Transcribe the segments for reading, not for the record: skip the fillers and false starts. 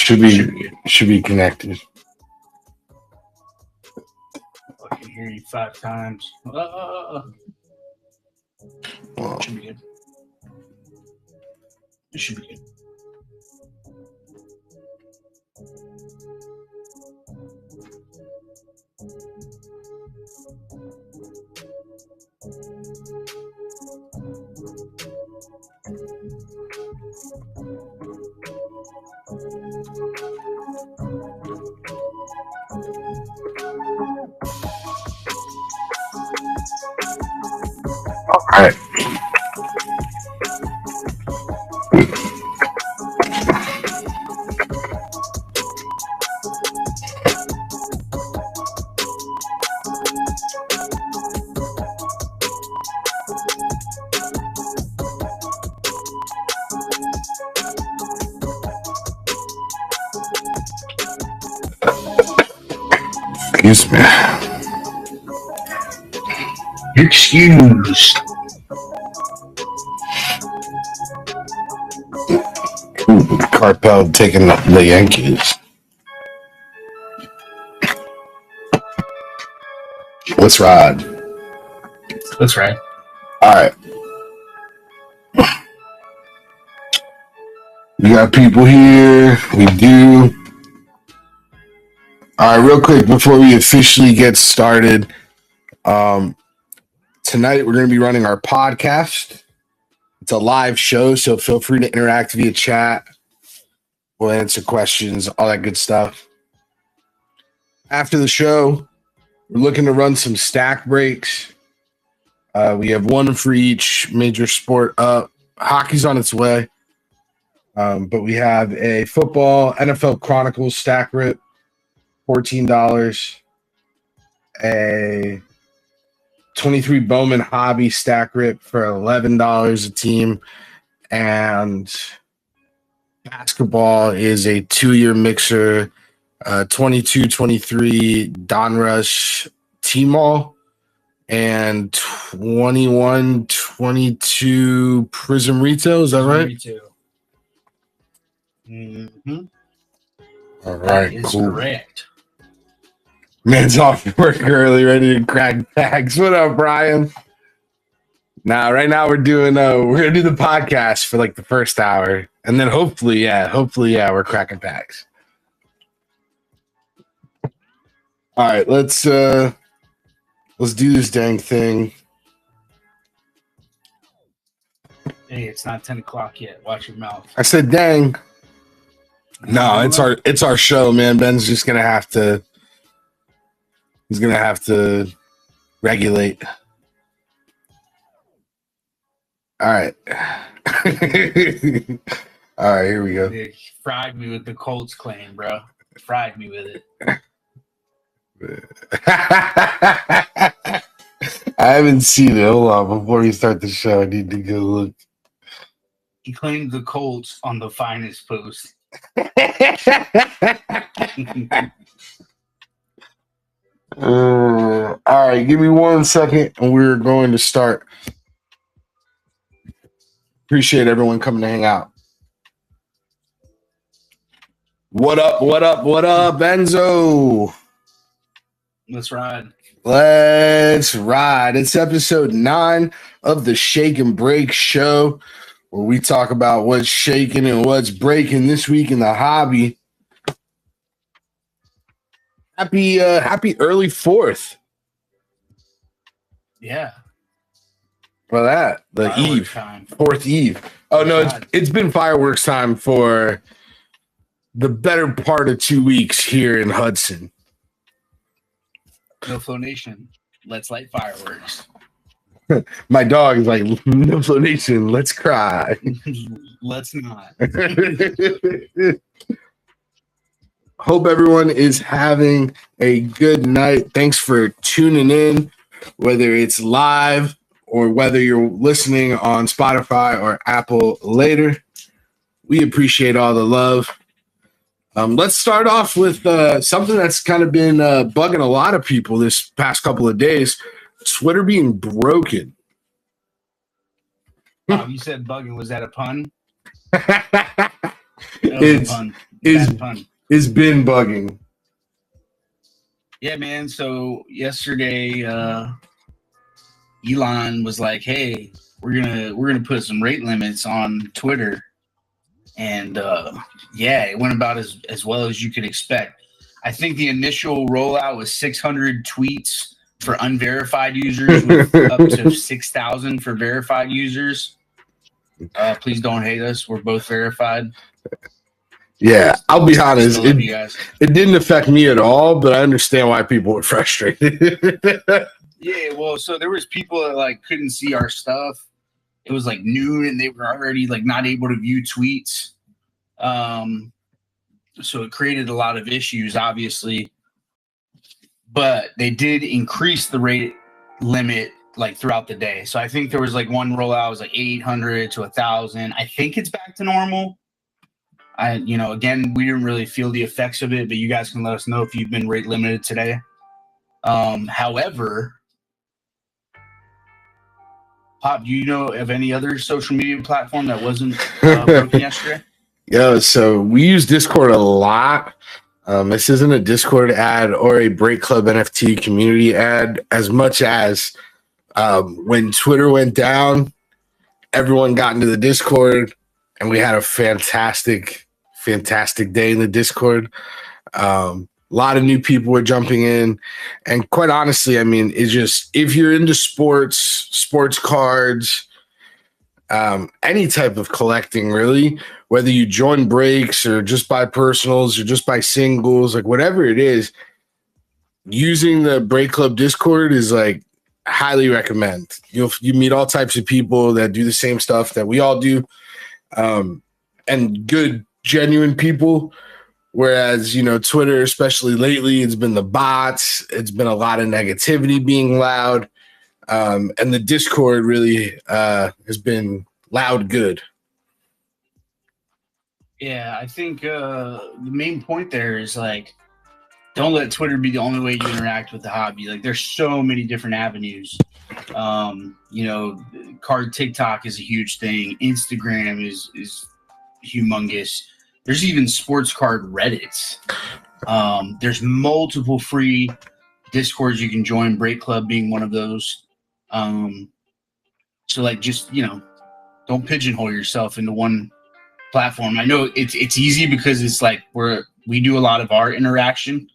Should be connected. I can hear you 5 times. Well, Should be good. It should be good. all right. Excuse me. Excuse. Carpel taking the Yankees. Let's ride. That's right. All right. We got people here. We do. All right, real quick before we officially get started, tonight we're going to be running our podcast. It's a live show, so feel free to interact via chat. We'll answer questions, all that good stuff. After the show, we're looking to run some stack breaks. We have one for each major sport up. Hockey's on its way. But we have a football NFL Chronicles stack rip, $14. A 23 Bowman Hobby stack rip for $11 a team. And basketball is a 2-year mixer, 22-23 Donruss T-Mall and 21-22 Prism Retail. Is that right? Retail. Mm-hmm. All right, That is cool. correct. Man's off work early, ready to crack bags. What up, Brian? Nah, right now we're gonna do the podcast for like the first hour, and then hopefully, we're cracking bags. All right, let's do this dang thing. Hey, it's not 10 o'clock yet. Watch your mouth. I said, dang. No, it's our show, man. Ben's just gonna have to. He's gonna have to regulate. All right. All right, here we go. They fried me with the Colts claim, bro. Fried me with it. I haven't seen it. Hold on. Before we start the show, I need to go look. He claimed the Colts on the finest post. All right, give me 1 second and we're going to start. Appreciate everyone coming to hang out. What up, Enzo? Let's ride. Let's ride. It's episode 9 of the Shake and Break show, where we talk about what's shaking and what's breaking this week in the hobby. Happy early 4th. Yeah. For that, the Fireworks eve, time. 4th eve. Oh no, it's been fireworks time for the better part of 2 weeks here in Hudson. No Flow Nation. Let's light fireworks. My dog is like, no Flow Nation, let's cry. Let's not. Hope everyone is having a good night. Thanks for tuning in, whether it's live or whether you're listening on Spotify or Apple later. We appreciate all the love. Let's start off with something that's kind of been bugging a lot of people this past couple of days. Twitter being broken. You said bugging. Was that a pun? It's Bad pun. Is been bugging. Yeah, man. So yesterday, Elon was like, "Hey, we're gonna put some rate limits on Twitter," and yeah, it went about as well as you could expect. I think the initial rollout was 600 tweets for unverified users, with up to 6,000 for verified users. Please don't hate us; we're both verified. Yeah, I'll be honest. Still love you guys. It didn't affect me at all, but I understand why people were frustrated. Yeah, well, so there was people that like couldn't see our stuff. It was like noon, and they were already like not able to view tweets. So it created a lot of issues, obviously. But they did increase the rate limit like throughout the day. So I think there was like one rollout was like 800 to 1,000. I think it's back to normal. Again, we didn't really feel the effects of it, but you guys can let us know if you've been rate limited today. However, Pop, do you know of any other social media platform that wasn't broken yesterday? Yeah, so we use Discord a lot. This isn't a Discord ad or a Break Club NFT community ad, as much as when Twitter went down, everyone got into the Discord, and we had a fantastic day in the Discord. A lot of new people were jumping in, and quite honestly, I mean, it's just, if you're into sports cards, any type of collecting, really, whether you join breaks or just buy personals or just buy singles, like whatever it is, using the Break Club Discord is like highly recommend. You meet all types of people that do the same stuff that we all do, and good, genuine people. Whereas, Twitter, especially lately, it's been the bots. It's been a lot of negativity being loud. And the Discord really has been loud good. Yeah, I think the main point there is like, don't let Twitter be the only way you interact with the hobby. Like, there's so many different avenues. Card TikTok is a huge thing. Instagram is humongous. There's even sports card Reddits. There's multiple free Discords you can join, Break Club being one of those. So like, just, don't pigeonhole yourself into one platform. I know it's easy because it's like we do a lot of our interaction.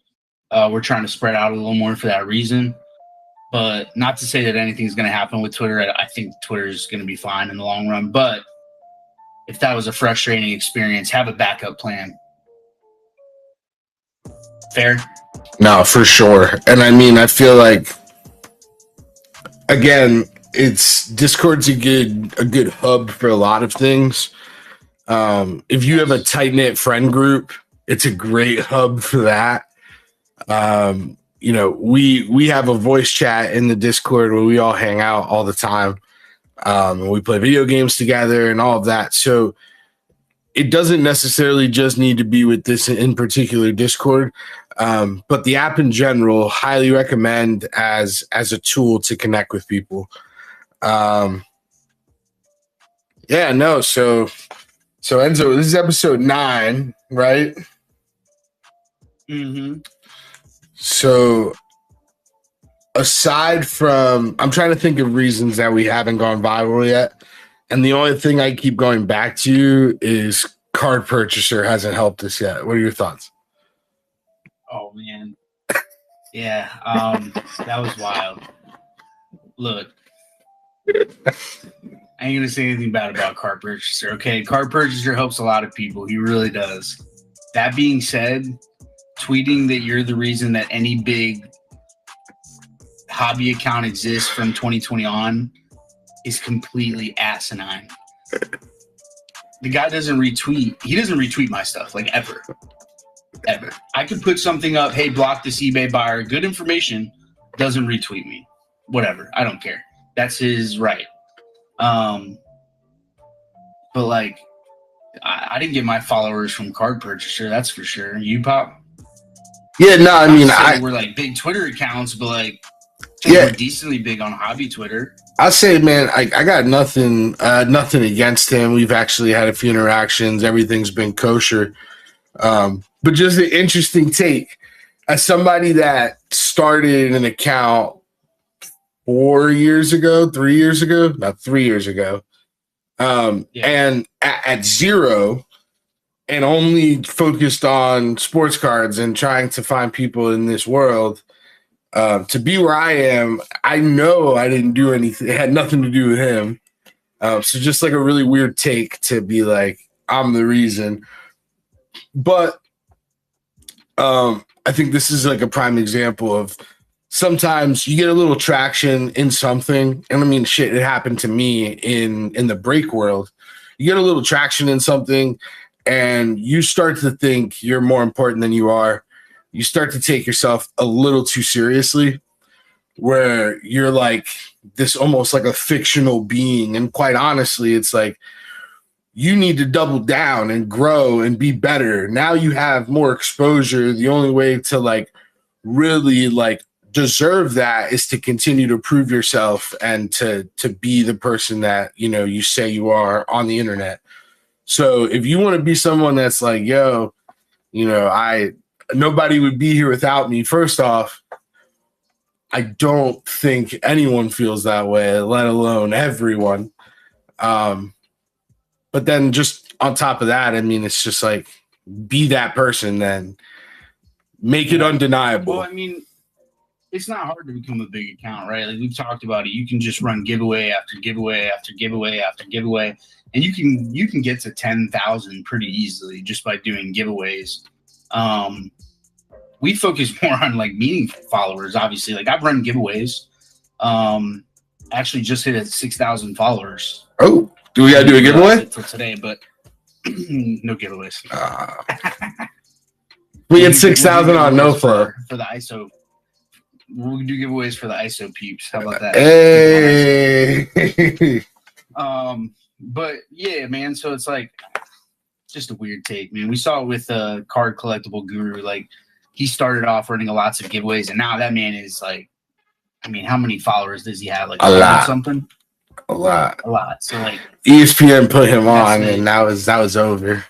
We're trying to spread out a little more for that reason. But not to say that anything's going to happen with Twitter. I think Twitter is going to be fine in the long run. But if that was a frustrating experience, have a backup plan. Fair? No, for sure. And I mean, I feel like, again, Discord's a good hub for a lot of things. If you have a tight-knit friend group, it's a great hub for that. We have a voice chat in the Discord where we all hang out all the time. And we play video games together and all of that. So it doesn't necessarily just need to be with this in particular Discord. But the app in general, highly recommend as a tool to connect with people. So Enzo, this is episode 9, right? Mm-hmm. So aside from, I'm trying to think of reasons that we haven't gone viral yet. And the only thing I keep going back to is Card Purchaser hasn't helped us yet. What are your thoughts? Oh, man. Yeah, that was wild. Look, I ain't going to say anything bad about Card Purchaser, okay? Card Purchaser helps a lot of people. He really does. That being said, tweeting that you're the reason that any big hobby account exists from 2020 on is completely asinine. The guy doesn't retweet. He doesn't retweet my stuff, like, ever. I could put something up, hey, block this eBay buyer, good information, doesn't retweet me. Whatever. I don't care. That's his right. But like, I didn't get my followers from Card Purchaser, that's for sure. You, Pop? Yeah, no, I mean, we're like big Twitter accounts, but like, yeah, we're decently big on hobby Twitter. I'll say, man, I got nothing against him. We've actually had a few interactions. Everything's been kosher. But just an interesting take. As somebody that started an account 3 years ago, not 3 years ago, and at zero, and only focused on sports cards and trying to find people in this world, to be where I am, I know I didn't do anything. It had nothing to do with him. So just like a really weird take to be like, I'm the reason. But I think this is like a prime example of sometimes you get a little traction in something. And I mean, shit, it happened to me in the break world. You get a little traction in something and you start to think you're more important than you are. You start to take yourself a little too seriously, where you're like this almost like a fictional being. And quite honestly, it's like you need to double down and grow and be better. Now you have more exposure. The only way to like really like deserve that is to continue to prove yourself and to be the person that, you know, you say you are on the internet. So if you want to be someone that's like, yo, you know, nobody would be here without me. First off, I don't think anyone feels that way, let alone everyone. But then just on top of that, I mean, it's just like, be that person, then make it undeniable. Well, I mean, it's not hard to become a big account, right? Like we've talked about it. You can just run giveaway after giveaway after giveaway after giveaway, and you can get to 10,000 pretty easily just by doing giveaways. We focus more on like meaningful followers, obviously. Like I've run giveaways. Actually just hit at 6,000 followers. Oh, do we gotta do a giveaway for today? But no giveaways. We get 6,000 on no for the ISO. We'll do giveaways for the ISO peeps. How about that? Hey. But yeah, man. So it's like just a weird take, man. We saw it with Card Collectible Guru. Like he started off running lots of giveaways, and now that man is like, I mean, how many followers does he have? Like a lot, something. A lot. So like ESPN put him on, and that was over.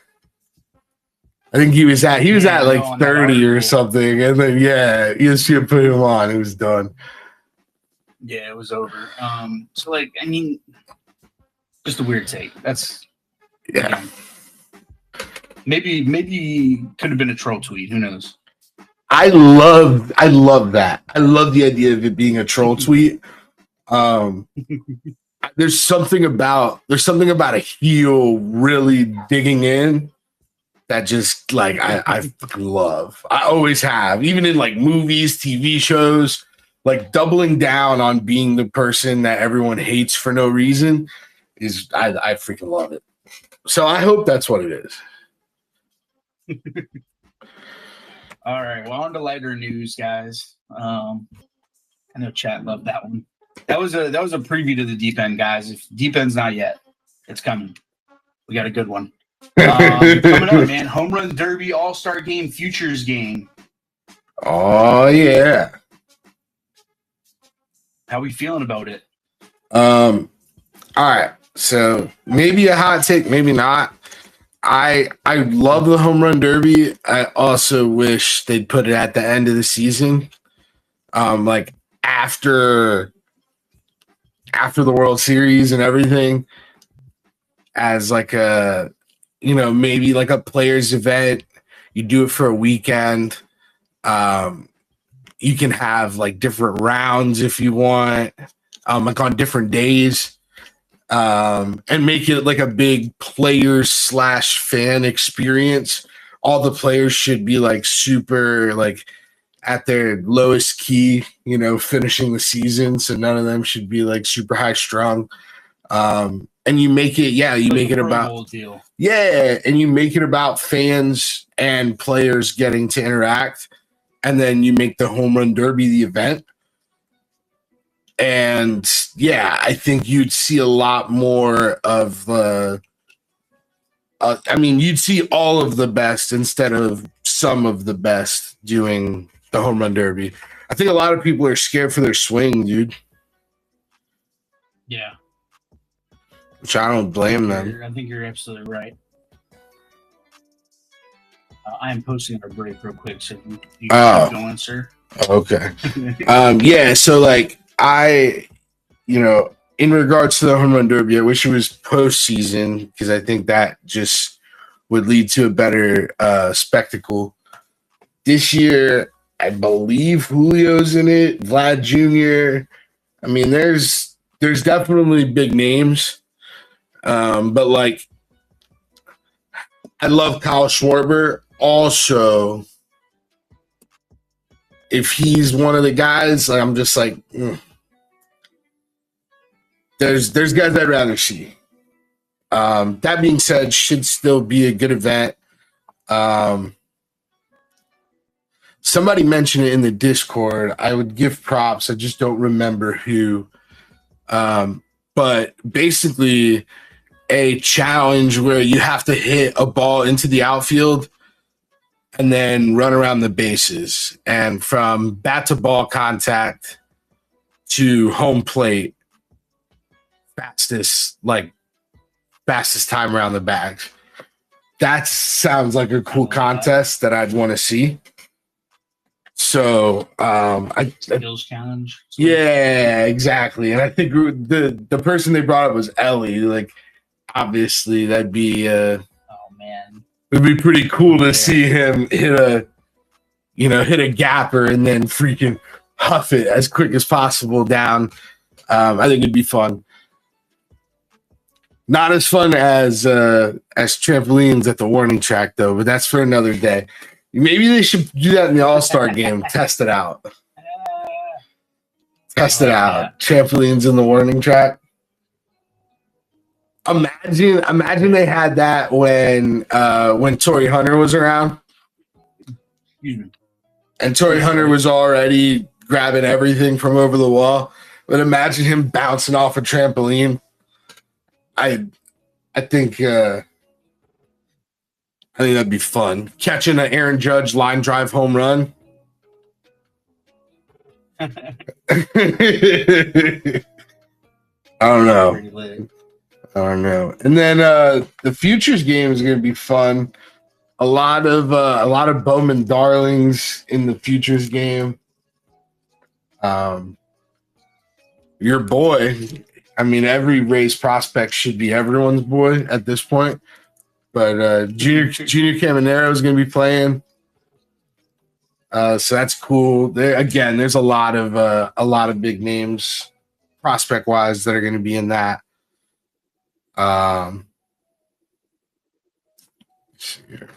I think he was at like 30 or something, and then ESPN put him on. It was done. Yeah, it was over. So like, I mean, just a weird take. That's again, maybe could have been a troll tweet. Who knows? I love that. I love the idea of it being a troll tweet. There's something about a heel really digging in that just like I love. I always have, even in like movies, TV shows, like doubling down on being the person that everyone hates for no reason is I freaking love it. So I hope that's what it is. All right, well, on to lighter news, guys. I know chat loved that one. That was a preview to the deep end, guys. If deep end's not yet, it's coming. We got a good one. Coming up, man. Home Run Derby All-Star Game Futures Game. Oh yeah. How we feeling about it? All right. So maybe a hot take, maybe not. I love the Home Run Derby. I also wish they'd put it at the end of the season. Like after the World Series and everything, as like a, you know, maybe like a players event. You do it for a weekend. You can have like different rounds if you want, like on different days, and make it like a big player/fan experience. All the players should be like super like at their lowest key, you know, finishing the season. So none of them should be like super high strung. And you make it, you make it about, and you make it about fans and players getting to interact. And then you make the Home Run Derby the event. And I think you'd see a lot more of you'd see all of the best instead of some of the best doing the Home Run Derby. I think a lot of people are scared for their swing, dude. Yeah. Which I don't blame them. I think you're absolutely right. I am posting our break real quick, so you Oh. keep going, sir. Okay. Yeah. So like in regards to the home run derby, I wish it was postseason because I think that just would lead to a better spectacle. This year, I believe Julio's in it, Vlad Jr. I mean, there's definitely big names, but like I love Kyle Schwarber. Also, if he's one of the guys, like, I'm just like, there's guys I'd rather see. That being said, should still be a good event. Somebody mentioned it in the Discord. I would give props. I just don't remember who. But basically, a challenge where you have to hit a ball into the outfield and then run around the bases. And from bat to ball contact to home plate, fastest time around the bags. That sounds like a cool contest that I'd want to see. So skills challenge. Yeah, exactly. And I think the person they brought up was Ellie. Like, obviously, that'd be oh man, it'd be pretty cool to see him hit a gapper and then freaking huff it as quick as possible down. I think it'd be fun. Not as fun as trampolines at the warning track, though, but that's for another day. Maybe they should do that in the All-Star game. Test it out. Test it out. Trampolines in the warning track. Imagine they had that when Torrey Hunter was around. And Torrey Hunter was already grabbing everything from over the wall. But imagine him bouncing off a trampoline. I think that'd be fun. Catching an Aaron Judge line drive home run. I don't know. And then the futures game is going to be fun. A lot of Bowman darlings in the futures game. Your boy. I mean, every Rays prospect should be everyone's boy at this point. But Junior Caminero is going to be playing. So that's cool. There's a lot of big names prospect wise that are going to be in that. Let's see here.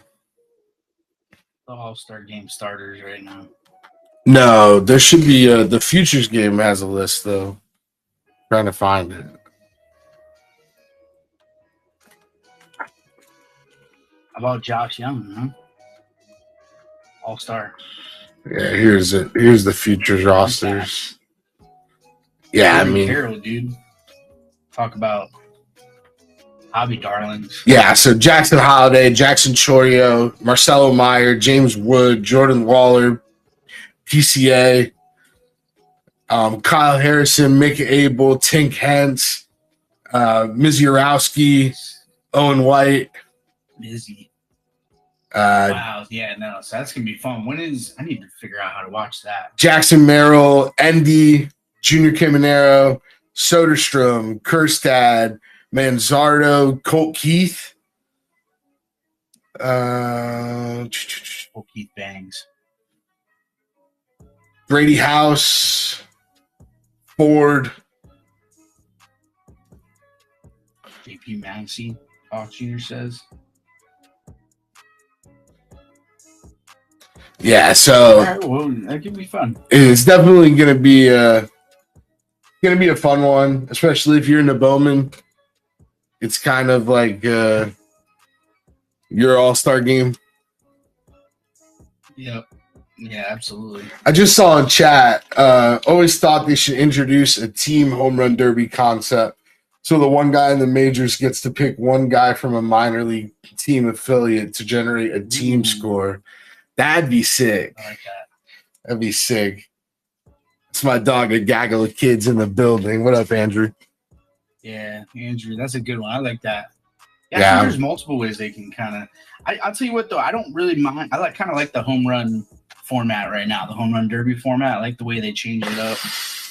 The All-Star game starters right now. No, there should be the futures game has a list though. Trying to find it. How about Josh Young, huh? All-Star. Yeah, here's it. Here's the futures rosters. Yeah, I mean, Carroll, dude. Talk about hobby darlings. Yeah, so Jackson Holiday, Jackson Chorio, Marcelo Meyer, James Wood, Jordan Waller, PCA, Kyle Harrison, Mick Abel, Tink Hentz, Mizurowski, Owen White. Mizzy. Wow, yeah, no. So that's gonna be fun. I need to figure out how to watch that. Jackson Merrill, Endy, Junior Caminero, Soderstrom, Kerstad, Manzardo, Colt Keith. Colt Keith bangs. Brady House, Ford. JP Maxey, Fox Jr. says. Yeah, so all right, well, that could be fun. It's definitely gonna be a fun one, especially if you're in the Bowman. It's kind of like your All-Star game. Yep. Yeah, absolutely. I just saw in chat, always thought they should introduce a team home run derby concept. So the one guy in the majors gets to pick one guy from a minor league team affiliate to generate a team score. That'd be sick. I like that. That'd be sick. It's my dog, a gaggle of kids in the building. What up, Andrew? Yeah, Andrew, that's a good one. I like that. Yeah, I think there's multiple ways they can kind of. I'll tell you what though, I don't really mind. I kind of like the home run format right now, the home run derby format. I like the way they change it up.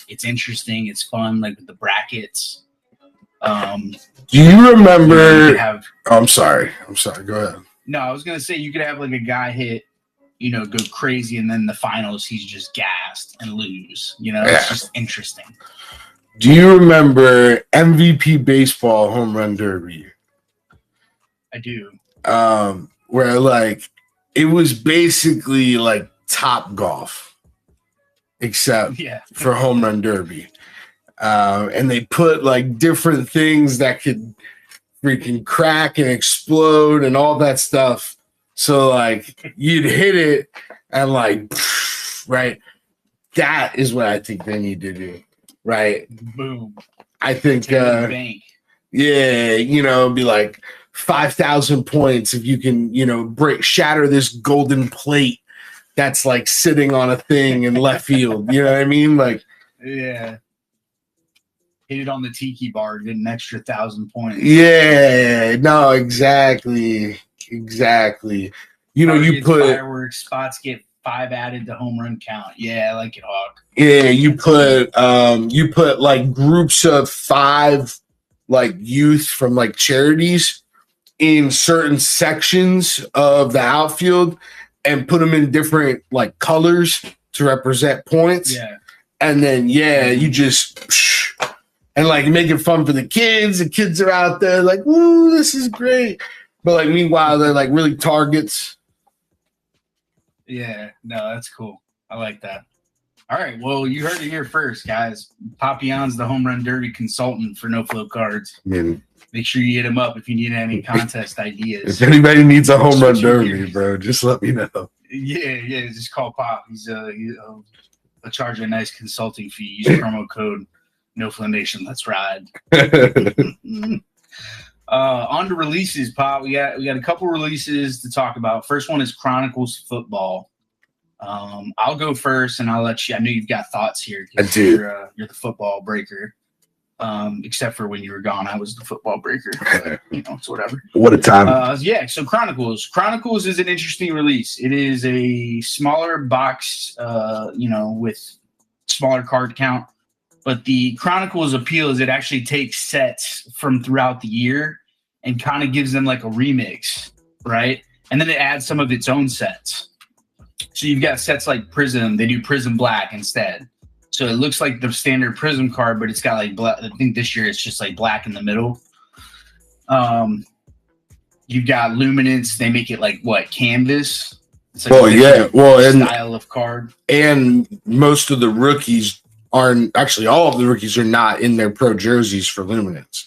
It's interesting. It's fun, like with the brackets. Do you remember? You have. Oh, I'm sorry. Go ahead. No, I was gonna say you could have like a guy hit, go crazy, and then the finals he's just gassed and lose. It's just interesting. Do you remember MVP baseball home run derby? I do. Where like it was basically like Top Golf, except for home run derby. And they put like different things that could freaking crack and explode and all that stuff. So like you'd hit it and like, right. That is what I think they need to do. Right. Boom. I think, bank. Yeah, it'd be like 5,000 points if you can, shatter this golden plate that's like sitting on a thing in left field. You know what I mean? Like, yeah. Hit it on the tiki bar, get an extra 1,000 points. Yeah, no, exactly. You put fireworks spots get 5 added to home run count. Yeah, I like it, Hawk. Yeah, you put like groups of 5 like youth from like charities in certain sections of the outfield and put them in different like colors to represent points. Yeah. And then you just and like make it fun for the kids. The kids are out there like, woo, this is great. But like meanwhile, they're like really targets. Yeah, no, that's cool. I like that. All right, well, you heard it here first, guys. Papillon's the home run derby consultant for No Flow Cards. Make sure you hit him up if you need any contest ideas. If anybody needs a home run derby, bro, just let me know. Yeah, just call Pop. He's he'll charge a nice consulting fee. Use promo code NoFlowNation. Let's ride. On to releases, Pop. We got a couple releases to talk about. First one is Chronicles Football. I'll go first, and I'll let you. I know you've got thoughts here. I do. You're the football breaker. Except for when you were gone, I was the football breaker. But, it's whatever. What a time. So Chronicles. Chronicles is an interesting release. It is a smaller box, with smaller card count. But the Chronicles appeal is it actually takes sets from throughout the year and kind of gives them like a remix, right? And then it adds some of its own sets. So you've got sets like Prism. They do Prism Black instead. So it looks like the standard Prism card, but it's got like black. I think this year it's just like black in the middle. You've got Luminance. They make it like what, canvas? It's like style of card. And most of the rookies aren't actually. All of the rookies are not in their pro jerseys for Luminance.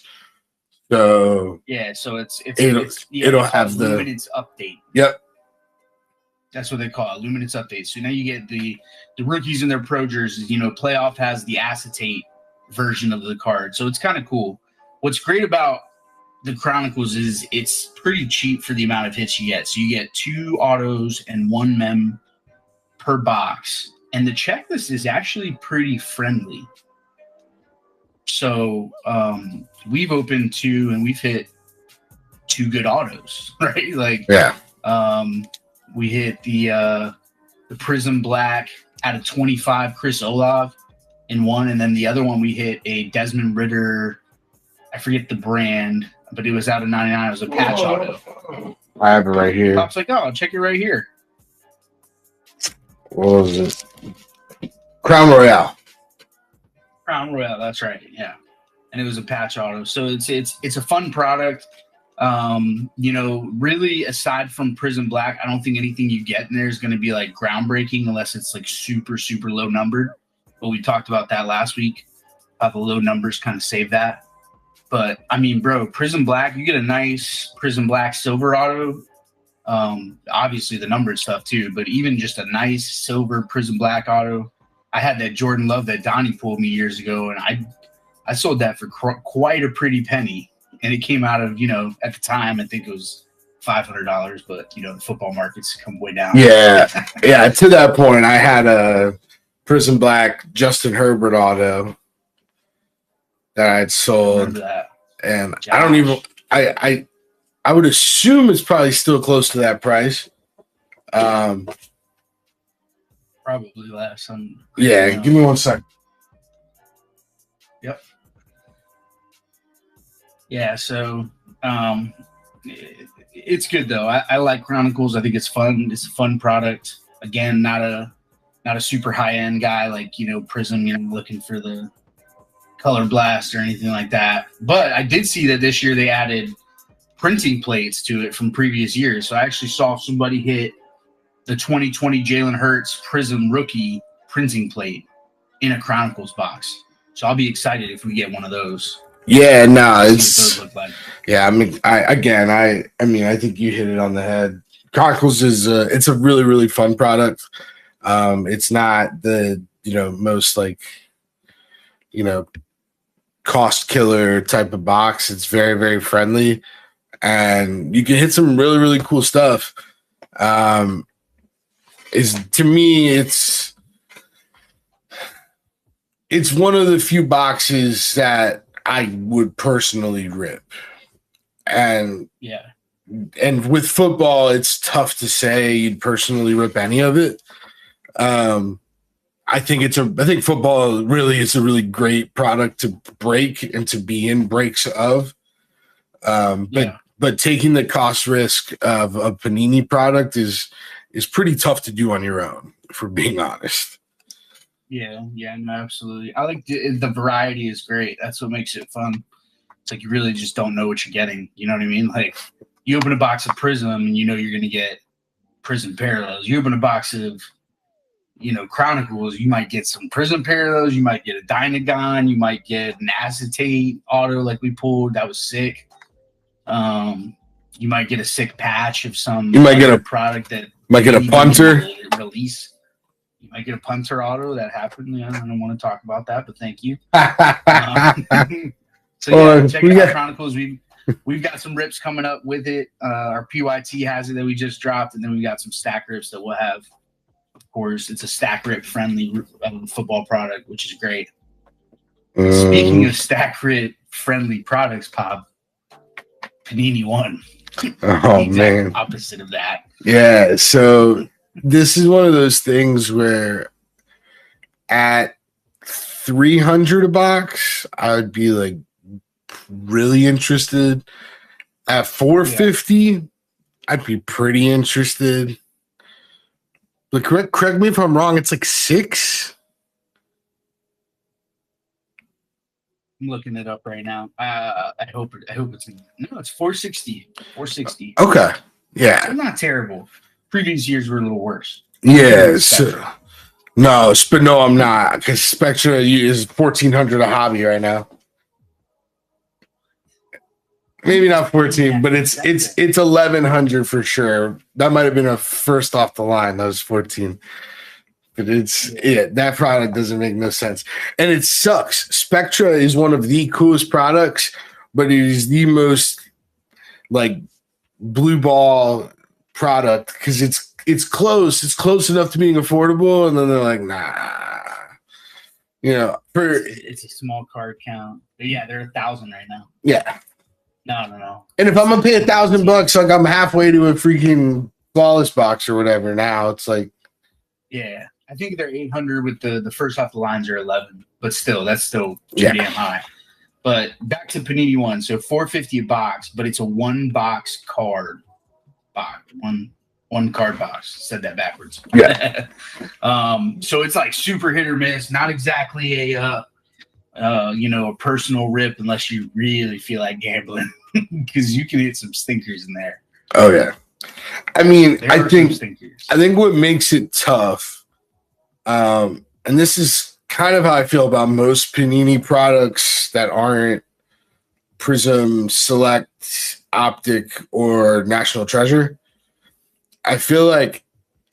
So yeah, so it'll have the Luminance update. Yep. That's what they call it, Luminance update. So now you get the rookies in their pro jerseys. Playoff has the acetate version of the card, so it's kind of cool. What's great about the Chronicles is it's pretty cheap for the amount of hits you get. So you get 2 autos and 1 mem per box, and the checklist is actually pretty friendly. So we've opened 2 and we've hit 2 good autos, right? Like we hit the Prism Black out of 25 Chris Olave in one, and then the other one we hit a Desmond Ritter. I forget the brand, but it was out of 99. It was a patch auto. I have it right here. Pop's like, oh, I'll check it right here. What was it? Crown Royale. Crown Royale, that's right. Yeah, and it was a patch auto. So it's a fun product. Really aside from Prism Black, I don't think anything you get in there is going to be like groundbreaking unless it's like super, super low numbered. But we talked about that last week. How the low numbers kind of save that. But I mean, bro, Prism Black, you get a nice Prism Black silver auto. Obviously the numbered stuff too, but even just a nice silver Prism Black auto. I had that Jordan Love that Donnie pulled me years ago, and I sold that for quite a pretty penny. And it came out of, at the time, I think it was $500, but, the football markets come way down. Yeah. Yeah. To that point, I had a Prism Black Justin Herbert auto that I had sold. That. And Josh. I don't even, I I would assume it's probably still close to that price. Probably less. Yeah, give me 1 second. Yep. Yeah, so it's good though. I like Chronicles. I think it's fun. It's a fun product. Again, not a super high end guy like Prism. Looking for the color blast or anything like that. But I did see that this year they added printing plates to it from previous years. So I actually saw somebody hit the 2020 Jalen Hurts Prism rookie printing plate in a Chronicles box. So I'll be excited if we get one of those. Yeah, no, it's look like. Yeah. I mean, I think you hit it on the head. Chronicles is it's a really, really fun product. It's not the most like cost killer type of box. It's very, very friendly, and you can hit some really, really cool stuff. To me, it's one of the few boxes that I would personally rip. And yeah, and with football, it's tough to say you'd personally rip any of it. I think football really is a really great product to break and to be in breaks of. But taking the cost risk of a Panini product is pretty tough to do on your own, if we're being honest. Yeah, no, absolutely. I like the variety is great. That's what makes it fun. It's like you really just don't know what you're getting. You know what I mean? Like you open a box of Prism and you're going to get Prism Parallels. You open a box of Chronicles, you might get some Prism Parallels. You might get a Dynagon. You might get an acetate auto like we pulled. That was sick. You might get a sick patch of some. You might get a product that might get a punter release. You might get a punter auto that happened. Yeah, I don't want to talk about that, but thank you. So yeah, check out Chronicles. We've got some rips coming up with it. Our PYT has it that we just dropped, and then we got some stack rips that we'll have. Of course, it's a stack rip friendly football product, which is great. Speaking of stack rip friendly products, Pop, Panini One. Oh man, opposite of that. Yeah, so this is one of those things where at 300 a box, I would be like really interested. At 450, I'd be pretty interested. But correct me if I'm wrong, it's like 6. I'm looking it up right now. I hope it's no, it's 460. 460. Okay. Yeah. So not terrible. Previous years were a little worse. Yes. No, I'm not, because Spectra is 1,400 a hobby right now. Maybe not 14, but it's 1,100 for sure. That might have been a first off the line. That was 14. But that product doesn't make no sense. And it sucks. Spectra is one of the coolest products, but it is the most like blue ball product because it's close. It's close enough to being affordable, and then they're like, nah. It's a small card count. But yeah, they're 1,000 right now. Yeah. No. And if I'm gonna pay $1,000, like I'm halfway to a freaking flawless box or whatever. Now it's like, yeah, I think they're 800 with the first off the lines are 11, but still, that's still damn high. But back to Panini One, so 450 a box, but it's a 1-box card box, one card box. Said that backwards. Yeah. So it's like super hit or miss. Not exactly a personal rip unless you really feel like gambling, because you can hit some stinkers in there. Oh yeah. I mean, I think what makes it tough, and this is kind of how I feel about most Panini products that aren't Prism, Select, Optic, or National Treasure. I feel like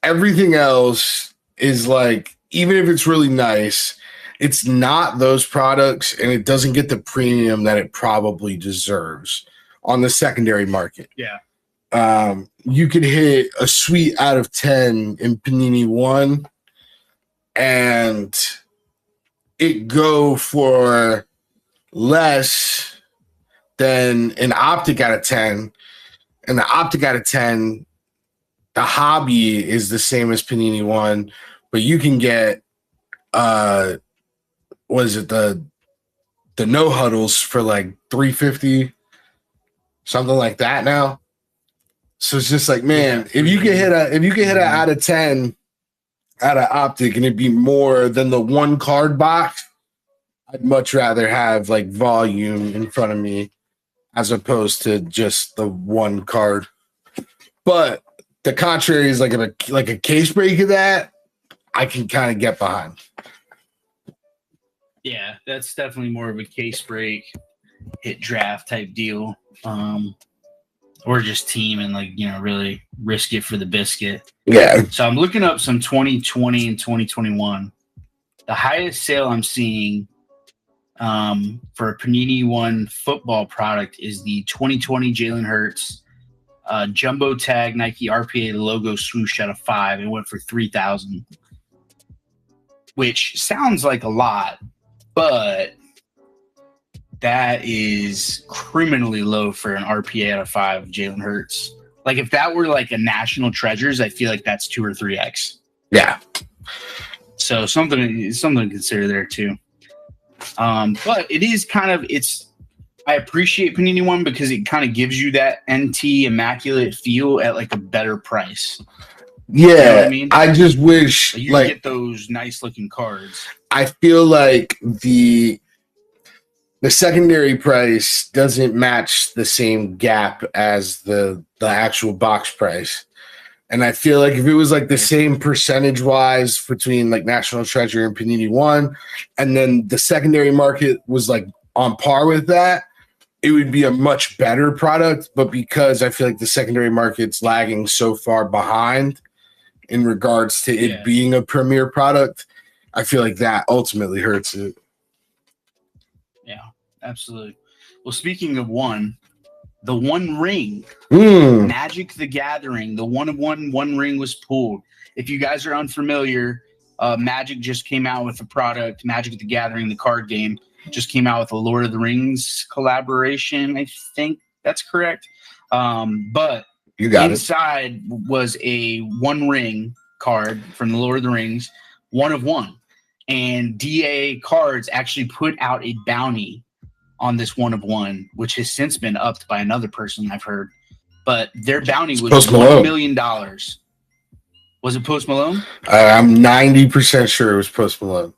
everything else is like, even if it's really nice, it's not those products, and it doesn't get the premium that it probably deserves on the secondary market. Yeah. You could hit a sweet out of 10 in Panini One, and it go for less than an Optic out of 10, And the Optic out of 10, the hobby is the same as Panini One, but you can get what is it, the no huddles for like $350, something like that now. So it's just like, man, if you can hit a out of 10 out of Optic and it'd be more than the one card box, I'd much rather have like volume in front of me as opposed to just the one card. But the contrary is like a case break of that, I can kind of get behind. Yeah, that's definitely more of a case break, hit draft type deal. Or just team and really risk it for the biscuit. Yeah. So I'm looking up some 2020 and 2021. The highest sale I'm seeing for a Panini One football product is the 2020 Jalen Hurts jumbo tag Nike RPA logo swoosh out of 5. It went for $3,000, which sounds like a lot, but that is criminally low for an RPA out of 5 of Jalen Hurts. Like if that were like a national treasures, I feel like that's 2 or 3x. Yeah. So something to consider there too. But it is kind of I appreciate Panini One because it kind of gives you that NT immaculate feel at like a better price. Yeah, you know what I mean? I just wish you can get those nice looking cards. I feel like the secondary price doesn't match the same gap as the actual box price. And I feel like if it was like the same percentage wise between like National Treasure and Panini One, and then the secondary market was like on par with that, it would be a much better product. But because I feel like the secondary market's lagging so far behind in regards to it being a premier product, I feel like that ultimately hurts it. Yeah. Absolutely. Well, speaking of one, the One Ring, Magic the Gathering, the 1/1 One Ring was pulled. If you guys are unfamiliar, Magic just came out with a product, Magic the Gathering, the card game, just came out with a Lord of the Rings collaboration. I think that's correct. But you got inside was a One Ring card from the Lord of the Rings, 1/1. And DA Cards actually put out a bounty on this 1/1, which has since been upped by another person I've heard. But their bounty was $1 million. Was it Post Malone? I'm 90% sure it was Post Malone.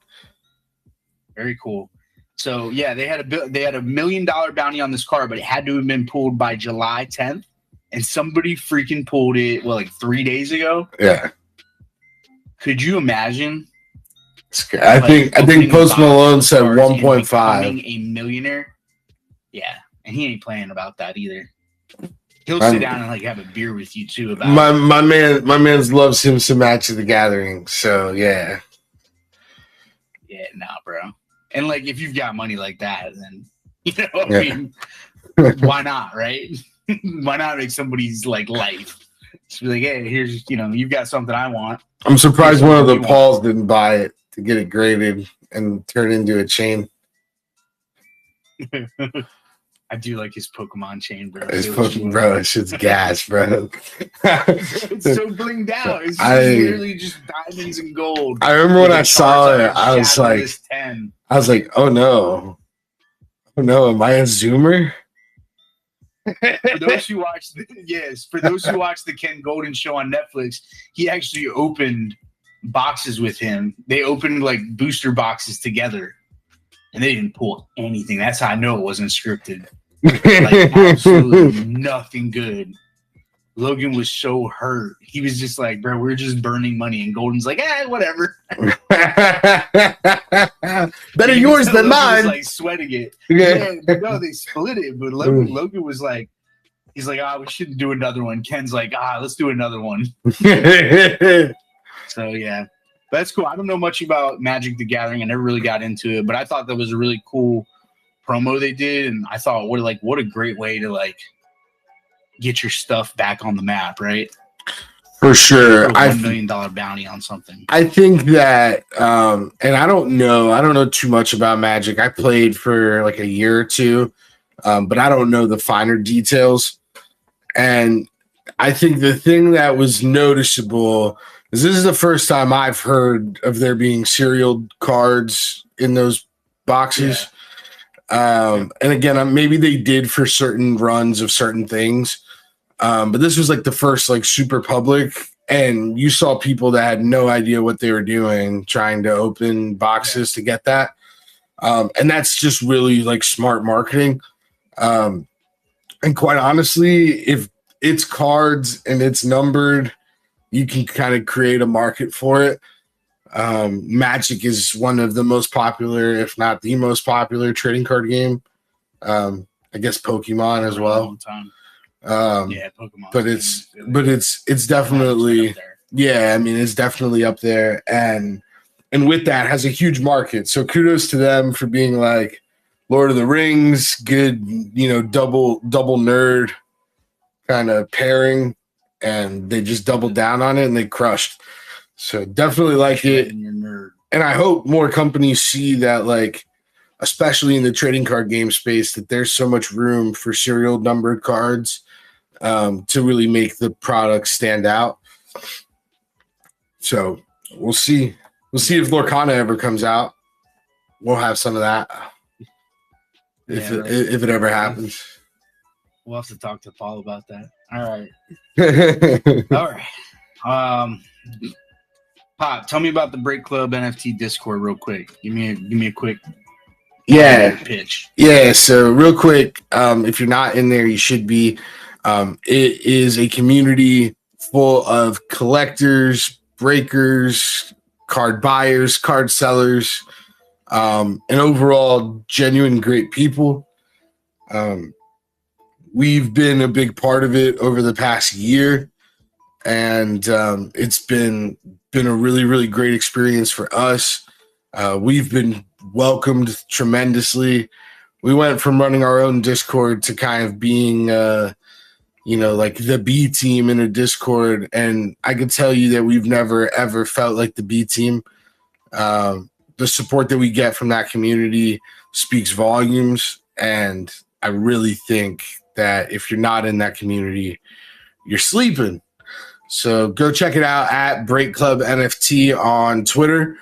Very cool. So yeah, they had a $1 million bounty on this card, but it had to have been pulled by July 10th, and somebody freaking pulled it like 3 days ago. Yeah. Could you imagine? I think Post Malone said 1.5. Becoming a millionaire. Yeah, and he ain't playing about that either. He'll sit down and like have a beer with you too. About my man loves him some Magic the Gathering. So yeah. Yeah, nah, bro. And like if you've got money like that, then I mean, why not, right? Why not make somebody's like life? Just be like, hey, here's you've got something I want. I'm surprised one of the Pauls didn't buy it to get it graded and turn it into a chain. I do like his Pokemon chain, bro. Bro, it's just gas, bro. It's so blinged out. It's literally just diamonds and gold. I remember when I saw it, I was like, oh no, am I a Zoomer? For those who watch the Ken Golden show on Netflix, he actually opened boxes with him. They opened like booster boxes together, and they didn't pull anything. That's how I know it wasn't scripted. Like absolutely nothing good. Logan was so hurt. He was just like, bro, we're just burning money. And Golden's like, whatever. Better yours than Logan mine. Was like sweating it. Yeah, no, they split it. But Logan was like, he's like, we shouldn't do another one. Ken's like, let's do another one. So yeah, but that's cool. I don't know much about Magic the Gathering. I never really got into it, but I thought that was a really cool promo they did, and I thought, what a great way to like get your stuff back on the map, right? For sure. $1 million bounty on something. I think that, and I don't know too much about Magic. I played for like a year or two, but I don't know the finer details. And I think the thing that was noticeable is this is the first time I've heard of there being serial cards in those boxes. And again, maybe they did for certain runs of certain things. But this was like the first like super public, and you saw people that had no idea what they were doing trying to open boxes to get that. And that's just really like smart marketing. And quite honestly, if it's cards and it's numbered, you can kind of create a market for it. Magic is one of the most popular, if not the most popular trading card game. I guess Pokemon as well. Pokemon. But it's definitely, yeah, I mean, it's definitely up there. And with that has a huge market. So kudos to them for being like Lord of the Rings, good, double nerd kind of pairing, and they just doubled down on it and they crushed. So definitely like it. And I hope more companies see that, like, especially in the trading card game space, that there's so much room for serial numbered cards to really make the product stand out. So we'll see. We'll see if Lorcana ever comes out. We'll have some of that if it ever happens. We'll have to talk to Paul about that. All right. Pop, tell me about the Break Club NFT Discord real quick. Give me a quick pitch. Yeah, so real quick, if you're not in there, you should be. It is a community full of collectors, breakers, card buyers, card sellers, and overall genuine great people. We've been a big part of it over the past year, and it's been a really, really great experience for us. We've been welcomed tremendously. We went from running our own Discord to kind of being, like the B team in a Discord. And I can tell you that we've never, ever felt like the B team. The support that we get from that community speaks volumes. And I really think that if you're not in that community, you're sleeping. So go check it out at Break Club NFT on Twitter,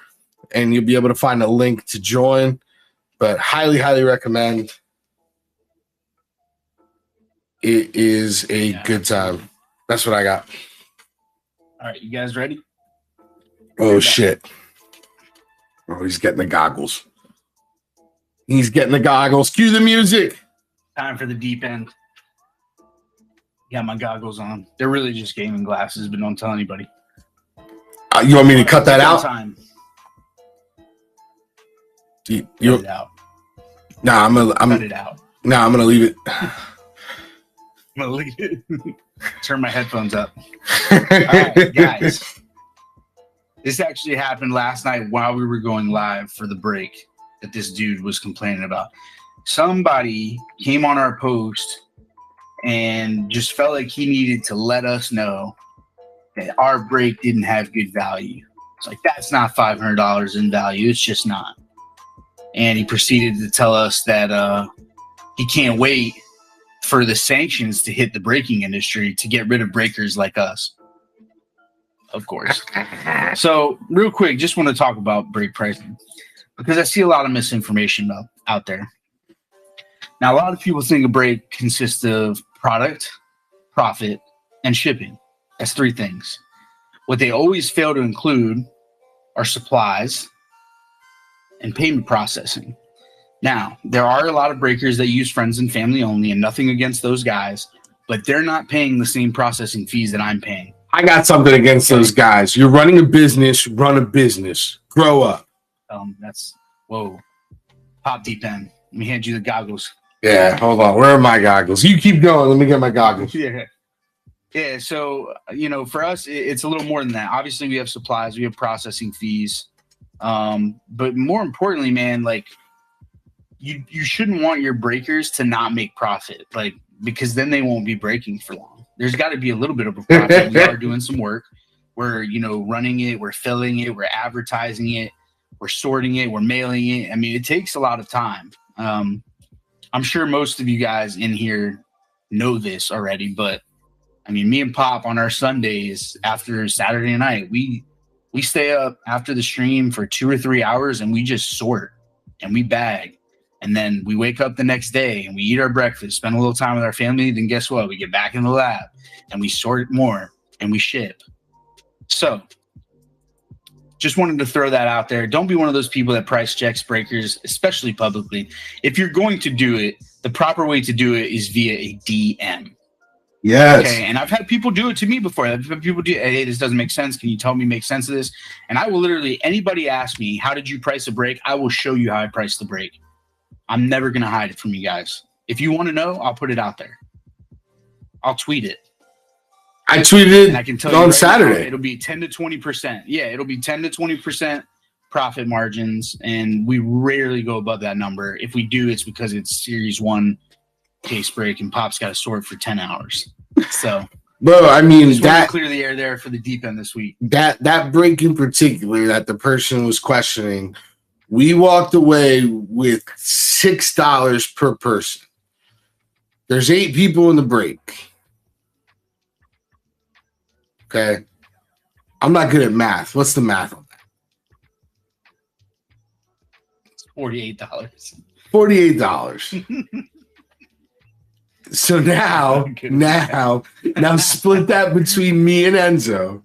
and you'll be able to find a link to join. But highly, highly recommend. It is a good time. That's what I got. All right, you guys ready? Oh, shit. Oh, he's getting the goggles. He's getting the goggles. Cue the music. Time for the deep end. Got my goggles on. They're really just gaming glasses, but don't tell anybody. You want me to cut that out? Time. You cut it out. Nah, cut it out. Nah, I'm gonna leave it. I'm gonna leave it. Turn my headphones up. All right, guys. This actually happened last night while we were going live for the break that this dude was complaining about. Somebody came on our post and just felt like he needed to let us know that our break didn't have good value. It's like, that's not $500 in value. It's just not. And he proceeded to tell us that he can't wait for the sanctions to hit the breaking industry to get rid of breakers like us. Of course. So real quick, just want to talk about break pricing because I see a lot of misinformation out there. Now, a lot of people think a break consists of product, profit, and shipping. That's three things. What they always fail to include are supplies and payment processing. Now, there are a lot of breakers that use friends and family only, and nothing against those guys, but they're not paying the same processing fees that I'm paying. I got something against those guys. You're running a business, run a business. Grow up. Whoa. Pop deep end. Let me hand you the goggles. Yeah, hold on. Where are my goggles? You keep going. Let me get my goggles. Yeah. So, for us, it's a little more than that. Obviously, we have supplies, we have processing fees. But more importantly, man, like you shouldn't want your breakers to not make profit, like, because then they won't be breaking for long. There's got to be a little bit of a profit. We are doing some work. We're, running it, we're filling it, we're advertising it, we're sorting it, we're mailing it. I mean, it takes a lot of time. I'm sure most of you guys in here know this already, but I mean, me and Pop on our Sundays after Saturday night, we stay up after the stream for 2 or 3 hours and we just sort and we bag. And then we wake up the next day and we eat our breakfast, spend a little time with our family. Then guess what? We get back in the lab and we sort more and we ship. So just wanted to throw that out there. Don't be one of those people that price checks breakers, especially publicly. If you're going to do it, the proper way to do it is via a DM. Yes. Okay. And I've had people do it to me before. I've had people do, hey, this doesn't make sense. Can you tell me make sense of this? And I will literally, anybody ask me, how did you price a break? I will show you how I priced the break. I'm never going to hide it from you guys. If you want to know, I'll put it out there. I'll tweet it. I tweeted and I can tell you on right Saturday. Now, it'll be 10 to 20%. Yeah, it'll be 10 to 20% profit margins, and we rarely go above that number. If we do, it's because it's Series 1 case break, and Pop's got to sort for 10 hours. So, bro, I mean, just that clear the air there for the deep end this week. That break in particular that the person was questioning, we walked away with $6 per person. There's 8 people in the break. Okay. I'm not good at math. What's the math on that? It's $48. $48. So now split that between me and Enzo.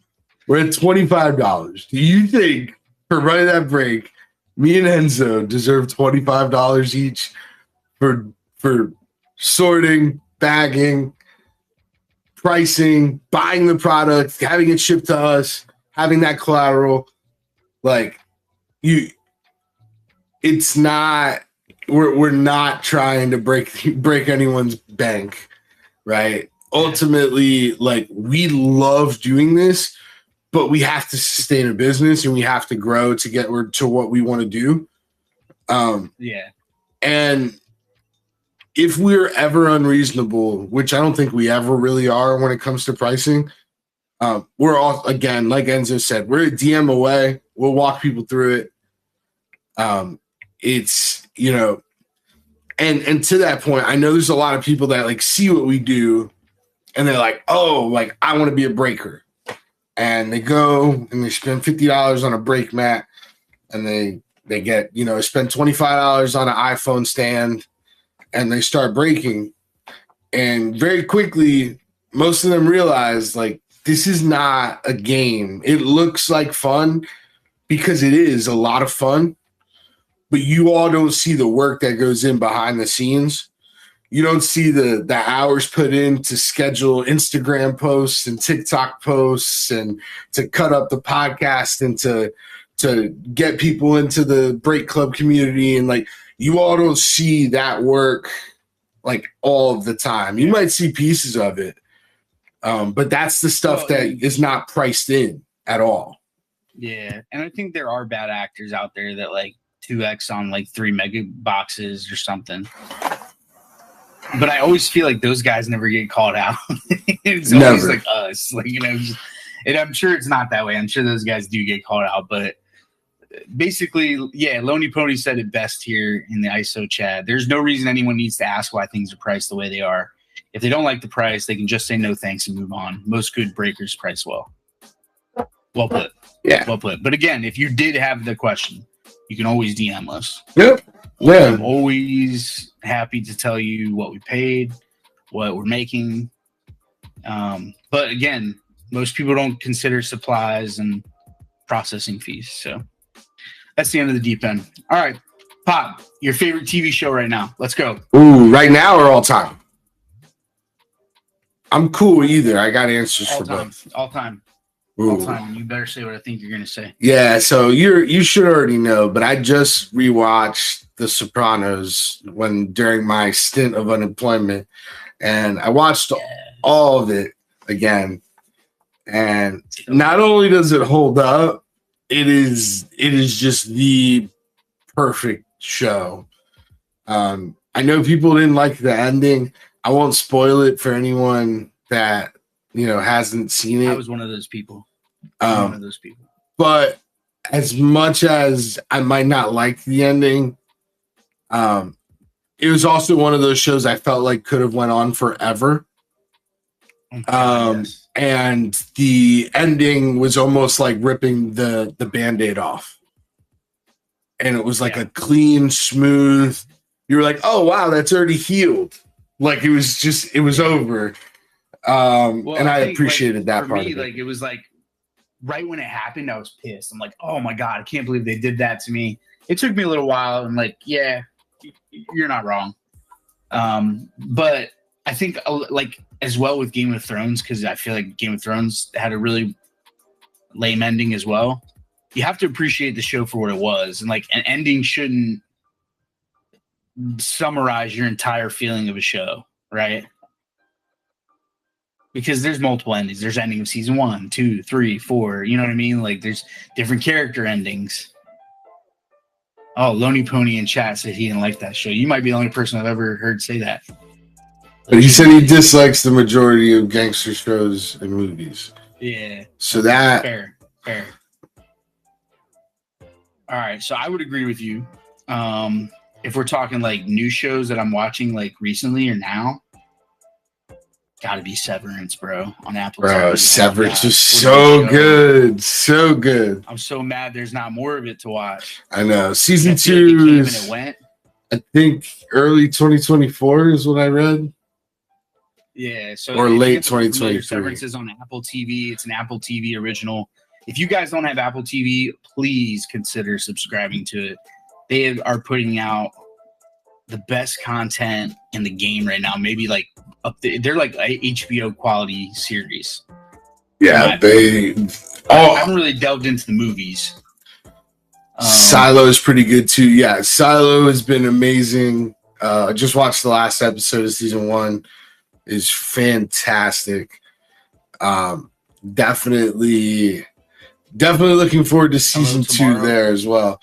We're at $25. Do you think for running that break, me and Enzo deserve $25 each for sorting, bagging, pricing, buying the product, having it shipped to us, having that collateral? Like, it's not, we're not trying to break anyone's bank, right? Ultimately, like, we love doing this, but we have to sustain a business and we have to grow to get to what we want to do. And if we're ever unreasonable, which I don't think we ever really are when it comes to pricing, we're all, again, like Enzo said, we're a DM away. We'll walk people through it. It's, you know, and to that point, I know there's a lot of people that like see what we do and they're like, oh, like, I want to be a breaker. And they go and they spend $50 on a break mat and they get, you know, spend $25 on an iPhone stand and they start breaking. And very quickly, most of them realize, like, this is not a game. It looks like fun because it is a lot of fun, but you all don't see the work that goes in behind the scenes. You don't see the hours put in to schedule Instagram posts and TikTok posts and to cut up the podcast and to get people into the Break Club community. And like, you all don't see that work like all of the time. You might see pieces of it, but that's the stuff that is not priced in at all. Yeah, and I think there are bad actors out there that like 2x on like 3 mega boxes or something. But I always feel like those guys never get called out. It's always like us, like, you know. And I'm sure it's not that way. I'm sure those guys do get called out, but basically, yeah, Lonely Pony said it best here in the ISO chat. There's no reason anyone needs to ask why things are priced the way they are. If they don't like the price, they can just say no thanks and move on. Most good breakers price well. Well put. Yeah. Well put. But again, if you did have the question, you can always DM us. Yep. Yeah. I'm always happy to tell you what we paid, what we're making. But again, most people don't consider supplies and processing fees. So that's the end of the deep end. All right, Pop, your favorite TV show right now. Let's go. Ooh, right now or all time? I'm cool with either. I got answers All for time. both. All time. Ooh. All time. You better say what I think you're going to say. Yeah, so you should already know, but I just rewatched The Sopranos during my stint of unemployment, and I watched all of it again. And not only does it hold up, it is just the perfect show. I know people didn't like the ending. I won't spoil it for anyone that, you know, hasn't seen it. I was one of those people. But as much as I might not like the ending, it was also one of those shows I felt like could have went on forever. Yes. And the ending was almost like ripping the Band-Aid off. And it was like a clean, smooth. You were like, oh wow, that's already healed. Like it was over. And I think, appreciated that for part me, of it. like it was like right when it happened, I was pissed. I'm like, oh my God, I can't believe they did that to me. It took me a little while, and like, yeah, you're not wrong. But I think like as well with Game of Thrones, because I feel like Game of Thrones had a really lame ending as well. You have to appreciate the show for what it was, and like an ending shouldn't summarize your entire feeling of a show, right? Because there's multiple endings. There's ending of season 1, 2, 3, 4. You know what I mean? Like there's different character endings. Oh, Lonely Pony in chat said he didn't like that show. You might be the only person I've ever heard say that. But he said he dislikes the majority of gangster shows and movies. Yeah. So that fair. All right, so I would agree with you. If we're talking like new shows that I'm watching like recently or now, gotta be Severance, bro, on Apple bro, TV. Severance was so good. So good. I'm so mad there's not more of it to watch. I know. Season 2 it came and it went. I think early 2024 is what I read. Yeah, so or late 2023. Severance is on Apple TV. It's an Apple TV original. If you guys don't have Apple TV, please consider subscribing to it. They are putting out the best content in the game right now. Maybe like they're like a HBO quality series. Yeah, I haven't really delved into the movies. Silo is pretty good too. Yeah, Silo has been amazing. I just watched the last episode of season 1. Is fantastic. Definitely looking forward to season 2 there as well.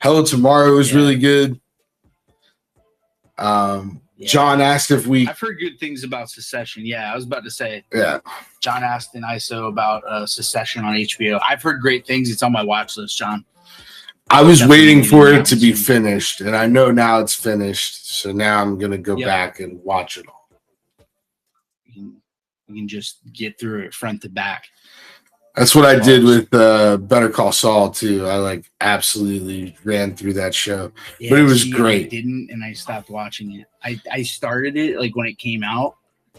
Hello Tomorrow is really good. John asked if I've heard good things about Succession. Yeah, I was about to say. Yeah. John asked in ISO about Succession on HBO. I've heard great things. It's on my watch list, John. I was waiting for it to be finished, and I know now it's finished. So now I'm gonna go back and watch it all. You can just get through it front to back. That's what I did with Better Call Saul too. I like absolutely ran through that show, but it was great. I didn't, and I stopped watching it. I started it like when it came out,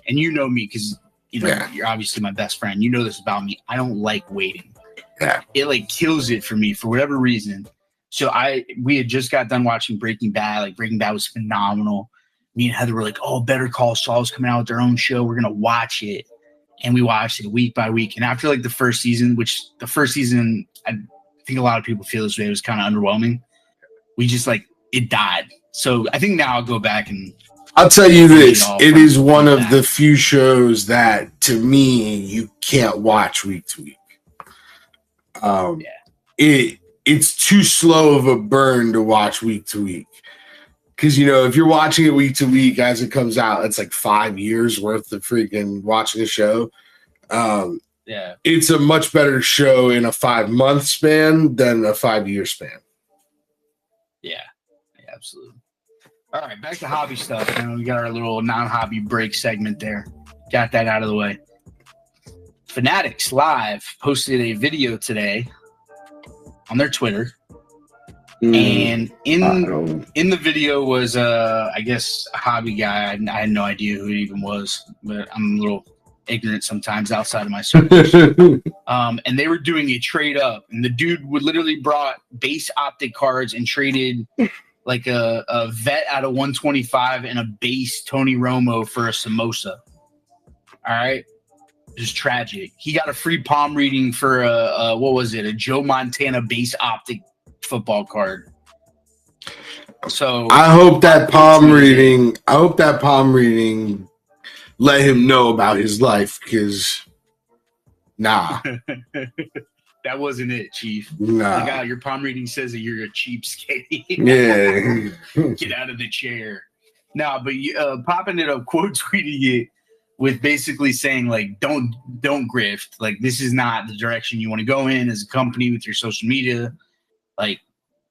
and you know me because you're obviously my best friend. You know this about me. I don't like waiting. Yeah, it like kills it for me for whatever reason. So we had just got done watching Breaking Bad. Like Breaking Bad was phenomenal. Me and Heather were like, "Oh, Better Call Saul's coming out with their own show. We're gonna watch it." And we watched it week by week. And after like the first season, I think a lot of people feel this way, it was kind of underwhelming. We just like it died. So I think now I'll go back and I'll tell you this: it is one of the few shows that, to me, you can't watch week to week. It's too slow of a burn to watch week to week. Because, if you're watching it week to week as it comes out, it's like 5 years worth of freaking watching a show. It's a much better show in a 5-month span than a 5-year span. Yeah, absolutely. All right, back to hobby stuff. We got our little non-hobby break segment there. Got that out of the way. Fanatics Live posted a video today on their Twitter. And in the video was I guess a hobby guy. I had no idea who it even was, but I'm a little ignorant sometimes outside of my circles. And they were doing a trade up, and the dude would literally brought base optic cards and traded like a vet out of 125 and a base Tony Romo for a samosa. All right. Just tragic. He got a free palm reading for a Joe Montana base optic football card. So I hope that palm reading let him know about his life, because that wasn't it, Chief. Like, your palm reading says that you're a cheapskate. Yeah. Get out of the chair. But popping it up, quote tweeting it with basically saying like don't grift. Like, this is not the direction you want to go in as a company with your social media. Like,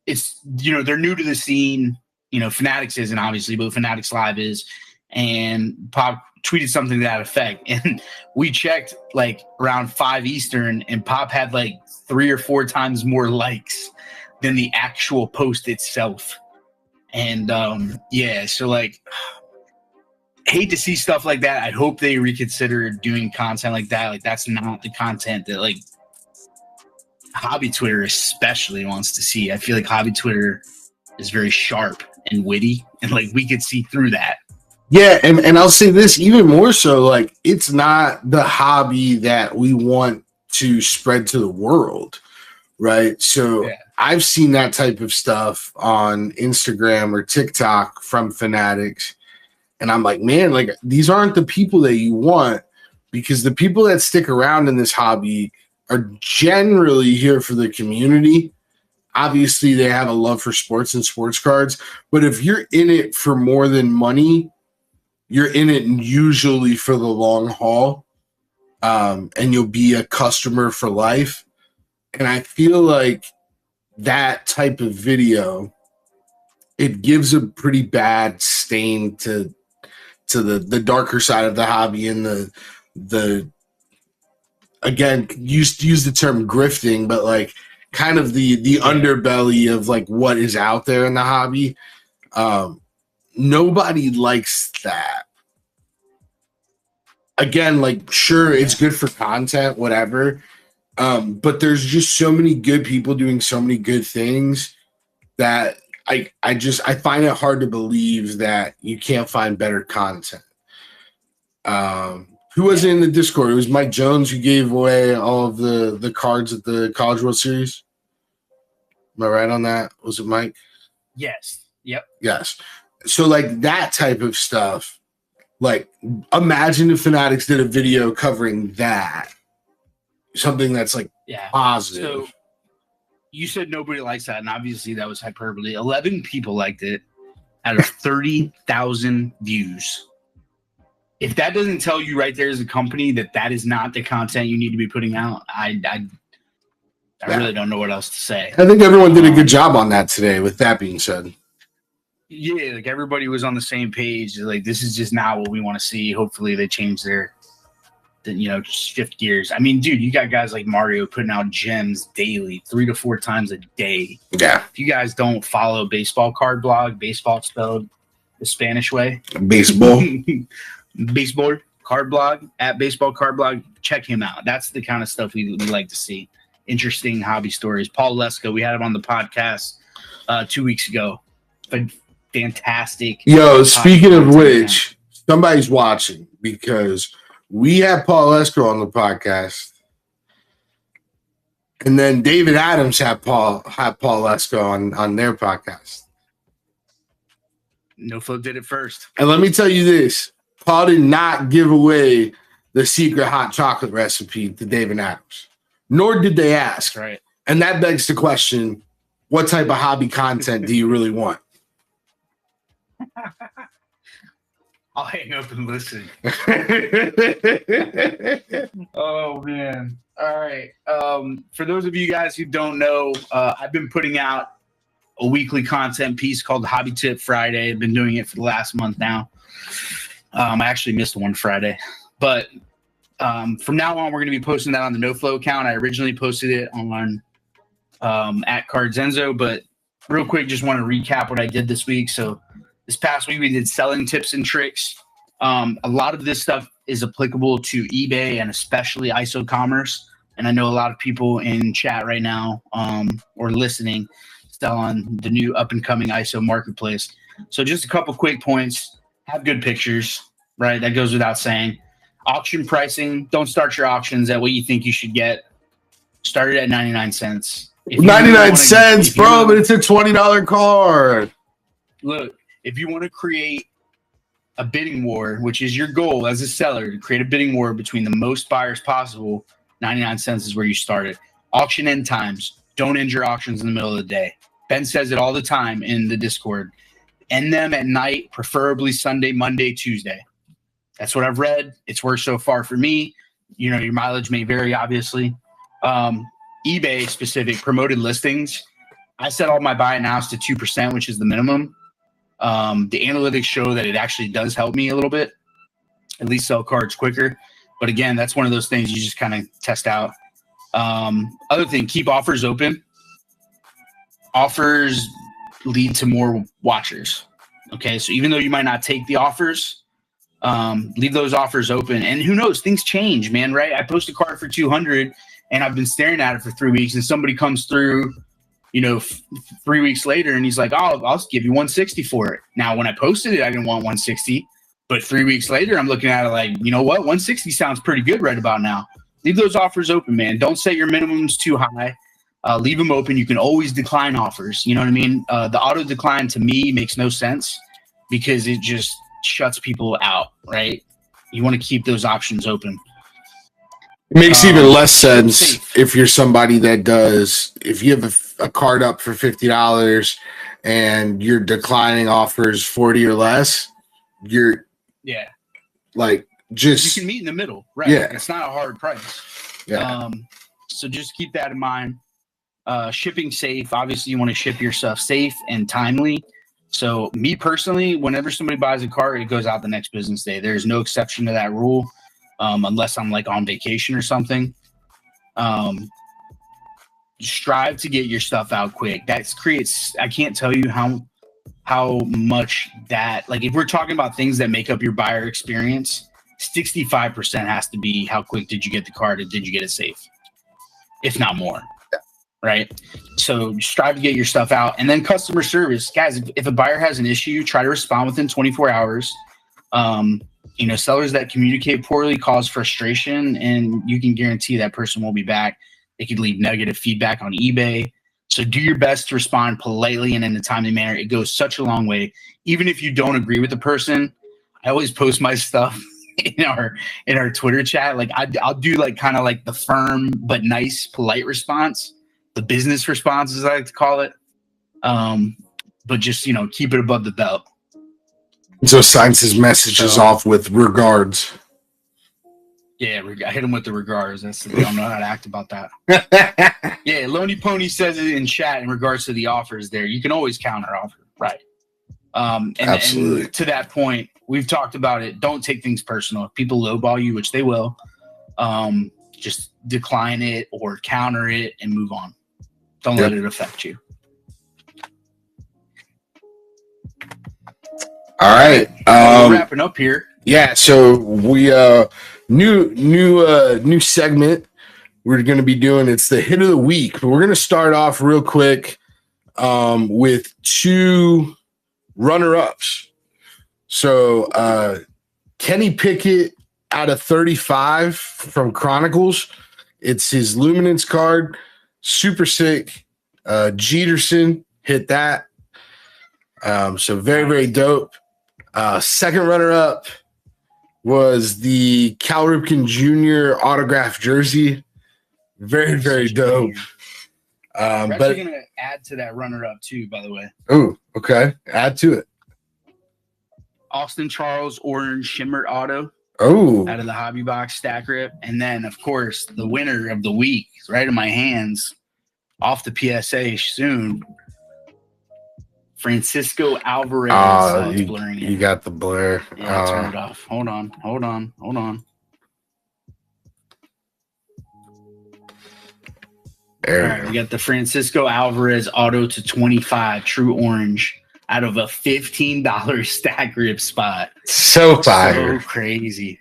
it's, they're new to the scene. Fanatics isn't, obviously, but Fanatics Live is. And tweeted something to that effect, and we checked like around 5 Eastern, and Pop had like 3 or 4 times more likes than the actual post itself. And yeah, so like, hate to see stuff like that. I hope they reconsider doing content like that. Like, that's not the content that like hobby Twitter especially wants to see. I feel like hobby Twitter is very sharp and witty, and like we could see through that. Yeah, and I'll say this even more so, like, it's not the hobby that we want to spread to the world, right? So Yeah. I've seen that type of stuff on Instagram or TikTok from fanatics, and I'm like, man, like, these aren't the people that you want, because the people that stick around in this hobby are generally here for the community. Obviously, they have a love for sports and sports cards, but if you're in it for more than money, you're in it usually for the long haul, and you'll be a customer for life. And I feel like that type of video, it gives a pretty bad stain to the darker side of the hobby, and the again, use the term grifting, but like kind of the underbelly of like what is out there in the hobby. Nobody likes that. Again, like, sure, it's good for content, whatever. But there's just so many good people doing so many good things that I find it hard to believe that you can't find better content. Who was in the Discord? It was Mike Jones who gave away all of the cards at the College World Series. Am I right on that? Was it Mike? Yes. Yep. Yes. So like that type of stuff, like imagine if Fanatics did a video covering that. Something that's like positive. So you said nobody likes that, and obviously that was hyperbole. 11 people liked it out of 30,000 views. If that doesn't tell you right there as a company that that is not the content you need to be putting out, I really don't know what else to say. I think everyone did a good job on that today, with that being said. Yeah, like everybody was on the same page. Like, this is just not what we want to see. Hopefully they change their, shift gears. I mean, dude, you got guys like Mario putting out gems daily, 3 to 4 times a day. Yeah. If you guys don't follow Baseball Card Blog, baseball spelled the Spanish way. Baseball. Baseball Card Blog, at Baseball Card Blog, check him out. That's the kind of stuff we like to see. Interesting hobby stories. Paul Lesko, we had him on the podcast 2 weeks ago. But fantastic. Yo, speaking of which, somebody's watching, because we had Paul Lesko on the podcast, and then David Adams had Paul Lesko on their podcast. No Flow did it first. And let me tell you this. Paul did not give away the secret hot chocolate recipe to David Adams, nor did they ask. Right. And that begs the question, what type of hobby content do you really want? I'll hang up and listen. Oh, man. All right. For those of you guys who don't know, I've been putting out a weekly content piece called Hobby Tip Friday. I've been doing it for the last month now. I actually missed one Friday, but from now on, we're going to be posting that on the NoFlow account. I originally posted it on at Cardzenzo, but real quick, just want to recap what I did this week. So this past week, we did selling tips and tricks. A lot of this stuff is applicable to eBay and especially ISO commerce. And I know a lot of people in chat right now or listening still on the new up and coming ISO marketplace. So just a couple quick points. Have good pictures, right? That goes without saying. Auction pricing. Don't start your auctions at what you think you should get. Start it at 99 cents. 99 cents, bro, but it's a $20 card. Look, if you want to create a bidding war, which is your goal as a seller, to create a bidding war between the most buyers possible, 99 cents is where you start it. Auction end times. Don't end your auctions in the middle of the day. Ben says it all the time in the Discord. End them at night, preferably Sunday, Monday, Tuesday. That's what I've read. It's worked so far for me. Your mileage may vary, obviously. eBay specific promoted listings. I set all my buy nows to 2%, which is the minimum. The analytics show that it actually does help me a little bit. at least sell cards quicker. But again, that's one of those things you just kind of test out. Other thing, keep offers open. Offers lead to more watchers. Okay, so even though you might not take the offers, leave those offers open. And who knows, things change, man, right? I post a card for 200 and I've been staring at it for 3 weeks, and somebody comes through, 3 weeks later, and he's like, oh, I'll give you 160 for it. Now, when I posted it, I didn't want 160, but 3 weeks later, I'm looking at it like, you know what? 160 sounds pretty good right about now. Leave those offers open, man. Don't set your minimums too high. Leave them open. You can always decline offers. You know what I mean? The auto decline to me makes no sense because it just shuts people out, right? You want to keep those options open. It makes even less sense if you're somebody that does, if you have a card up for $50 and you're declining offers 40 or less, you're like just you can meet in the middle, right? Yeah. It's not a hard price. Yeah. So just keep that in mind. Shipping safe. Obviously, you want to ship your stuff safe and timely. So me personally, whenever somebody buys a card, it goes out the next business day. There's no exception to that rule. Unless I'm like on vacation or something. Strive to get your stuff out quick. That creates, I can't tell you how much that, like if we're talking about things that make up your buyer experience, 65% has to be how quick did you get the card and did you get it safe? If not more. Right? So strive to get your stuff out. And then customer service. Guys, if a buyer has an issue, try to respond within 24 hours. Sellers that communicate poorly cause frustration, and you can guarantee that person will be back. They could leave negative feedback on eBay. So do your best to respond politely and in a timely manner. It goes such a long way. Even if you don't agree with the person, I always post my stuff in our Twitter chat. Like I'll do like kind of like the firm but nice, polite response, the business response, as I like to call it. But just keep it above the belt. So signs his messages off with regards. Yeah, I hit him with the regards. They don't know how to act about that. Yeah, Lonely Pony says it in chat in regards to the offers there. You can always counter offer, right? Absolutely. And to that point, we've talked about it. Don't take things personal. If people lowball you, which they will, just decline it or counter it and move on. Don't let it affect you. All right. We're wrapping up here. Yeah, so we new segment we're going to be doing. It's the hit of the week, but we're going to start off real quick with two runner-ups. So Kenny Pickett out of 35 from Chronicles. It's his Luminance card. Super sick. Jeterson hit that. So very, very dope. Second runner-up was the Cal Ripken Jr. autographed jersey. Very, very dope. We're actually going to add to that runner-up too, by the way. Oh, okay. Add to it. Austin Charles Orange Shimmer Auto. Oh. Out of the Hobby Box stack rip. And then, of course, the winner of the week is right in my hands. Off the PSA soon. Francisco Alvarez. It's blurring it. You got the blur. Yeah, turn it off. Hold on. There. All right, we got the Francisco Alvarez auto to 25 true orange out of a $15 stack rip spot. So fire. So crazy.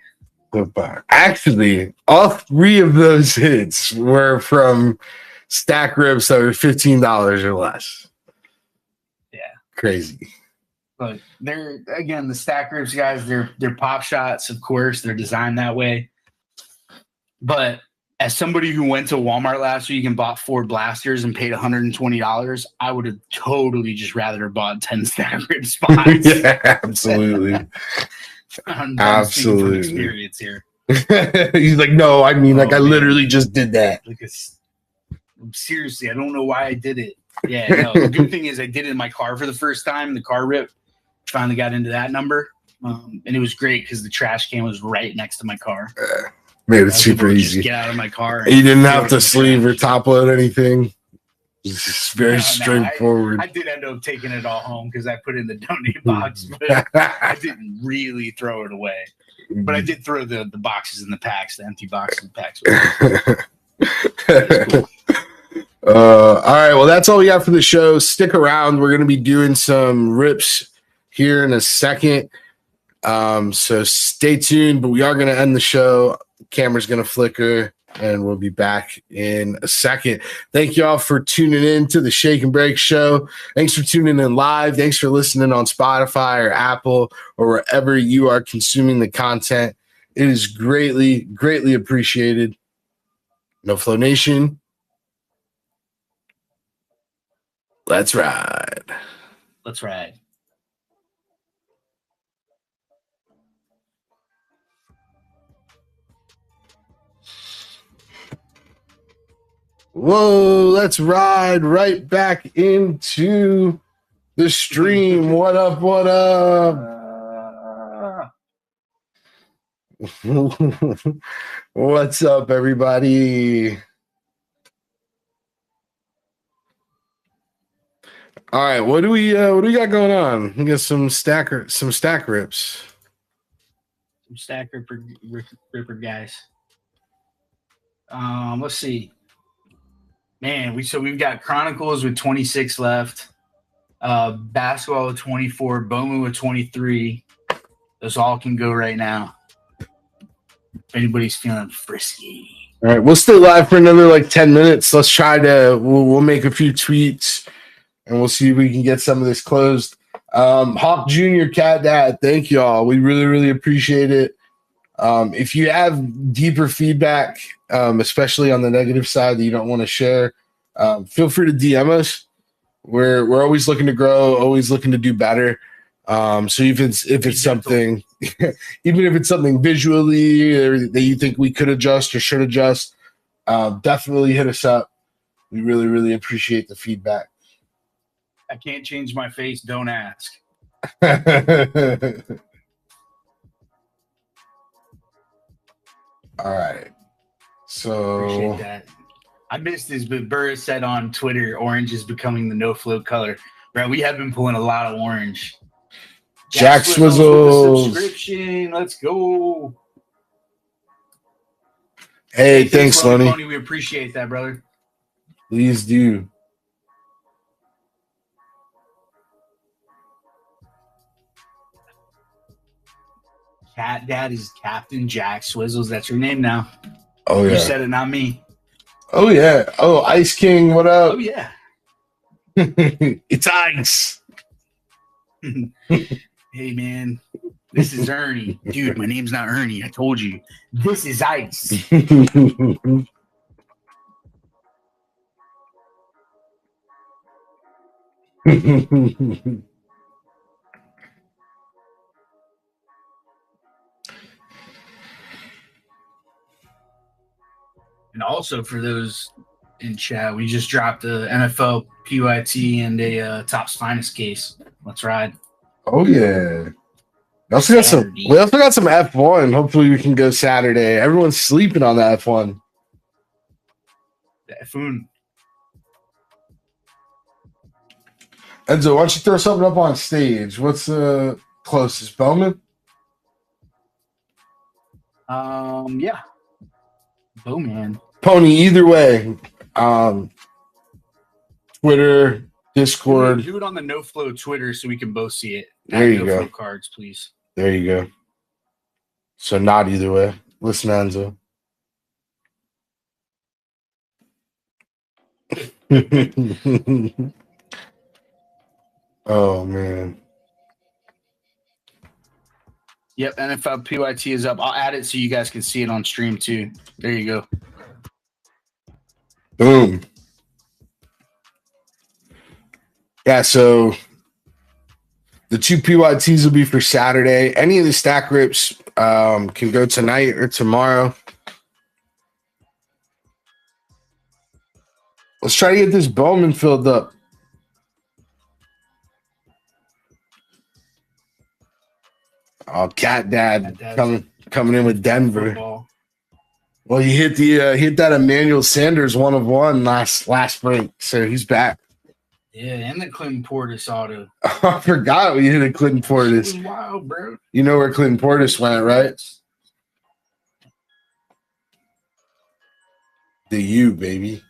So fire. Actually, all three of those hits were from stack rips that were $15 or less. Crazy. But they're, again, the stack rips guys, they're pop shots, of course. They're designed that way. But as somebody who went to Walmart last week and bought 4 blasters and paid $120, I would have totally just rather have bought 10 stack rip spots. Yeah, absolutely. Absolutely. Experience here. He's like, no, I mean, I literally just did that. Seriously, I don't know why I did it. Yeah, no, the good thing is I did it in my car for the first time. The car rip finally got into that number. And it was great because the trash can was right next to my car. Made it super easy. Just get out of my car. You didn't have to sleeve or top load anything. It's just very straightforward. I did end up taking it all home because I put it in the donate box, but I didn't really throw it away. But I did throw the boxes in the packs, the empty boxes and packs. Cool. All right. Well, that's all we got for the show. Stick around. We're going to be doing some rips here in a second. So stay tuned, but we are going to end the show. Camera's going to flicker and we'll be back in a second. Thank you all for tuning in to the Shake and Break show. Thanks for tuning in live. Thanks for listening on Spotify or Apple or wherever you are consuming the content. It is greatly, greatly appreciated. No Flow Nation. Let's ride. Let's ride. Whoa, let's ride right back into the stream. What up? What up? What's up, everybody? All right, what do we got going on? We got some stack rips. Some stack ripper guys. Let's see. Man, we've got Chronicles with 26 left. Basketball with 24, Bowman with 23. Those all can go right now. If anybody's feeling frisky. All right, we'll stay live for another like 10 minutes. Let's try to we'll make a few tweets and we'll see if we can get some of this closed. Hawk Jr., Cat Dad, thank y'all. We really, really appreciate it. If you have deeper feedback, especially on the negative side that you don't want to share, feel free to DM us. We're always looking to grow, always looking to do better. So if it's something, even if it's something visually or that you think we could adjust or should adjust, definitely hit us up. We really, really appreciate the feedback. I can't change my face. Don't ask. All right. So appreciate that. I missed this, but Burr said on Twitter, orange is becoming the no flow color. Right, we have been pulling a lot of orange. Jack Swizzles subscription. Let's go. Hey, thanks, Lonnie. We appreciate that, brother. Please do. Cat Dad is Captain Jack Swizzles. That's your name now. Oh, yeah. You said it, not me. Oh, yeah. Oh, Ice King, what up? Oh, yeah. It's Ice. Hey, man. This is Ernie. Dude, my name's not Ernie. I told you. This is Ice. And also for those in chat, we just dropped a NFL PYT and a Topps Finest case. Let's ride. Oh yeah. We also got some F1. Hopefully we can go Saturday. Everyone's sleeping on the F1. The F1. Enzo, why don't you throw something up on stage? What's the closest? Bowman? Yeah. Bowman. Pony, either way. Twitter, Discord. Do it on the No Flow Twitter so we can both see it. There you go. No Flow cards, please. There you go. So not either way. Listen, Enzo. Oh man. Yep, NFL PYT is up. I'll add it so you guys can see it on stream too. There you go. Boom. Yeah, so the two PYTs will be for Saturday. Any of the stack rips can go tonight or tomorrow. Let's try to get this Bowman filled up. Oh, Cat Dad coming in with Denver. Football. Well, he hit that Emmanuel Sanders 1 of 1 last break, so he's back. Yeah, and the Clinton Portis auto. I forgot we hit a Clinton Portis. It was wild, bro. You know where Clinton Portis went, right? The U, baby.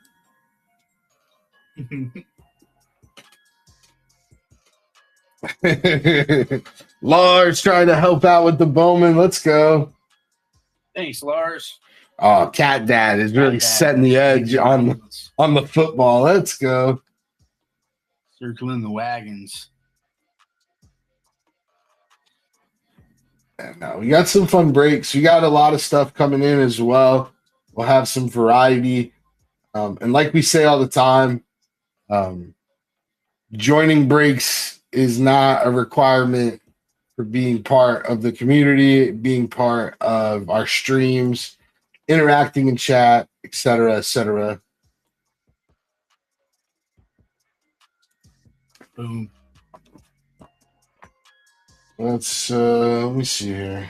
Lars trying to help out with the Bowman. Let's go. Thanks, Lars. Oh, Cat Dad is really setting the edge on the football. Let's go. Circling the wagons. No, we got some fun breaks. We got a lot of stuff coming in as well. We'll have some variety. And like we say all the time, joining breaks is not a requirement for being part of the community, being part of our streams, interacting in chat, etc., etc. Boom. Let's let me see here.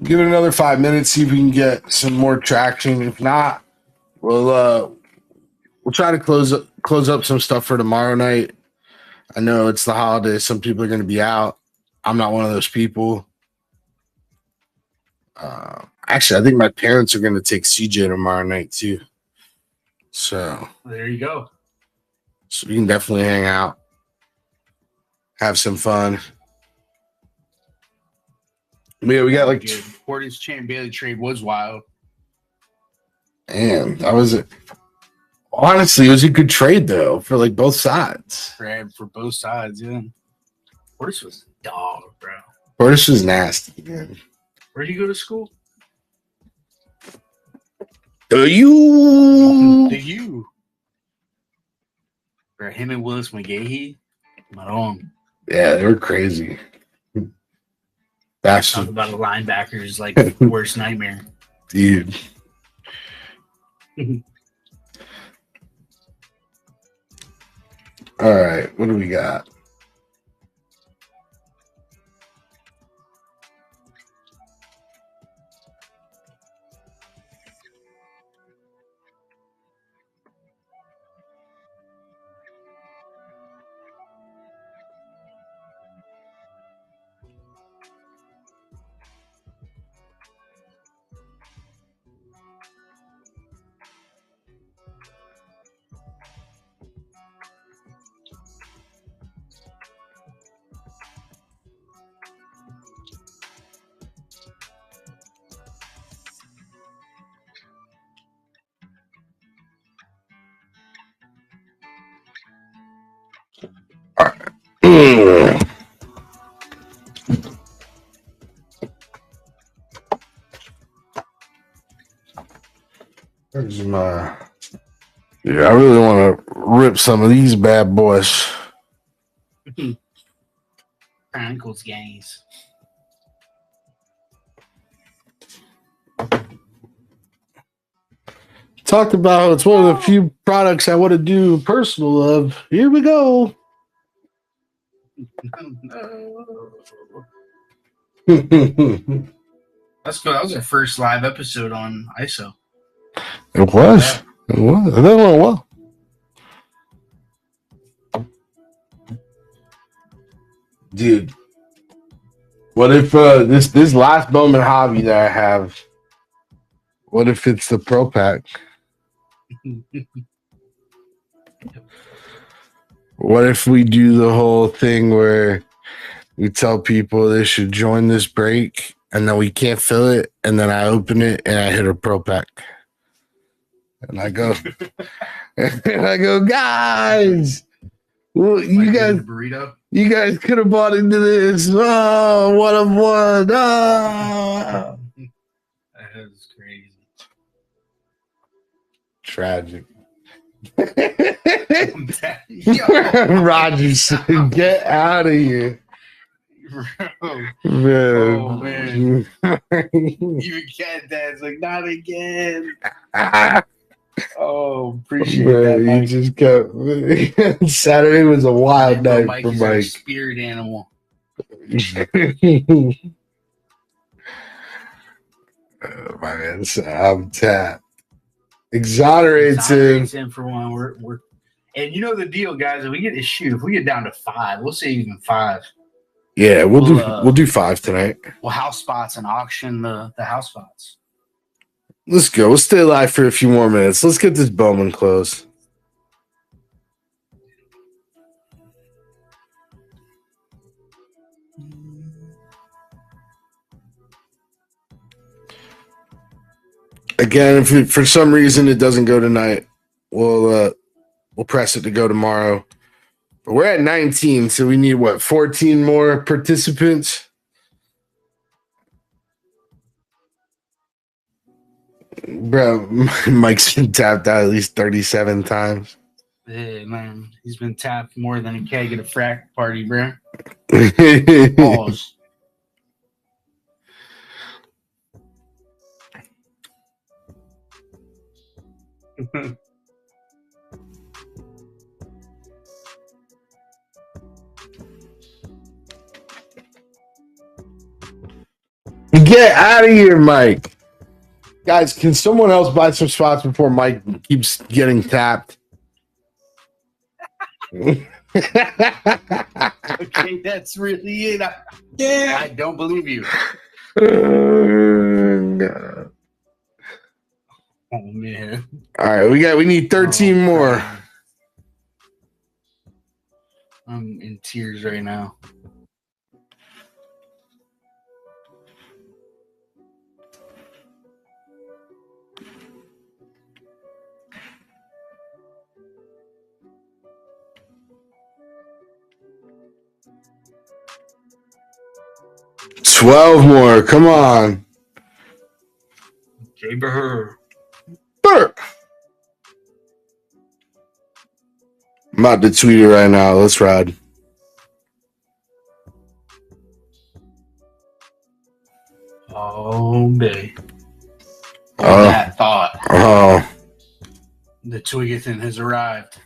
Give it another 5 minutes, see if we can get some more traction. If not, we'll try to close up some stuff for tomorrow night. I know it's the holidays. Some people are going to be out. I'm not one of those people. Actually, I think my parents are going to take CJ tomorrow night too. So there you go. So we can definitely hang out, have some fun. Yeah, we got like Portis Champ Bailey trade was wild. Man, that was it. Honestly, it was a good trade though for like both sides. For both sides, yeah. Portis was a dog, bro. Portis was nasty, man. Where'd you go to school? The U. For him and Willis McGahee, not on. Yeah, they were crazy. That's talk about a linebacker's like worst nightmare, dude. All right, what do we got? Where's my... Yeah, I really want to rip some of these bad boys. Chronicles gangs. Talked about it's one of the few products I want to do personal of. Here we go. That's good. That was our first live episode on ISO. It was. Yeah. It was. That went well. Dude, what if this last Bowman hobby that I have? What if it's the Pro Pack? What if we do the whole thing where we tell people they should join this break and then we can't fill it, and then I open it and I hit a Pro Pack, and I go, guys, well, you guys could have bought into this. Oh, what a one! Oh. That is crazy. Tragic. Rogers, get out of here. Man. Oh, man. Even Cat Dad's like, not again. Oh, appreciate that, Mike. He just kept... Saturday was a wild night Mike for is Mike. our spirit animal. My man, I'm tapped. Exonerates him. For one. We're and you know the deal, guys. If we get down to 5, we'll say even 5. Yeah, we'll do 5 tonight. We'll house spots and auction the house spots. Let's go. We'll stay live for a few more minutes. Let's get this Bowman closed. Again, if for some reason it doesn't go tonight, we'll press it to go tomorrow. But we're at 19, so we need 14 more participants. Bro, Mike's been tapped out at least 37 times. Hey, man, he's been tapped more than a keg at a frat party, bro. Pause. Get out of here, Mike. Guys, can someone else buy some spots before Mike keeps getting tapped? Okay, that's really it. I don't believe you. Oh man. All right, we need 13 more. Man. I'm in tears right now. $12 more. Come on. Okay, Burr. I'm about to tweet it right now. Let's ride. Oh, baby. That thought. Oh. The Twiggethan has arrived.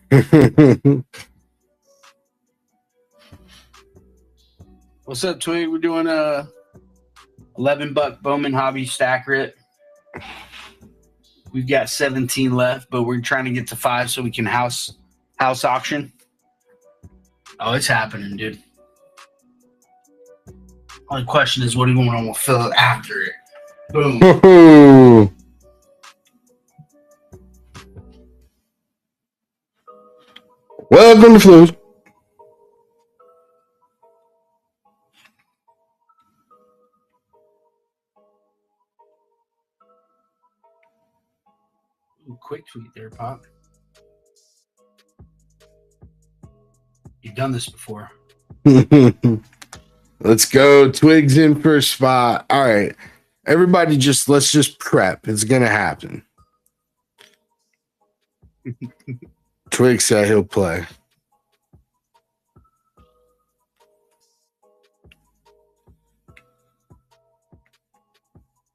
What's up, Twig? We're doing a $11 Bowman Hobby Stack Rip. We've got 17 left, but we're trying to get to 5 so we can house auction. Oh, it's happening, dude. Only question is, what do you want to fill it after it? Boom. Welcome to Flues. Ooh, quick tweet there, Pop. You've done this before. Let's go. Twigs in for a spot. All right. Everybody let's just prep. It's going to happen. Twig said he'll play.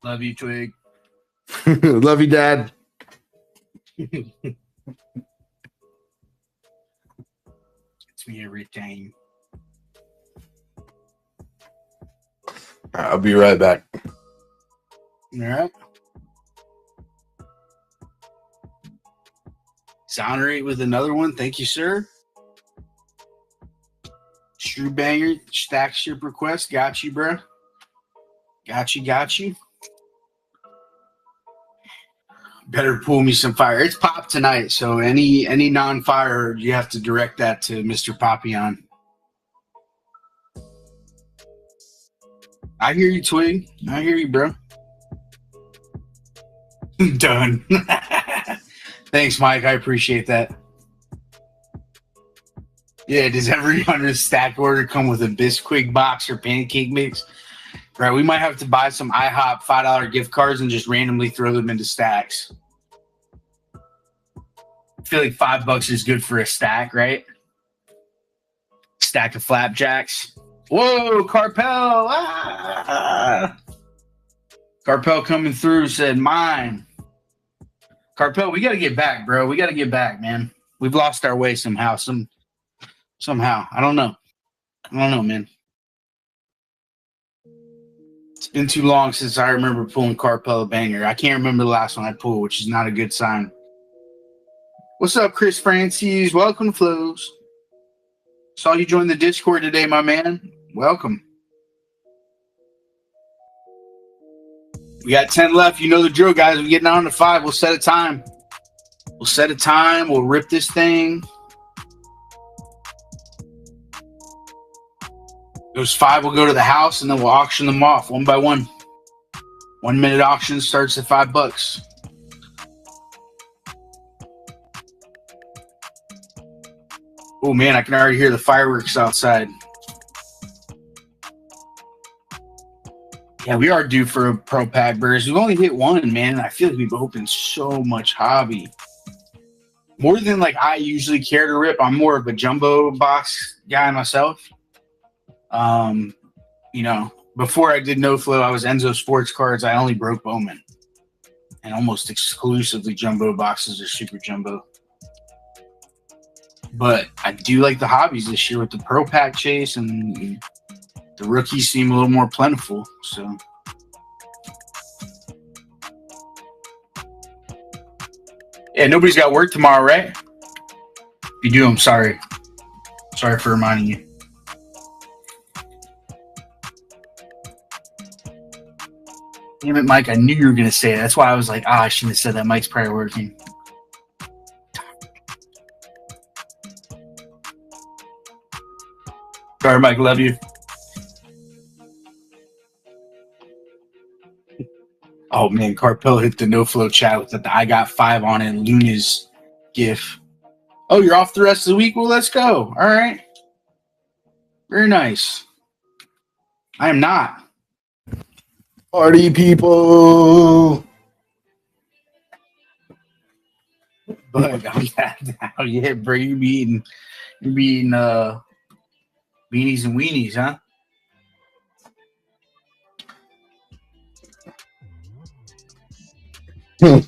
Love you, Twig. Love you, Dad. It's me every time. I'll be right back. All right. Exonerate with another one. Thank you, sir. True banger. Stack ship request. Got you, bro. Got you. Better pull me some fire. It's Pop tonight, so any non-fire, you have to direct that to Mr. Papillon. I hear you, Twig. I hear you, bro. Done. Thanks, Mike. I appreciate that. Yeah, does every 100 stack order come with a Bisquick box or pancake mix? Right, we might have to buy some IHOP $5 gift cards and just randomly throw them into stacks. I feel like $5 is good for a stack, right? Stack of flapjacks. Whoa, Carpel! Ah! Carpel coming through said, mine. Carpel, we got to get back, bro. We got to get back, man. We've lost our way somehow. Somehow. I don't know, man. It's been too long since I remember pulling Carpel a banger. I can't remember the last one I pulled, which is not a good sign. What's up, Chris Francis? Welcome, Flows. Saw you join the Discord today, my man. Welcome. We got 10 left. You know the drill, guys. We're getting on to 5. We'll set a time. We'll rip this thing. Those 5 will go to the house, and then we'll auction them off one by one. 1 minute auction starts at $5. Oh man, I can already hear the fireworks outside. Yeah, we are due for a pro pack burst. We've only hit 1, man. I feel like we've opened so much hobby. More than like I usually care to rip. I'm more of a jumbo box guy myself. You know, before I did No Flow, I was Enzo Sports Cards. I only broke Bowman. And almost exclusively jumbo boxes or super jumbo. But I do like the hobbies this year with the pro pack chase, and the rookies seem a little more plentiful. So yeah, nobody's got work tomorrow, right? If you do, I'm sorry. Sorry for reminding you. Damn it, Mike. I knew you were going to say it. That's why I was like, I shouldn't have said that. Mike's probably working. Sorry, Mike. Love you. Oh, man. Carpel hit the No Flow chat with the I got 5 on it. Luna's gif. Oh, you're off the rest of the week? Well, let's go. All right. Very nice. I am not. Party people. But I'm bad now. Yeah, bro. You're beating beanies and weenies, huh? Some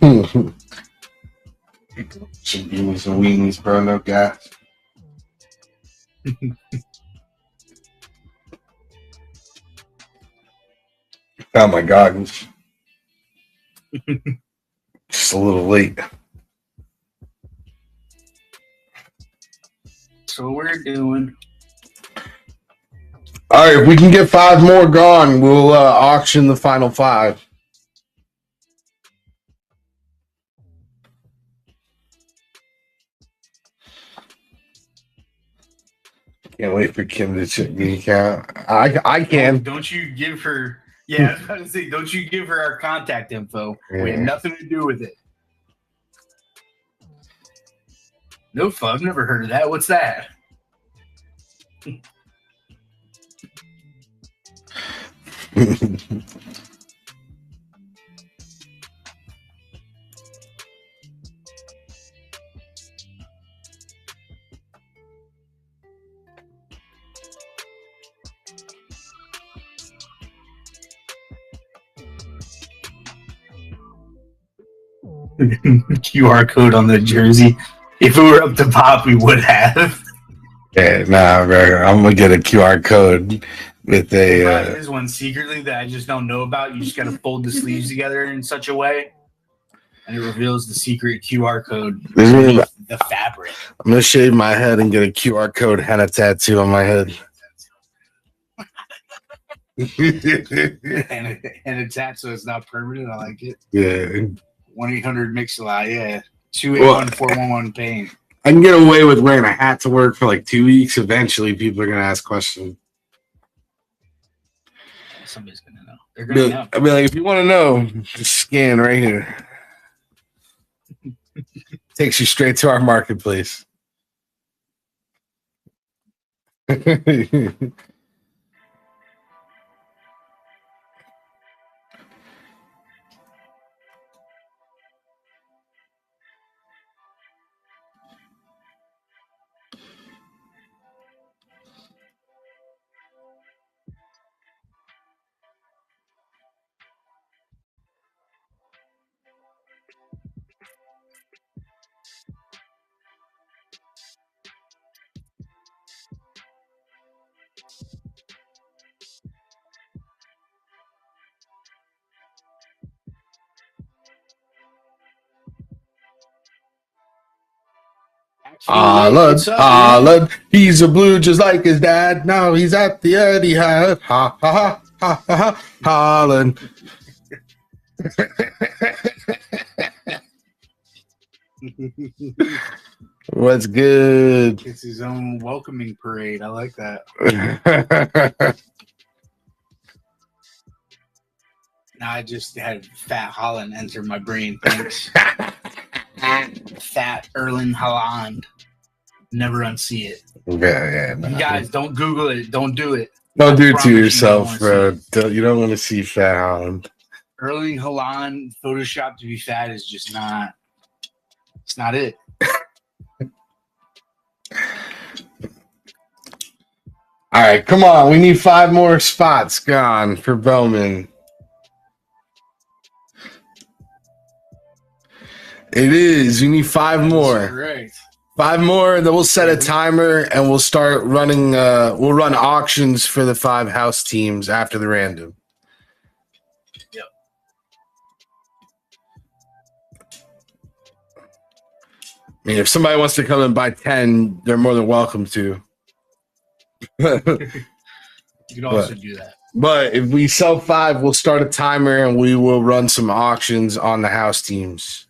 beanies and weenies, bro. No gas. Oh my god. Just a little late. So we're doing. All right, if we can get 5 more gone, we'll auction the final 5. Can't wait for Kim to check the account. I can. Don't you give her? Yeah, I was about to say, don't you give her our contact info? Yeah. We had nothing to do with it. No fun. I've never heard of that. What's that? QR code on the jersey. If it were up to Pop, we would have. Yeah, nah, bro. I'm gonna get a QR code with a. There's one secretly that I just don't know about. You just gotta fold the sleeves together in such a way, and it reveals the secret QR code beneath the fabric. I'm gonna shave my head and get a QR code henna tattoo on my head. and a tattoo is not permanent. I like it. Yeah. 1-800-MIX-A-LOT. Yeah. 281-411 pain. I can get away with wearing a hat to work for like 2 weeks. Eventually, people are gonna ask questions. Somebody's gonna know. They're gonna know. I'll be like, if you want to know, just scan right here. Takes you straight to our marketplace. Holland. He's a blue just like his dad. Now he's at the Etihad. Ha ha ha ha ha ha. Holland. What's good? It's his own welcoming parade. I like that. Now I just had Fat Holland enter my brain. Thanks. Fat Erling Haaland. Never unsee it. Yeah. You guys, don't Google it. Don't do it. Don't do it to yourself, bro. You don't want to see Fat Holland. Erling Haaland photoshopped to be fat is just not. It's not it. All right, come on. We need 5 more spots gone for Bowman. It is. We need 5 more. Right. 5 more. Then we'll set a timer and we'll start running. We'll run auctions for the 5 house teams after the random. Yep. I mean, if somebody wants to come and buy 10, they're more than welcome to. You can also do that. But if we sell 5, we'll start a timer and we will run some auctions on the house teams.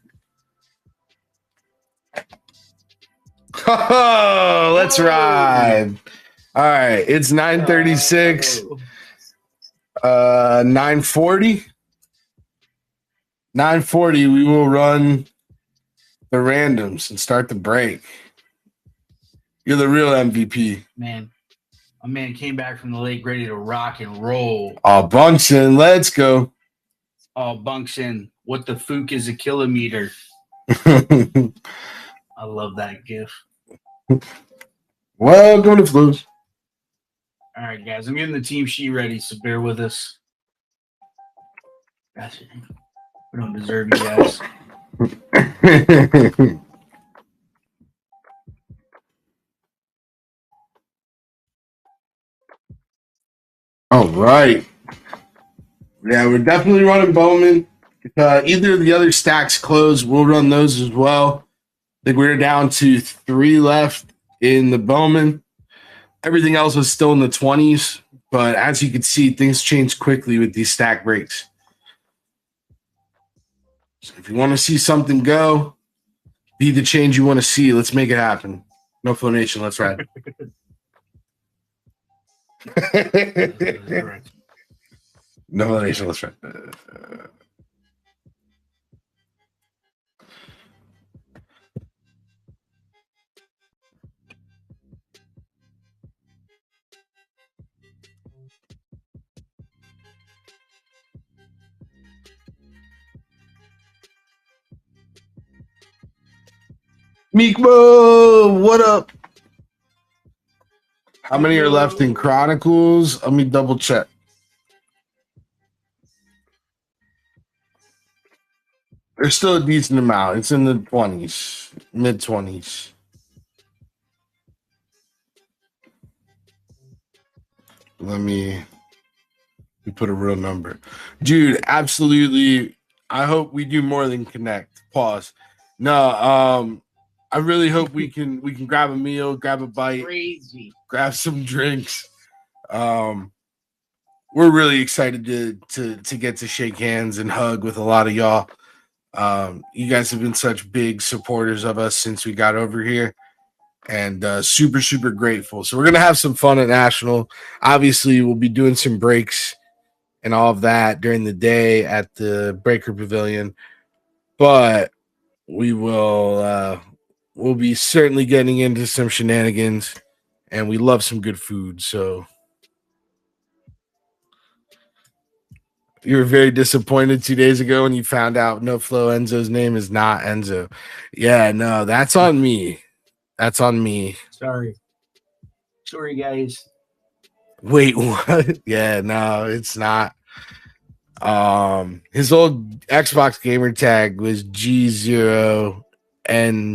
Oh, let's ride. All right, it's 9:36. 9:40. 9:40, we will run the randoms and start the break. You're the real MVP. Man, my man came back from the lake ready to rock and roll. Oh, Bunsen, let's go. Oh, Bunsen, what the fook is a kilometer? I love that gif. Welcome to Flues. All right, guys, I'm getting the team sheet ready, so bear with us. Gotcha. We don't deserve you guys. All right. Yeah, we're definitely running Bowman. Either of the other stacks close, we'll run those as well. I think we're down to 3 left in the Bowman. Everything else is still in the 20s, but as you can see, things change quickly with these stack breaks. So if you want to see something go, be the change you want to see. Let's make it happen. No Flow Nation, let's ride. No Flow Nation, let's ride. Meekbo, what up? How many are left in Chronicles? Let me double check. There's still a decent amount. It's in the 20s, mid 20s. Let me put a real number. Dude, absolutely. I hope we do more than connect. Pause. No, I really hope we can grab a meal, grab a bite, Crazy. grab some drinks. We're really excited to get to shake hands and hug with a lot of y'all. You guys have been such big supporters of us since we got over here, and super, super grateful. So we're going to have some fun at National. Obviously, we'll be doing some breaks and all of that during the day at the Breaker Pavilion, but we will we'll be certainly getting into some shenanigans, and we love some good food. So you were very disappointed 2 days ago when you found out No Flow Enzo's name is not Enzo. Yeah, no, that's on me. That's on me. Sorry, guys. Wait, what? Yeah, no, it's not. His old Xbox gamer tag was G0 Enzo.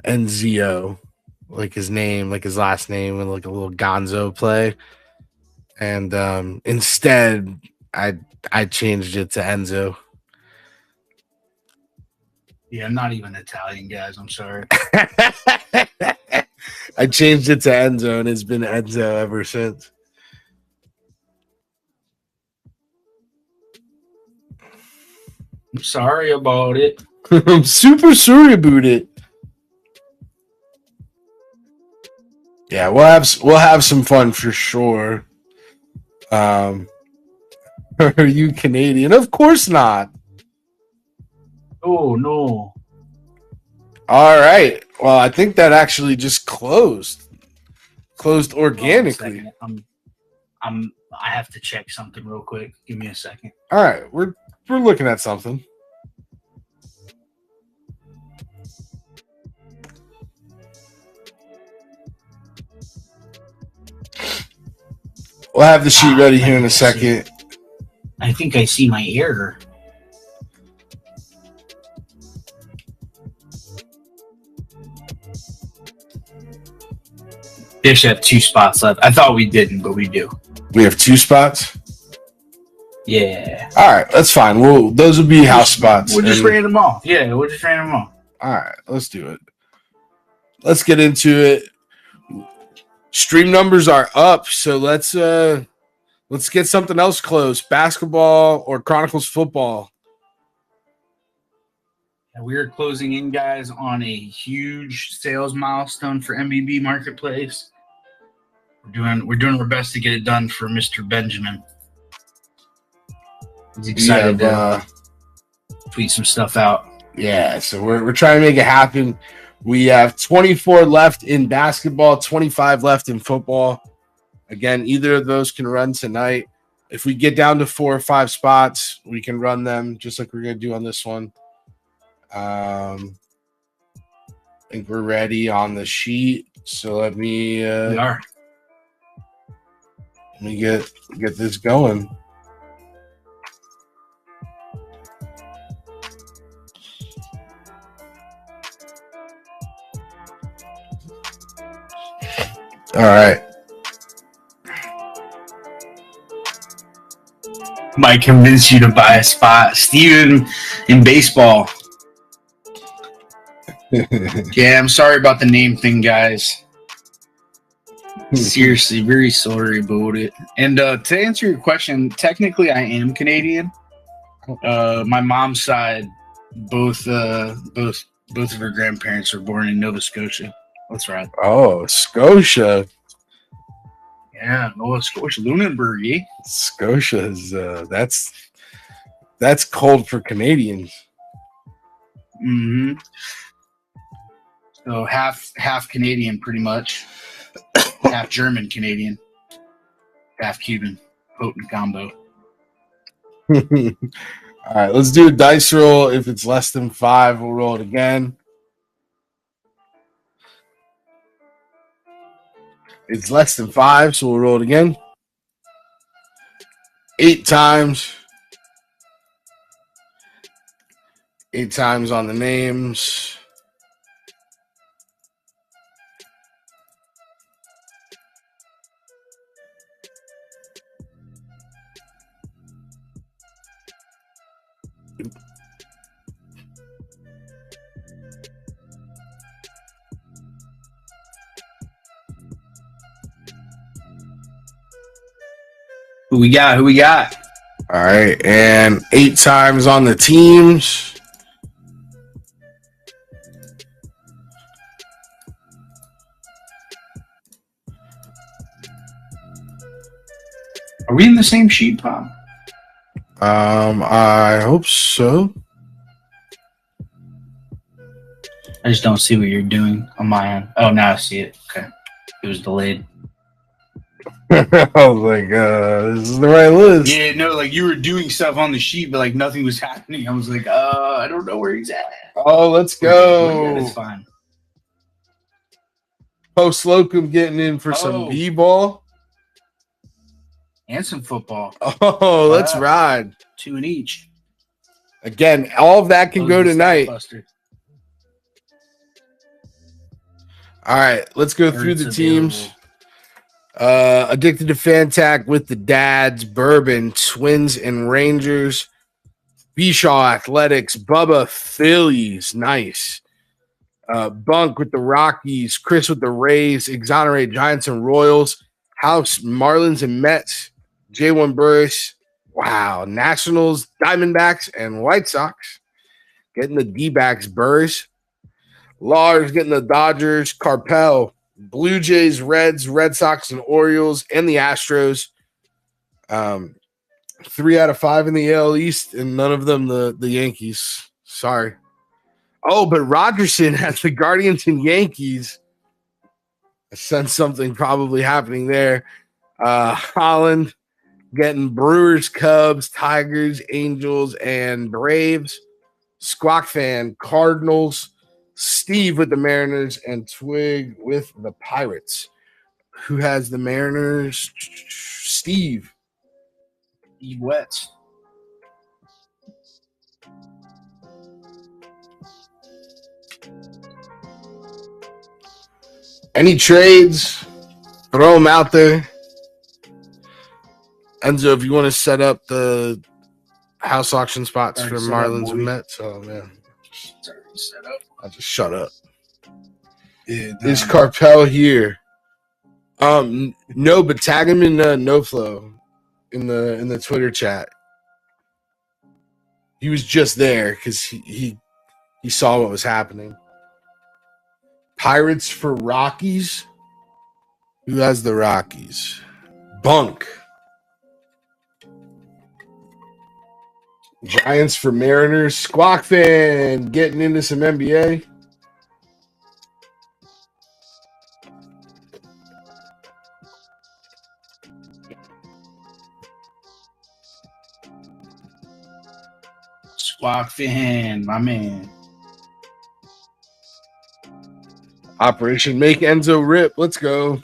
Enzo, like his name, like his last name, and like a little Gonzo play. And instead, I changed it to Enzo. Yeah, I'm not even Italian, guys. I'm sorry. I changed it to Enzo, and it's been Enzo ever since. I'm sorry about it. I'm super sorry about it. Yeah, we'll have some fun for sure. Are you Canadian? Of course not. Oh no. All right. Well, I think that actually just closed organically. I have to check something real quick. Give me a second. All right, we're looking at something. We'll have the sheet ready here in a second. I think I see my error. We actually have 2 spots left. I thought we didn't, but we do. We have 2 spots? Yeah. All right, that's fine. Those will be house spots. We'll just random off. Yeah, we'll just random off. All right, let's do it. Let's get into it. Stream numbers are up, so let's get something else close. Basketball or Chronicles football. We're closing in, guys, on a huge sales milestone for MBB Marketplace. We're doing our best to get it done for Mr. Benjamin. He's excited to tweet some stuff out. Yeah, so we're trying to make it happen. We have 24 left in basketball, 25 left in football. Again, either of those can run tonight. If we get down to 4 or 5 spots, we can run them just like we're going to do on this one. I think we're ready on the sheet. So let me We are. Let me get this going. All right. Might convince you to buy a spot. Steven in baseball. Yeah, I'm sorry about the name thing, guys. Seriously, very sorry about it. And to answer your question, technically I am Canadian. My mom's side, both of her grandparents were born in Nova Scotia. That's right. Oh, Scotia. Yeah, Nova Scotia, Lunenburg, eh? Scotia is that's cold for Canadians. Mm-hmm. So half Canadian, pretty much. Half German Canadian. Half Cuban. Potent combo. All right, let's do a dice roll. If it's less than 5, we'll roll it again. It's less than 5, so we'll roll it again. 8 times. 8 times on the names. Who we got? All right, and 8 times on the teams. Are we in the same sheet, Pop? I hope so. I just don't see what you're doing on my end. Oh, now I see it. Okay. It was delayed. I was like, this is the right list. Yeah, no, like you were doing stuff on the sheet, but like nothing was happening. I was like, I don't know where he's at. Oh, let's go. It's fine. Post Slocum getting in for some b-ball. And some football. Oh, let's ride. 2 in each. Again, all of that can go tonight. All right, let's go through the teams. Addicted to Fantac with the Dads, Bourbon, Twins, and Rangers. Bishaw Athletics, Bubba Phillies, nice. Bunk with the Rockies, Chris with the Rays, Exonerate Giants and Royals, House Marlins and Mets, J1 Burris, wow, Nationals, Diamondbacks, and White Sox. Getting the D-backs, Burris. Lars getting the Dodgers, Carpel, Blue Jays, Reds, Red Sox, and Orioles, and the Astros. 3 out of 5 in the AL East, and none of them the Yankees. Sorry. Oh, but Rogerson has the Guardians and Yankees. I sense something probably happening there. Holland getting Brewers, Cubs, Tigers, Angels, and Braves. Squawk Fan, Cardinals. Steve with the Mariners, and Twig with the Pirates. Who has the Mariners? Steve. Steve Wetz. Any trades? Throw them out there. Enzo, if you want to set up the house auction spots for Marlins and Mets. Oh, man. It's already set up. I'll just shut up. Is Carpel here? No, but tag him in NoFlow in the Twitter chat. He was just there because he saw what was happening. Pirates for Rockies. Who has the Rockies? Bunk. Giants for Mariners. Squawk Fan getting into some NBA. Squawk Fan, my man. Operation Make Enzo Rip. Let's go.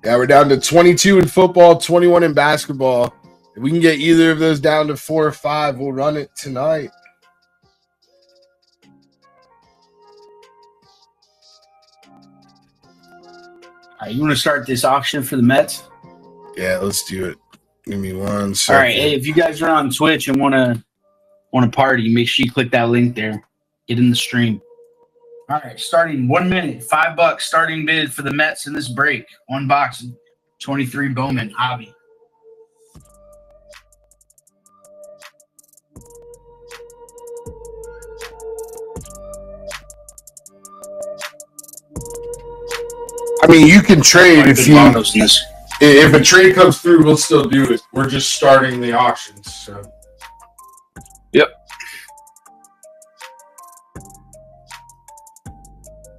Yeah, we're down to 22 in football, 21 in basketball. If we can get either of those down to 4 or 5, we'll run it tonight. All right, you want to start this auction for the Mets? Yeah, let's do it. Give me 1 second. All right, hey, if you guys are on Twitch and want to party, make sure you click that link there. Get in the stream. All right, starting 1 minute, $5 starting bid for the Mets in this break. 1 box, 23 Bowman hobby. I mean, you can trade if a trade comes through, we'll still do it. We're just starting the auctions. So. Yep.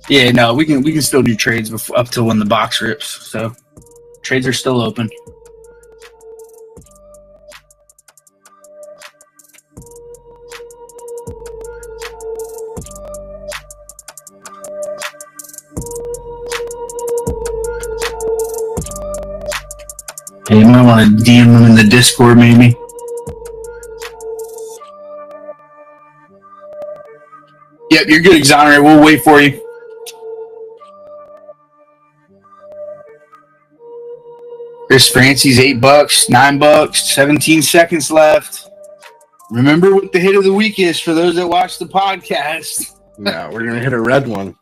Yeah, no, we can still do trades up till when the box rips. So trades are still open. Hey, you might want to DM them in the Discord, maybe. Yep, you're good, Exonerate. We'll wait for you. Chris Francie's $8, $9, 17 seconds left. Remember what the hit of the week is for those that watch the podcast. Yeah, we're gonna hit a red one.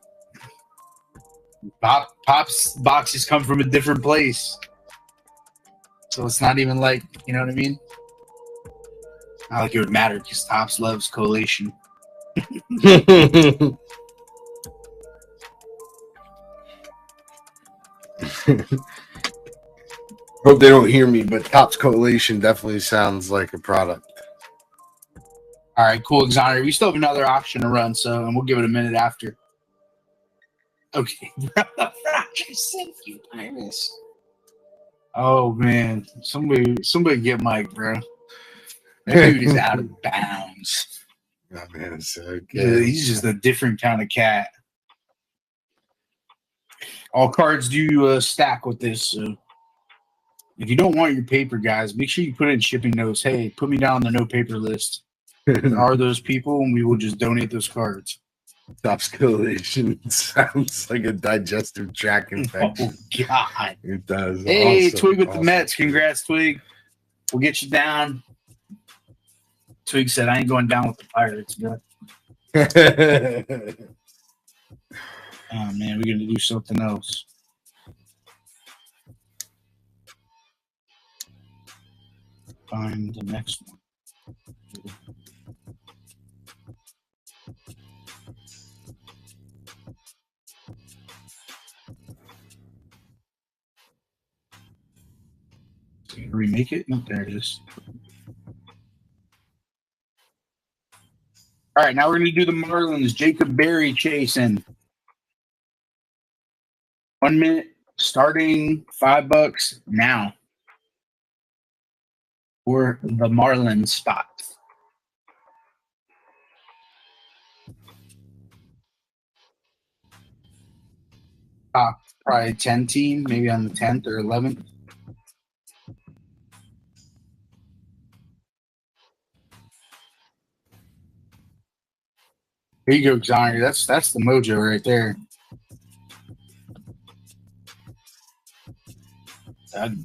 Pop's boxes come from a different place. So it's not even like, you know what I mean? Not like it would matter because Tops loves collation. Hope they don't hear me, but Topps Collation definitely sounds like a product. All right, cool, Exonerate. We still have another auction to run, and we'll give it a minute after. Okay. Oh man, somebody get Mike, bro. That dude is out of bounds. Oh man, it's so good. Yeah, he's just a different kind of cat. All cards do stack with this. So if you don't want your paper, guys, make sure you put it in shipping notes. Hey, put me down on the no paper list. There are those people, and we will just donate those cards. Stops collation. Sounds like a digestive tract infection. Oh, God. It does. Hey, Awesome. Twig with the Awesome. Mets. Congrats, Twig. We'll get you down. Twig said, I ain't going down with the Pirates, bro. Oh, man, we're going to do something else. Find the next one. Remake it? No, there it is. All right, now we're going to do the Marlins. Jacob Berry chasing. 1 minute, starting $5 now for the Marlins spot. Probably 10 team, maybe on the 10th or 11th. There you go, Johnny. That's the mojo right there.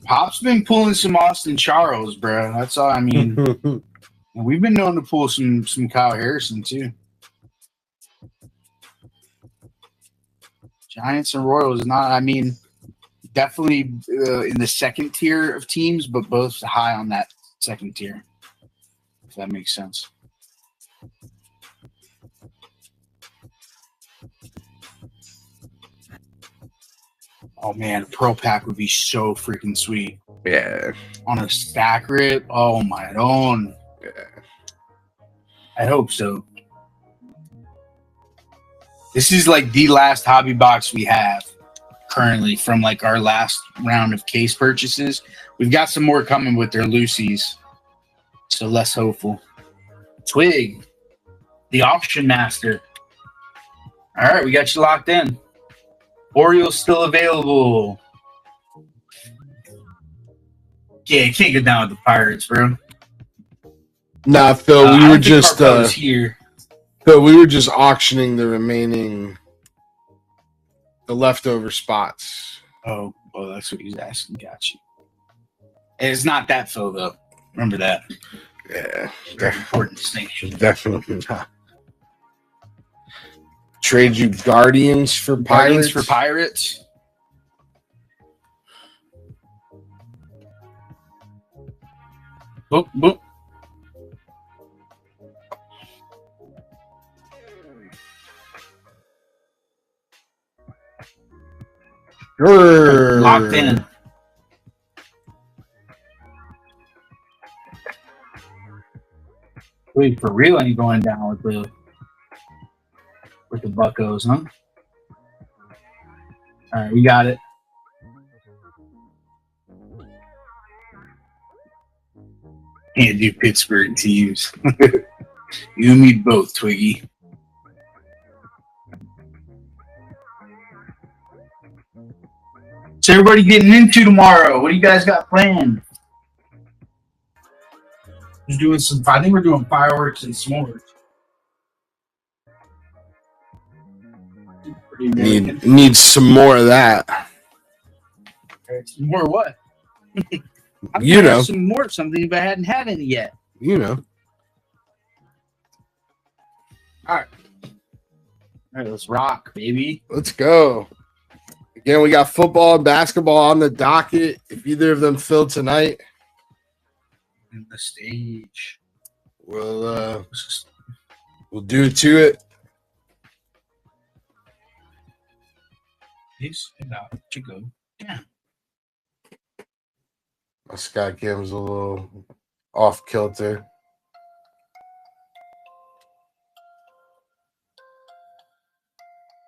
Pop's been pulling some Austin Charles, bro. That's all. I mean, we've been known to pull some Kyle Harrison too. Giants and Royals, not. I mean, definitely in the second tier of teams, but both high on that second tier. If that makes sense. Oh man, a Pro Pack would be so freaking sweet. Yeah. On a stack rip. Oh my own. Yeah. I hope so. This is like the last hobby box we have currently from like our last round of case purchases. We've got some more coming with their Lucy's, so less hopeful. Twig, the auction master. All right, we got you locked in. Orioles still available. Yeah, you can't go down with the Pirates, bro. Nah, Phil, we were just here. Phil, we were just auctioning the leftover spots. Oh, that's what he's asking. Got you. And it's not that Phil though. Remember that. Yeah, very important distinction. Definitely not. Trade you Guardians for Pirates. Boop, boop. Locked in. Wait, for real? Ain't going down with the Buccos, huh? All right, we got it. Can't do Pittsburgh teams. You and me both, Twiggy. What's everybody getting into tomorrow? What do you guys got planned? Just doing some. I think we're doing fireworks and s'mores. Need some more of that. Some more what? You know, some more of something if I hadn't had any yet. You know. All right, let's rock, baby. Let's go. Again, we got football and basketball on the docket. If either of them fill tonight, in the stage, we'll do it to it. Peace out, Chico. Yeah. My Scott Kim's a little off kilter.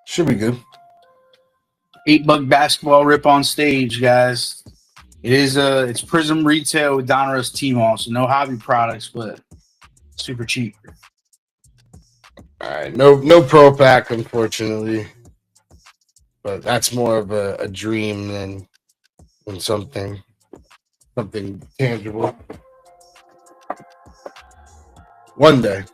Should be good. $8 basketball rip on stage, guys. It's Prism Retail with Donruss T-Mall, so no hobby products, but super cheap. All right, no Pro Pack, unfortunately, but that's more of a dream than something tangible. One day.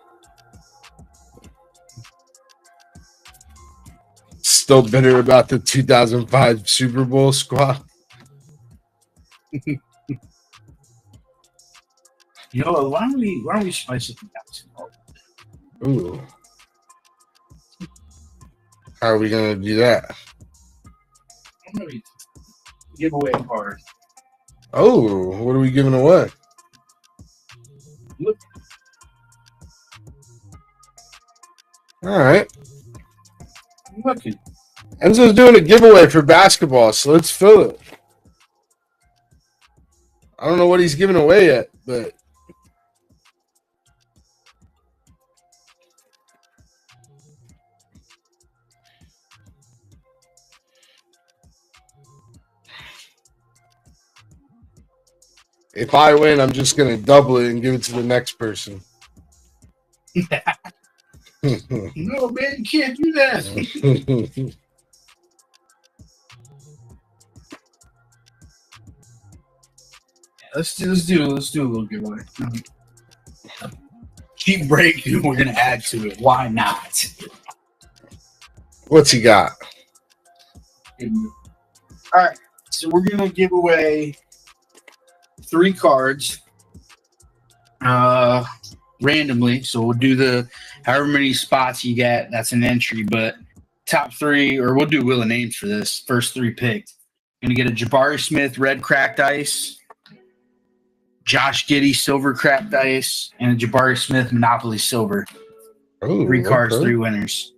Still bitter about the 2005 Super Bowl squad. You know, why don't we spice it up? Ooh. How are we gonna do that? I'm gonna give away a card. Oh, what are we giving away? Look. All right. I'm looking. Enzo's doing a giveaway for basketball, so let's fill it. I don't know what he's giving away yet, but if I win, I'm just gonna double it and give it to the next person. No, man, you can't do that. Let's do a little giveaway. Cheap break, and we're gonna add to it. Why not? What's he got? All right, so we're gonna give away 3 cards, randomly. So we'll do the however many spots you get. That's an entry, but top 3, or we'll do Wheel of Names for this. First 3 picked. Gonna get a Jabari Smith red cracked ice, Josh Giddey silver cracked ice, and a Jabari Smith Monopoly silver. Ooh, 3 cards, okay. 3 winners.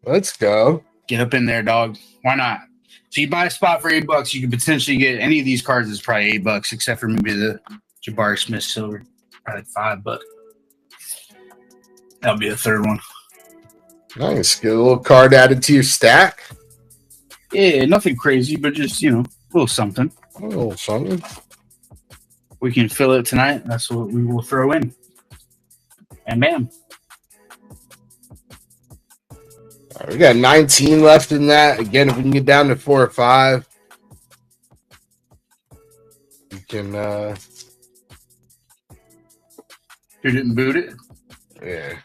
Let's go. Get up in there, dog. Why not? So you buy a spot for $8, you could potentially get any of these cards. Is probably $8, except for maybe the Jabari Smith silver, probably $5. That'll be the 3rd one. Nice. Get a little card added to your stack. Yeah, nothing crazy, but just a little something. A little something. We can fill it tonight. That's what we will throw in. And bam. All right, we got 19 left in that. Again, if we can get down to 4 or 5, we can. You didn't boot it? Yeah.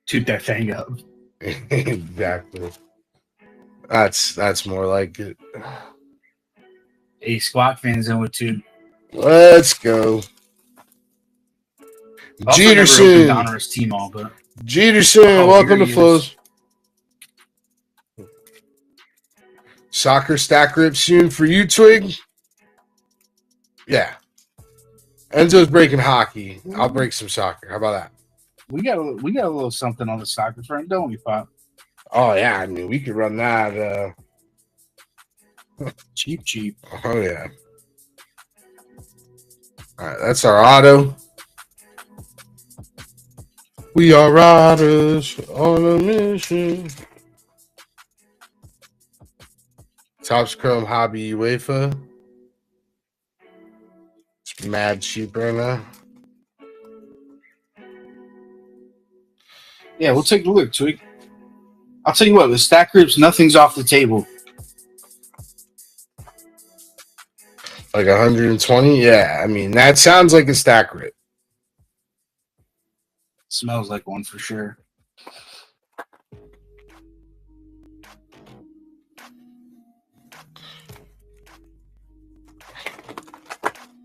Toot that thing up. Exactly. That's more like it. Hey, Squawk fans in with 2. Let's go. Jeterson. Donruss team all, but Jeterson, welcome to Flows. Soccer stack rip soon for you, Twig. Yeah. Enzo's breaking hockey. I'll break some soccer. How about that? We got a little something on the soccer front, don't we, Pop? Oh yeah, I mean we could run that. Cheap. Oh yeah. All right, that's our auto. We are riders on a mission. Topps Chrome Hobby UEFA. It's mad cheap right now. Yeah, we'll take a look, Twig. I'll tell you what, with stack rips, nothing's off the table. Like 120? Yeah, I mean, that sounds like a stack rip. Smells like one for sure.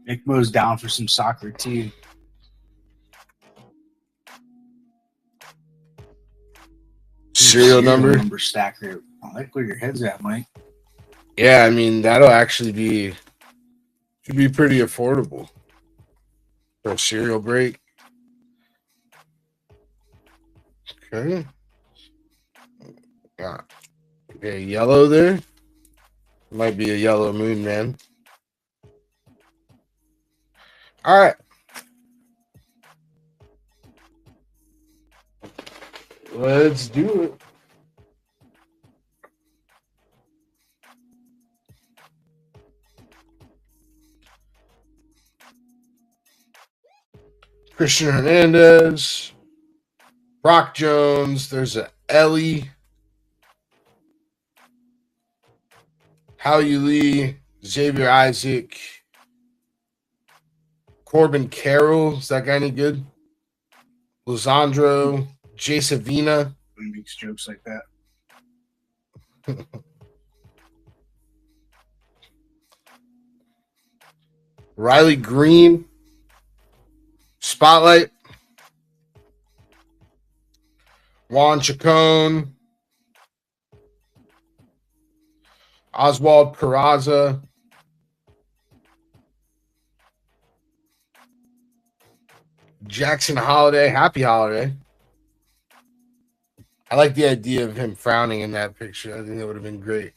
Nick Mo's down for some soccer, too. Serial number stack rip. I like where your head's at, Mike. Yeah, I mean, that'll actually should be pretty affordable for a serial break. Okay. Okay, yellow there. Might be a yellow moon, man. All right. Let's do it. Christian Hernandez, Brock Jones. There's a Ellie, Howie Lee, Xavier Isaac, Corbin Carroll. Is that guy any good? Lizandro, Jay Savina. He makes jokes like that. Riley Green. Spotlight. Juan Chacon. Oswald Peraza. Jackson Holiday. Happy Holiday. I like the idea of him frowning in that picture. I think that would have been great.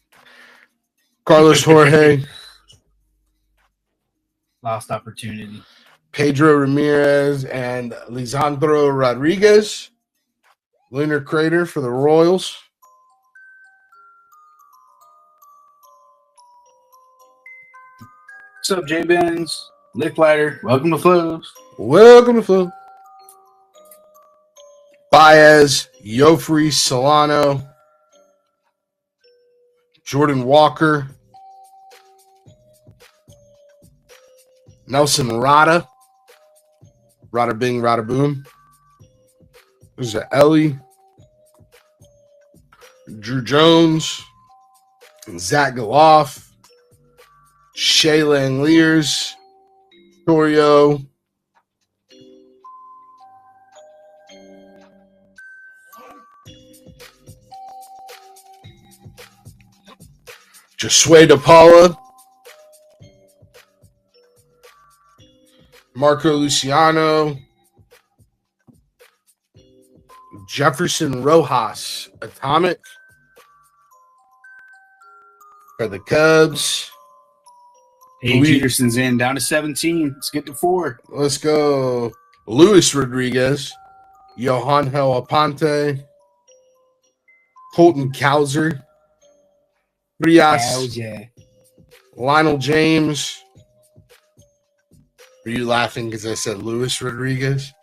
Carlos Jorge. Lost opportunity. Pedro Ramirez and Lisandro Rodriguez. Lunar Crater for the Royals. What's up, J Benz? Lick Lighter. Welcome to Flows. Welcome to Flow. Baez, Yofri Solano, Jordan Walker, Nelson Rada, Rada Bing, Rada Boom. There's a Ellie, Drew Jones, Zach Galoff, Shea Langleers, Torio, Josue DePaula, Marco Luciano, Jefferson Rojas, Atomic for the Cubs. Hey, Peterson's in, down to 17. Let's get to 4. Let's go. Luis Rodriguez, Johan Aponte, Colton Cowser, Frias, Lionel James. Are you laughing because I said Luis Rodriguez?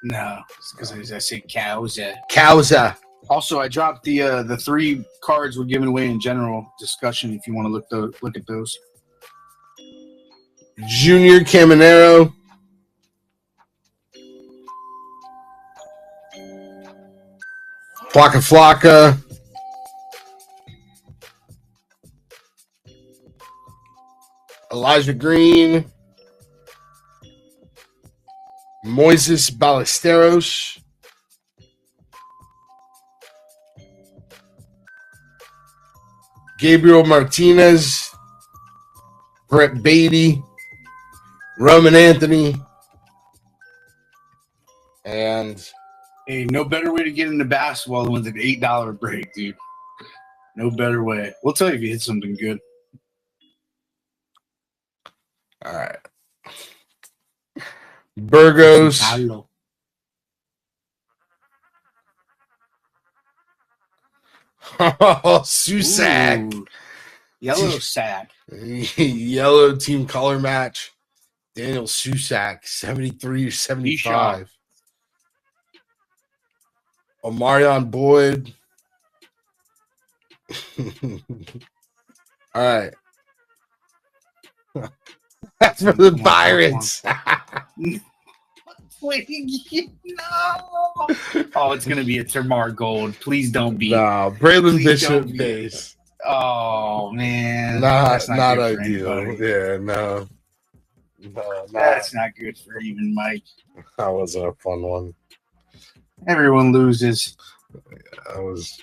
No, it's because I say Cowza. Cowza. Also, I dropped the 3 cards we're giving away in general discussion if you want to look at those. Junior Caminero. Flocka Flocka. Elijah Green. Moises Ballesteros. Gabriel Martinez. Brett Beatty. Roman Anthony. And hey, no better way to get into basketball than with an $8 break, dude. No better way. We'll tell you if you hit something good. All right. Burgos. Oh, Susac. Ooh, yellow sack. Yellow team color match. Daniel Susac, 73 or 75. Omarion Boyd. All right. That's for the Pirates. Wait, no. Oh, it's going to be a Tamar Gold. Please don't be. No, Braylon Bishop base. Oh, man. Not ideal. Yeah, no. That's not good for even Mike. That was a fun one. Everyone loses. That was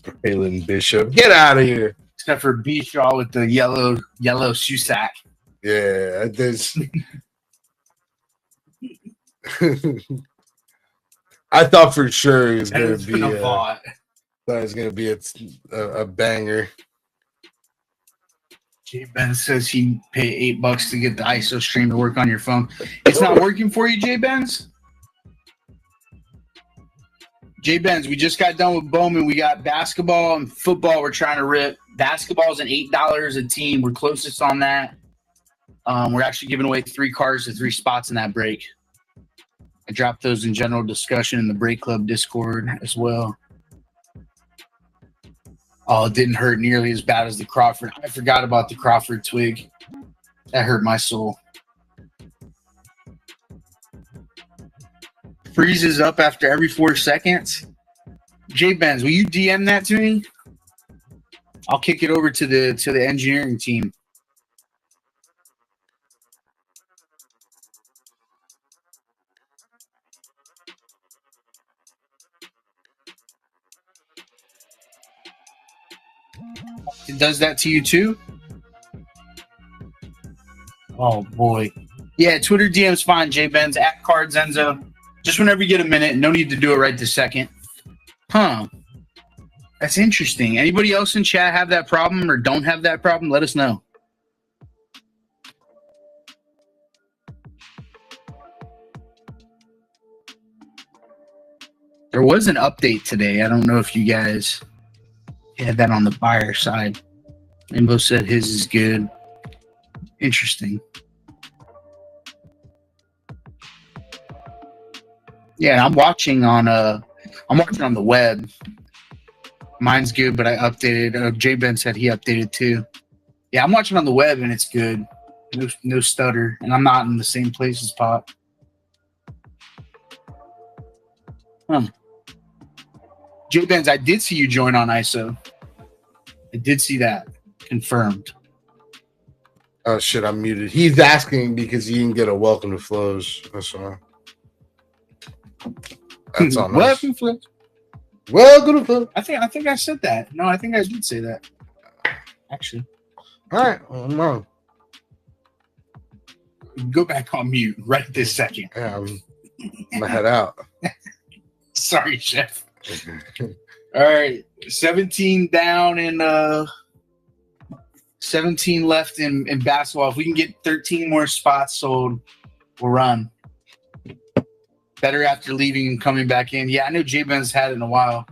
Braylon Bishop. Get out of here. Except for Bishaw with the yellow Susac. Yeah, there's. I thought for sure it was going to be a banger. J Ben says he'd pay $8 to get the ISO stream to work on your phone. It's not working for you, J Benz? J Benz, we just got done with Bowman. We got basketball and football we're trying to rip. Basketball is an $8 a team. We're closest on that. We're actually giving away 3 cards to 3 spots in that break. I dropped those in general discussion in the Break Club Discord as well. Oh, it didn't hurt nearly as bad as the Crawford. I forgot about the Crawford twig. That hurt my soul. Freezes up after every 4 seconds. J Benz, will you DM that to me? I'll kick it over to the engineering team. It does that to you too? Oh boy. Yeah, Twitter DM's fine, J-Benz, at Cards Enzo. Just whenever you get a minute. No need to do it right this second. Huh. That's interesting. Anybody else in chat have that problem or don't have that problem? Let us know. There was an update today. I don't know if you guys had that on the buyer side. Rainbow said his is good. Interesting. Yeah, I'm watching on the web. Mine's good, but I updated. J-Ben said he updated too. Yeah, I'm watching on the web and it's good. No stutter, and I'm not in the same place as Pop. J-Benz, I did see you join on ISO. I did see that. Confirmed. Oh shit, I'm muted. He's asking because he didn't get a welcome to Flows. That's all. That's all. Welcome, Flows. Welcome to Flows. I think I said that. No, I think I did say that. Actually. All right. I'm wrong. Go back on mute right this second. Yeah, I'm gonna head out. Sorry, Chef. All right, 17 down and 17 left in basketball. If we can get 13 more spots sold, we'll run. Better after leaving and coming back in. Yeah, I know J-Ben's had it in a while.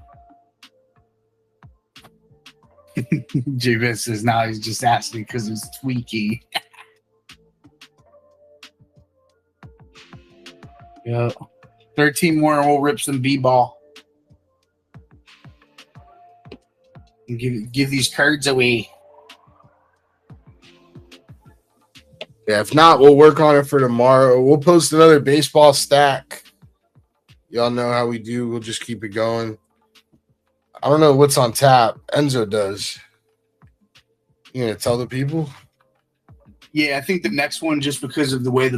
J-Ben says now he's just asking because it's tweaky. Yeah, 13 more and we'll rip some B-ball. And give these cards away. Yeah, if not, we'll work on it for tomorrow. We'll post another baseball stack. Y'all know how we do. We'll just keep it going. I don't know what's on tap. Enzo does. You gonna tell the people? Yeah, I think the next one, just because of the way when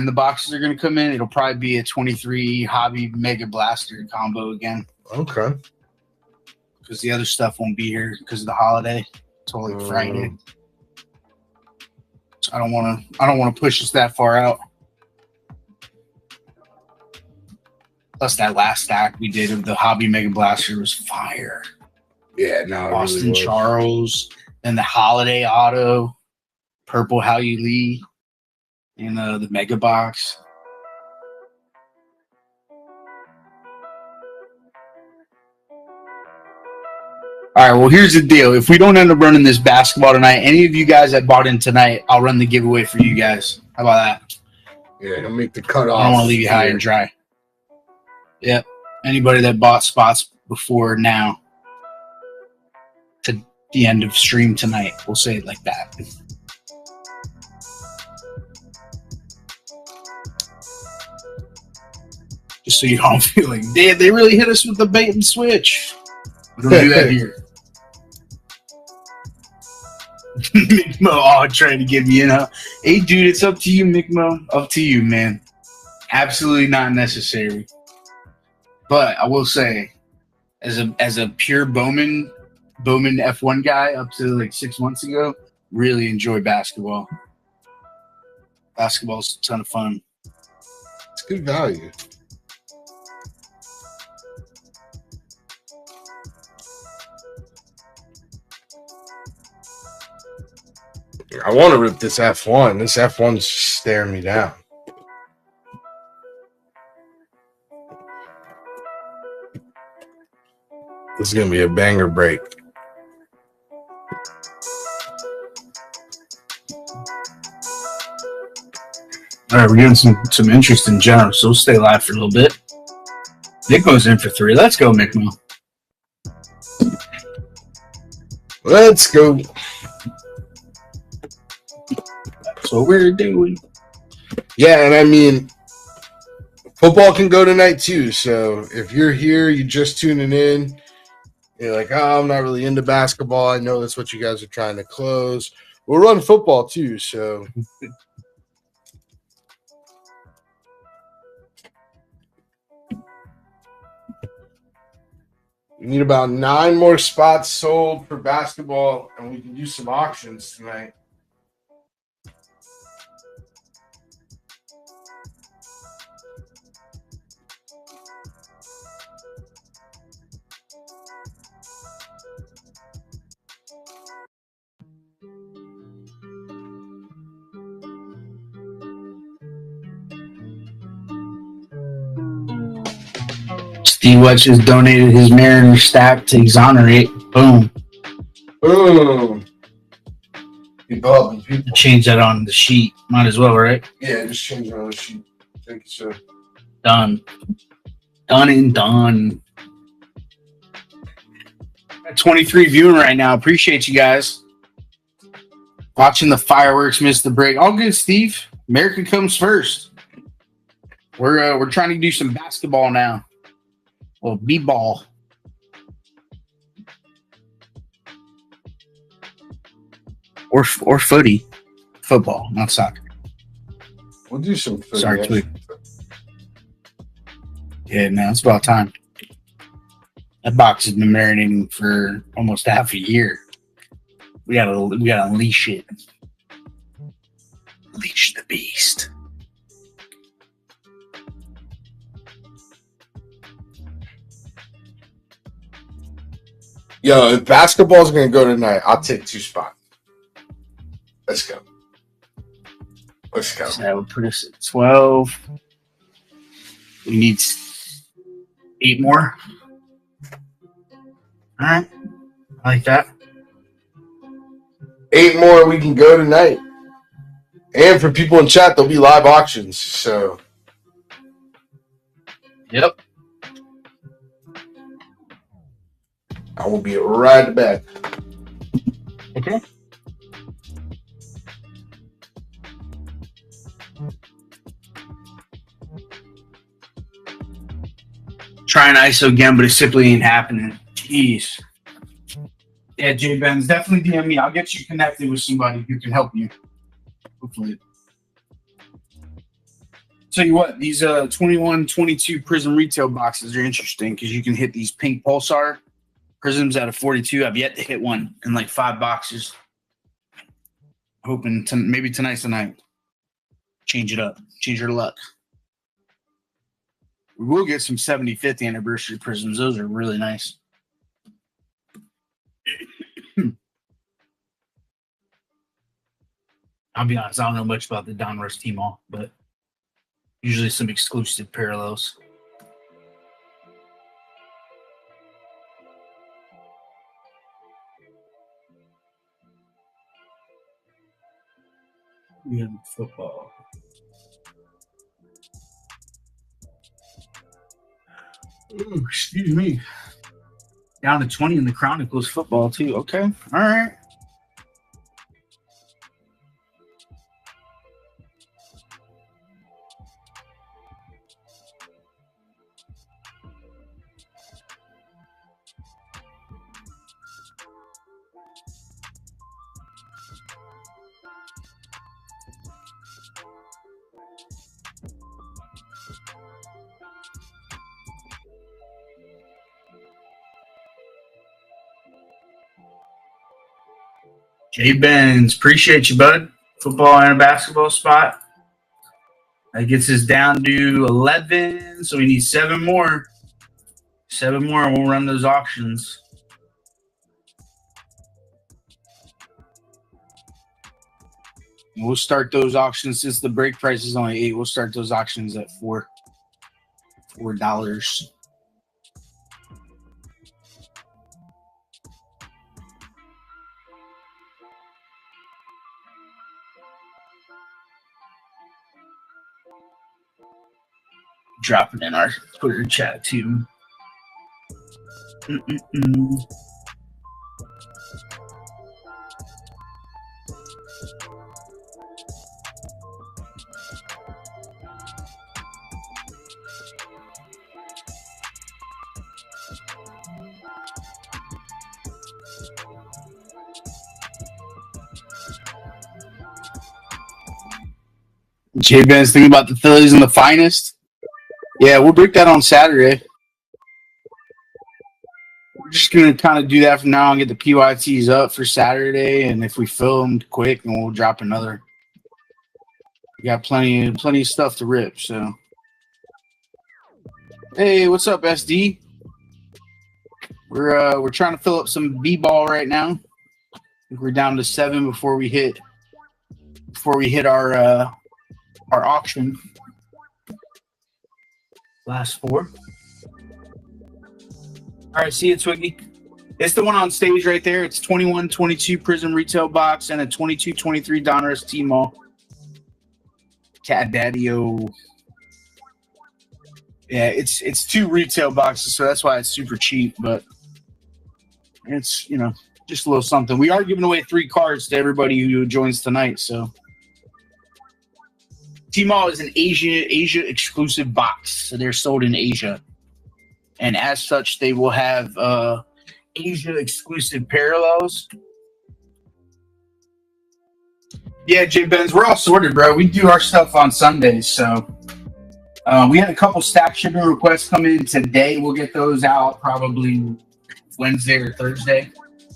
the boxes are going to come in, it'll probably be a 23 Hobby Mega Blaster combo again. Okay. Because the other stuff won't be here because of the holiday. It's only Friday. So I don't want to push us that far out. Plus, that last stack we did of the Hobby Mega Blaster was fire. Yeah, no, Boston really Charles, then the Holiday Auto, Purple How You Lee, and the Mega Box. All right, well, here's the deal. If we don't end up running this basketball tonight, any of you guys that bought in tonight, I'll run the giveaway for you guys. How about that? Yeah, he'll make the cutoff. I don't want to leave you high and dry. Yep. Anybody that bought spots before now to the end of stream tonight, we'll say it like that. Just so you don't feel like, damn, they really hit us with the bait and switch. We don't do that here. Mikmo trying to get me in. Hey, dude, it's up to you, Mikmo. Up to you, man. Absolutely not necessary. But I will say, as a pure Bowman F1 guy up to like 6 months ago, really enjoy basketball. Basketball's a ton of fun. It's good value. I want to rip this F1. This F1's staring me down. This is going to be a banger break. All right, we're getting some interest in general, so we'll stay live for a little bit. Mikmo's in for 3. Let's go, Mikmo. Let's go. That's what we're doing. Yeah, and I mean, football can go tonight too. So if you're here, you're just tuning in, You're like, oh, I'm not really into basketball. I know that's what you guys are trying to close. We'll run football too, so. We need about 9 more spots sold for basketball, and we can do some auctions tonight. Steve Wetch just donated his Mariner stack to exonerate. Boom. Boom. People helping people. Change that on the sheet. Might as well, right? Yeah, just change it on the sheet. Thank you, sir. Done. Done and done. 23 viewing right now. Appreciate you guys. Watching the fireworks miss the break. All good, Steve. America comes first. We're trying to do some basketball now. Well, b-ball. Or footy. Football, not soccer. We'll do some footy. Sorry, tweet. Yeah, man, it's about time. That box has been marinating for almost half a year. We gotta unleash it. Unleash the beast. Yo, if basketball's gonna go tonight, I'll take 2 spots. Let's go. Let's go. So that would put us at 12. We need 8 more. All right. I like that. 8 more, we can go tonight. And for people in chat, there'll be live auctions. So. Yep. I will be right back. Okay. Trying ISO again, but it simply ain't happening. Jeez. Yeah, Jay Benz, definitely DM me. I'll get you connected with somebody who can help you. Hopefully. Tell you what, these 21, 22 Prism retail boxes are interesting because you can hit these pink Pulsar Prisms out of 42. I've yet to hit one in like 5 boxes. Hoping maybe tonight's the night. Change it up. Change your luck. We will get some 75th anniversary prisms. Those are really nice. I'll be honest, I don't know much about the Donruss T-Mall, but usually some exclusive parallels. We have football. Ooh, excuse me. Down to 20 in the Chronicles football, too. Okay. All right. Jay Benz, appreciate you, bud. Football and a basketball spot. That gets us down to 11, so we need 7 more. 7 more, and we'll run those auctions. We'll start those auctions since the break price is only 8. We'll start those auctions at $4. Drop it in our Twitter chat too. Jay Ben's thinking about the Phillies and the finest. Yeah, we'll break that on Saturday. We're just gonna kind of do that from now on, get the PYTs up for Saturday, and if we fill them quick, then we'll drop another. We got plenty of stuff to rip. So, hey, what's up, SD? We're trying to fill up some B-ball right now. I think we're down to 7 before we hit our auction. Last 4. All right, see you, Twiggy. It's the one on stage right there. It's 21-22 Prism retail box and a 22-23 Donruss T-Mall. Cat Daddy-O. Yeah, it's 2 retail boxes, so that's why it's super cheap, but it's, just a little something. We are giving away 3 cards to everybody who joins tonight, so. T-Mall is an Asia exclusive box, so they're sold in Asia. And as such, they will have Asia exclusive parallels. Yeah, Jay Benz, we're all sorted, bro. We do our stuff on Sundays, so we had a couple stack shipping requests come in today. We'll get those out probably Wednesday or Thursday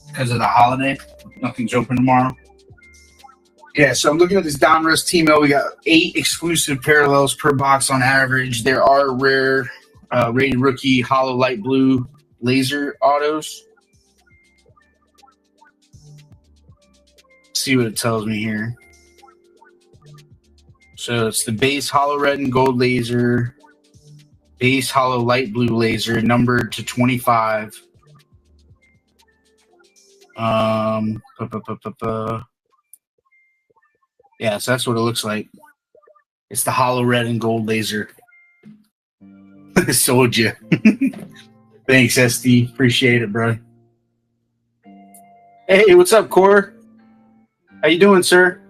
because of the holiday. Nothing's open tomorrow. Yeah, so I'm looking at this Donruss T-Mail. We got 8 exclusive parallels per box on average. There are rare rated rookie hollow light blue laser autos. Let's see what it tells me here. So it's the base hollow red and gold laser, base hollow light blue laser, numbered to 25. Yeah, so that's what it looks like. It's the hollow red and gold laser. Sold you. Thanks, SD. Appreciate it, bro. Hey, what's up, Core? How you doing, sir?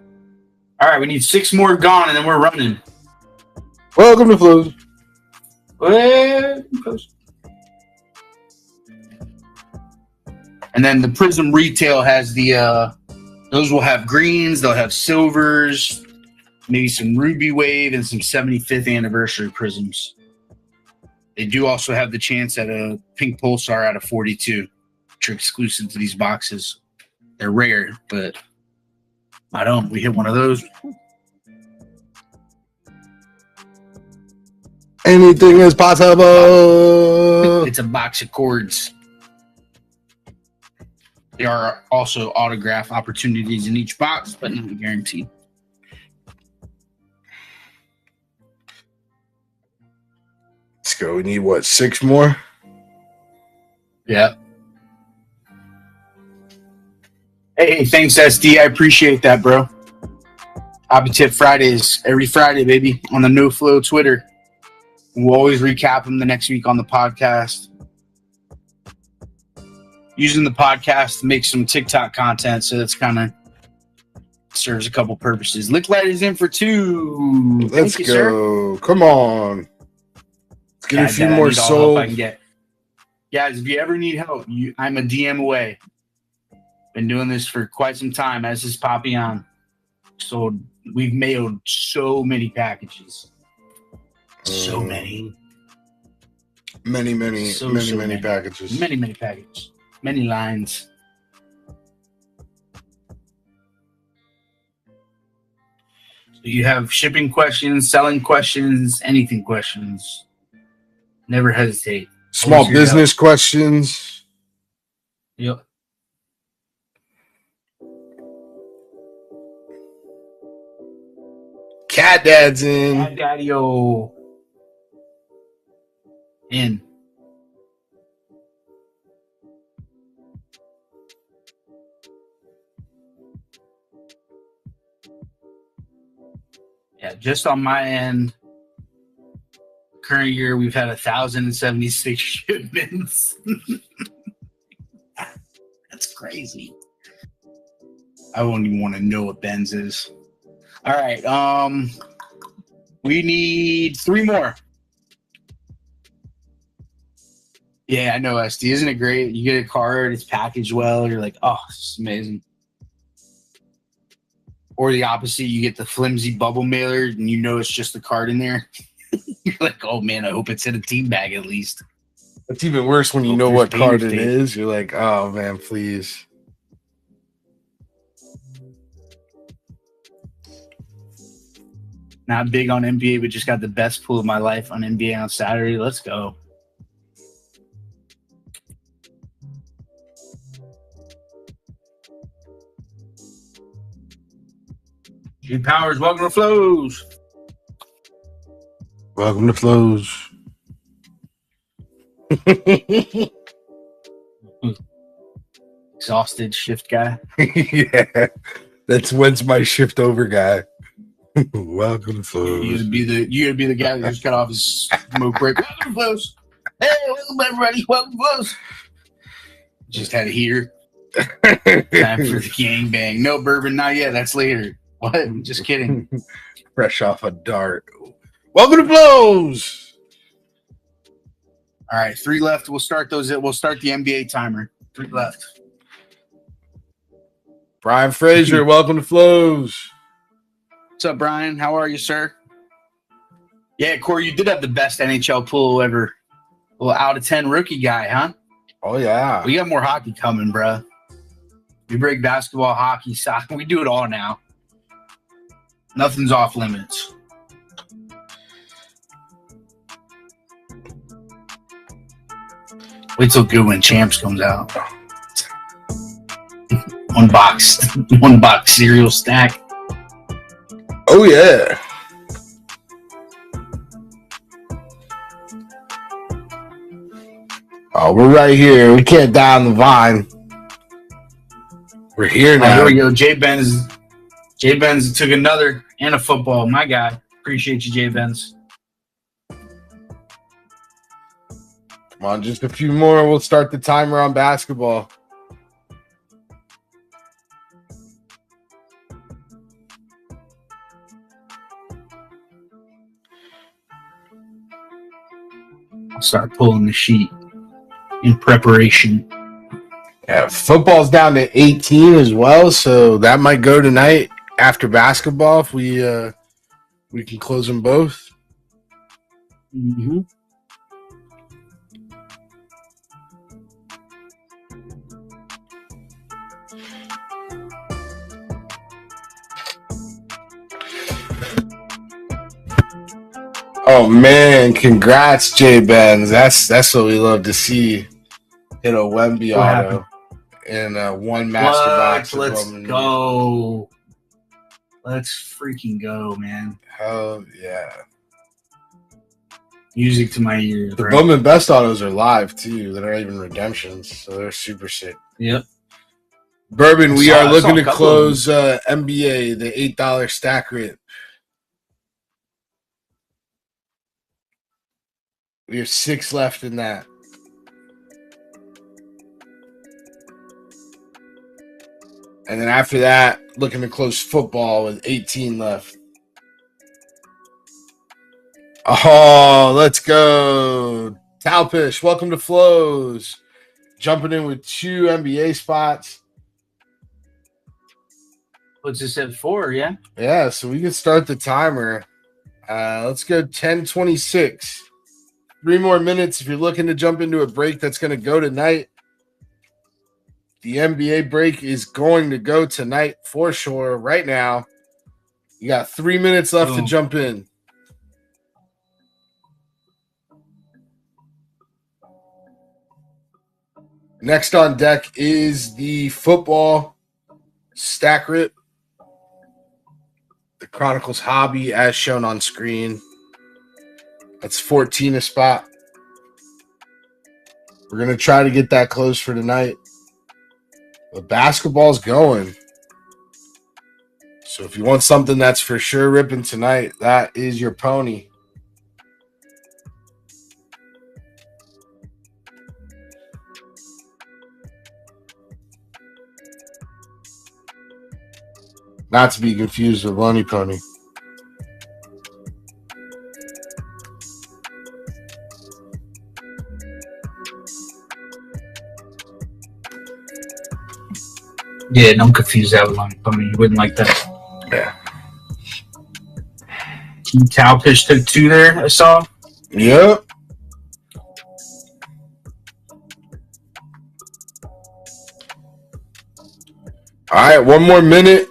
All right, we need 6 more gone, and then we're running. Welcome to Flows. And then the Prism Retail has the those will have greens, they'll have silvers, maybe some Ruby Wave, and some 75th anniversary prisms. They do also have the chance at a pink pulsar out of 42, which are exclusive to these boxes. They're rare, but we hit one of those. Anything is possible. It's a box of chords. There are also autograph opportunities in each box, but not guaranteed. Let's go. We need what, 6 more? Yeah. Hey, thanks, SD. I appreciate that, bro. Hobby Tip Fridays, every Friday, baby, on the No Flow Twitter. We'll always recap them the next week on the podcast. Using the podcast to make some TikTok content, so that's kind of serves a couple purposes. Licklight is in for 2. Let's Thank you, go. Sir. Come on. Let's get a few more souls. I souls. can get. Guys, if you ever need help, I'm a DM away. Been doing this for quite some time, as is Papillon. So we've mailed so many packages. So many. Many packages. Many packages. Many lines. So you have shipping questions, selling questions, anything questions. Never hesitate. Small business questions. Yep. Cat Dad's in. Cat Daddy-O. In. Yeah, just on my end, current year, we've had 1,076 shipments. That's crazy. I won't even want to know what Ben's is. All right. We need 3 more. Yeah, I know, SD. Isn't it great? You get a card, it's packaged well. You're like, oh, this is amazing. Or the opposite, you get the flimsy bubble mailer and you know it's just the card in there. You're like, oh man, I hope it's in a team bag at least. It's even worse when you know what card it is. You're like, oh man, please. Not big on NBA, but just got the best pool of my life on NBA on Saturday. Let's go. G Powers, welcome to Flows. Welcome to Flows. Exhausted shift guy. Yeah, that's when's my shift over guy. Welcome to Flows. You gotta be the guy that just got off his smoke break. Welcome to Flows. Hey, welcome everybody. Welcome to Flows. Just had a heater. Time for the gangbang. No bourbon, not yet. That's later. What? Just kidding. Fresh off a dart. Welcome to Flows. All right, 3 left. We'll start the NBA timer. 3 left. Brian Fraser, welcome to Flows. What's up, Brian? How are you, sir? Yeah, Corey, you did have the best NHL pool ever. Well, out of 10 rookie guy, huh? Oh yeah. We got more hockey coming, bro. We break basketball, hockey, soccer. We do it all now. Nothing's off limits. Wait till Good Win Champs comes out. One box cereal stack. Oh yeah. Oh, we're right here. We can't die on the vine. We're here now. Here we go. Jay Benz took another and a football. My guy. Appreciate you, Jay Benz. Come on, just a few more. We'll start the timer on basketball. I'll start pulling the sheet in preparation. Yeah, football's down to 18 as well, so that might go tonight after basketball if we can close them both. Mm-hmm. Oh man, congrats, Jay Benz. That's what we love to see. Hit a Wemby auto and one master box. Let's go. Let's freaking go, man. Hell yeah. Music to my ears. The Bowman Best autos are live too. They're not even redemptions, so they're super sick. Yep. Bourbon, we are looking to close NBA, the $8 stack rip. We have 6 left in that. And then after that, looking to close football with 18 left. Oh, let's go. Talpish, welcome to Flows. Jumping in with 2 NBA spots. What's this at 4, yeah? Yeah, so we can start the timer. Let's go 10:26. 3 more minutes if you're looking to jump into a break that's going to go tonight. The NBA break is going to go tonight for sure. Right now, you got 3 minutes left to jump in. Next on deck is the football stack rip. The Chronicles Hobby as shown on screen. That's 14 a spot. We're going to try to get that closed for tonight. The basketball's going. So if you want something that's for sure ripping tonight, that is your pony. Not to be confused with Loney Pony. Yeah, don't confuse that with Lonnie Pony. You wouldn't like that. Tao pitched to 2 there, I saw. Yep. All right, one more minute,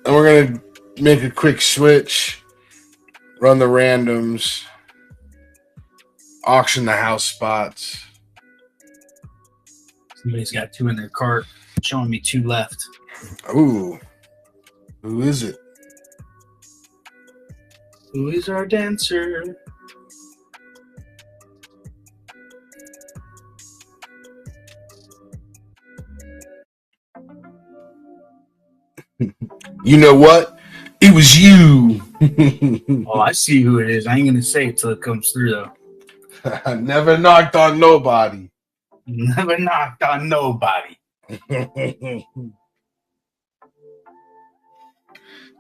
and we're going to make a quick switch, run the randoms, auction the house spots. Somebody's got 2 in their cart, showing me 2 left. Ooh. Who is it? Who is our dancer? You know what? It was you. Oh, I see who it is. I ain't going to say it till it comes through, though. I never knocked on nobody. Never knocked on nobody.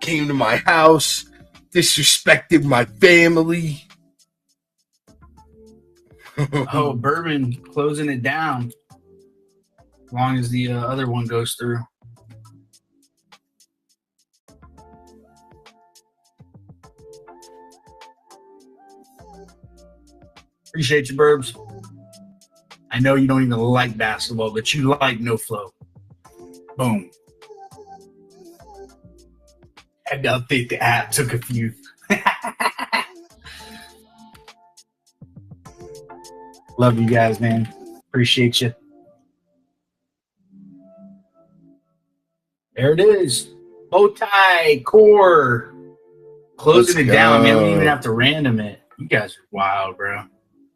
Came to my house, disrespected my family. Oh, Bourbon closing it down. As long as the other one goes through. Appreciate you, Burbs. I know you don't even like basketball, but you like no flow. Boom. Had to update the app. Took a few. Love you guys, man. Appreciate you. There it is. Bow tie core. Closing it down, man. We don't even have to random it. You guys are wild, bro.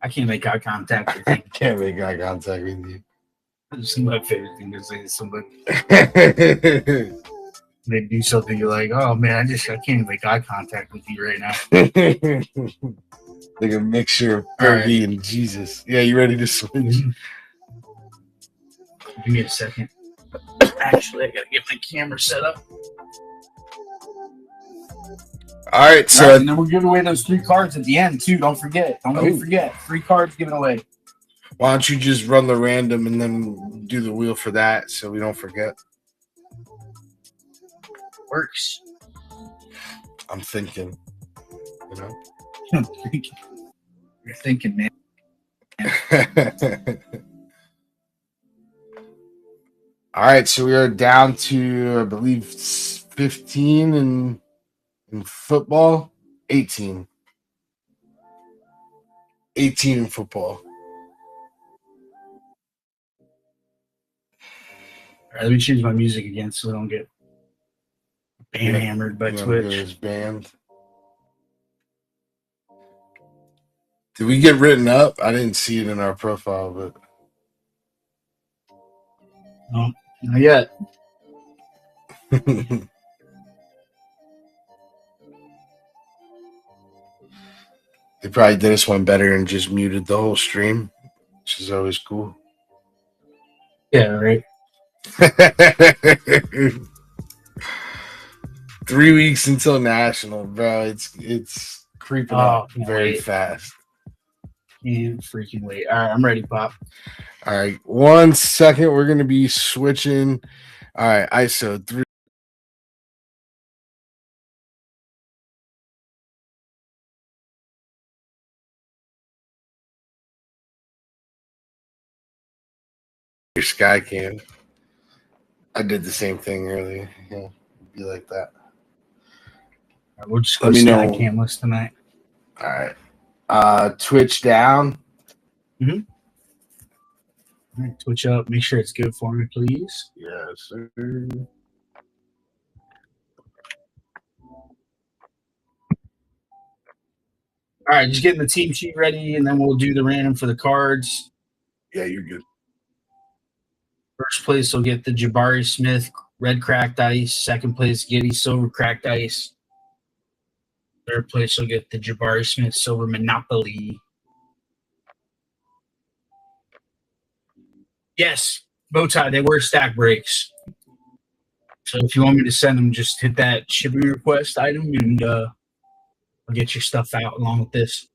I can't make eye contact with you. Can't make eye contact with you. That's my favorite thing to say to somebody. They do something, you're like, oh man, I can't even make eye contact with you right now. Like a mixture of Fergie and Jesus. Yeah, you ready to switch? Give me a second. Actually, I gotta get my camera set up. All right, so and then we're giving away those 3 cards at the end too. Don't forget. Don't forget. 3 cards given away. Why don't you just run the random and then do the wheel for that so we don't forget? Works. I'm thinking. You know? You're thinking, man. All right, so we are down to, I believe, 15 in football, 18. 18 in football. All right, let me choose my music again so I don't get hammered by Twitch. Banned. Did we get written up? I didn't see it in our profile, but no, not yet. They probably did us one better and just muted the whole stream, which is always cool. Yeah, right. 3 weeks until national, bro. It's creeping up very fast. Can't freaking wait. All right, I'm ready, Pop. All right, 1 second. We're gonna be switching. All right, ISO 3. Your sky cam. I did the same thing earlier. Yeah, be like that. Right, we'll just go sky camless tonight. All right. Twitch down. Mm-hmm. All right, Twitch up. Make sure it's good for me, please. Yes, sir. All right, just getting the team sheet ready, and then we'll do the random for the cards. Yeah, you're good. First place will get the Jabari Smith red cracked ice. Second place, Giddy silver cracked ice. Third place will get the Jabari Smith silver Monopoly. Yes, Bowtie, they were stack breaks. So if you want me to send them, just hit that shipping request item, and I'll get your stuff out along with this.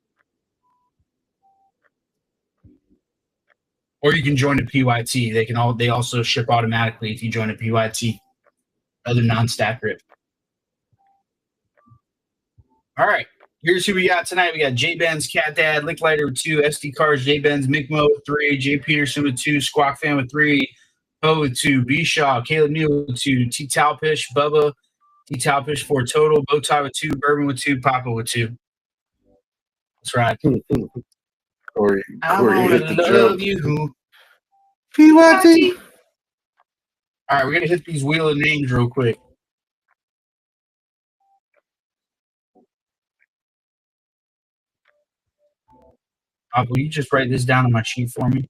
Or you can join a PYT. They also ship automatically if you join a PYT. Other non-stack rip. All right. Here's who we got tonight. We got J Benz, Cat Dad, Licklighter with 2, SD Cars, J Benz, Mickmo with 3, J Peterson with 2, Squawk Fan with 3, Bo with 2, B Shaw, Caleb Neal with 2, T Talpish, Bubba, T Talpish 4 total, Bowtie with 2, Bourbon with 2, Papa with 2. That's right. Corey, I want hit to the love joke. you. PYT. All right, we're going to hit these wheel of names real quick. Will you just write this down on my sheet for me?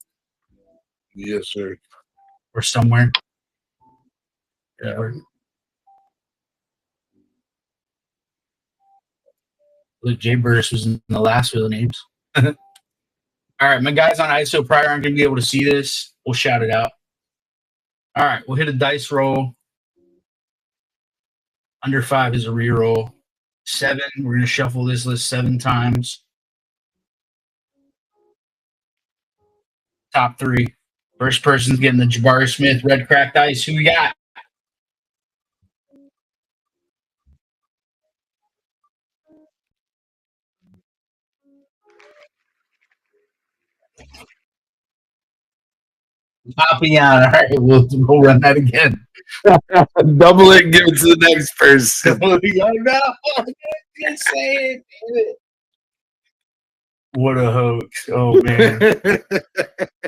Yes, sir. Or somewhere? Yeah. Look, Jay Burris was in the last wheel of names. All right, my guys on ISO prior aren't going to be able to see this. We'll shout it out. All right, we'll hit a dice roll. Under 5 is a reroll. 7, we're going to shuffle this list 7 times. Top 3. First person's getting the Jabari Smith red cracked ice. Who we got? Papillon. All right, we'll run that again. Double it and give it to the next person. No, I can't say it. What a hoax. Oh, man.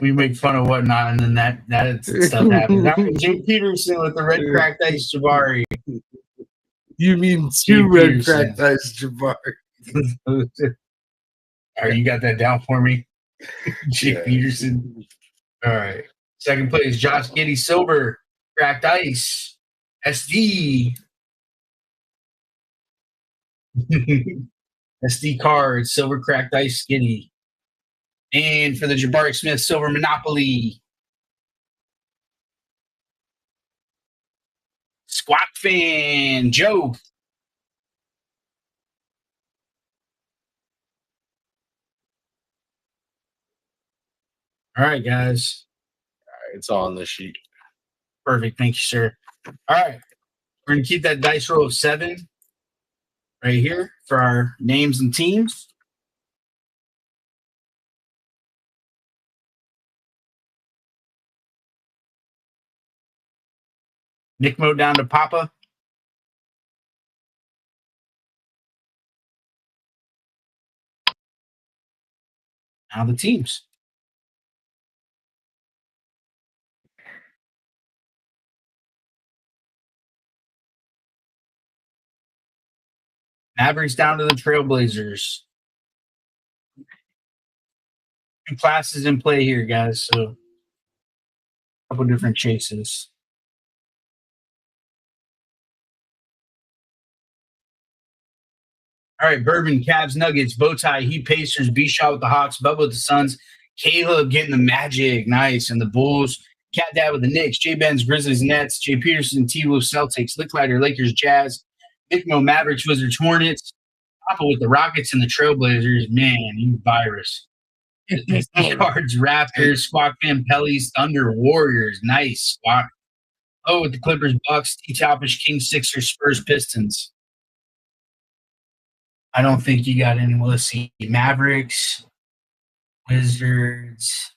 We make fun of whatnot, and then that stuff happens. All right, Jay Peterson with the red cracked ice Jabari. You mean 2 red cracked ice Jabari. All right, you got that down for me? Jay Peterson. All right. Second place, Josh Giddy Silver, cracked ice. SD. SD card, silver cracked ice skinny. And for the Jabari Smith, silver Monopoly. Squawk Fan, Joe. All right, guys. All right, it's all on the sheet. Perfect. Thank you, sir. All right. We're going to keep that dice roll of 7 right here for our names and teams. Nick Mo down to Papa. Now the teams. Mavericks down to the Trailblazers. 2 classes in play here, guys. So a couple different chases. All right, Bourbon, Cavs, Nuggets, Bowtie, Heat, Pacers, B-Shot with the Hawks, Bubba with the Suns, Caleb getting the Magic, nice, and the Bulls, Cat Dad with the Knicks, J Benz, Grizzlies, Nets, Jay Peterson, T-Wolves, Celtics, Licklighter, Lakers, Jazz, Nickmo, Mavericks, Wizards, Hornets, Papa with the Rockets and the Trailblazers. Man, you virus. Cards, Raptors, Squawk Fan, Pellies, Thunder, Warriors. Nice, Squawk. Oh, with the Clippers, Bucks, T-Topish, Kings, Sixers, Spurs, Pistons. I don't think you got any. Let's see. Mavericks, Wizards.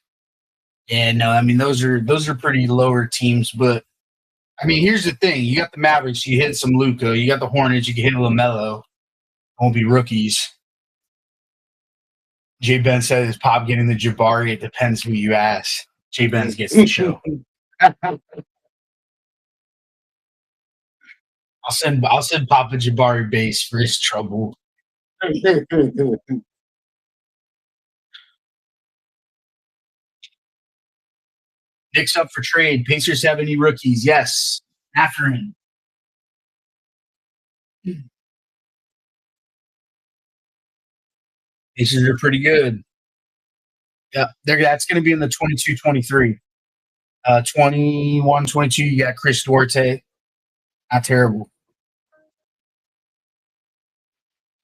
Yeah, no, I mean those are pretty lower teams, but I mean here's the thing: you got the Mavericks, you hit some Luka, you got the Hornets, you can hit LaMelo. Won't be rookies. Jay Ben said his pop getting the Jabari. It depends who you ask. Jay Benz gets the show. I'll send Papa Jabari base for his trouble. Knicks up for trade. Pacers have any rookies? Yes. After him. Pacers are pretty good. Yeah, that's going to be in the 22-23. 21-22, you got Chris Duarte. Not terrible.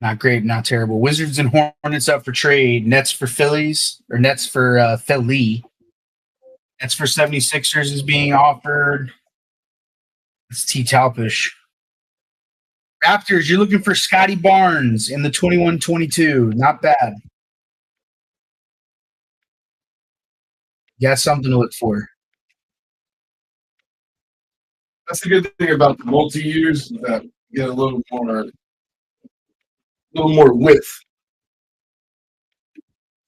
Not great, not terrible. Wizards and Hornets up for trade. Nets for Phillies, or Nets for Philly. Nets for 76ers is being offered. It's T. Talpish. Raptors, you're looking for Scotty Barnes in the 21-22. Not bad. You got something to look for. That's the good thing about the multi-years, that you get a little more width.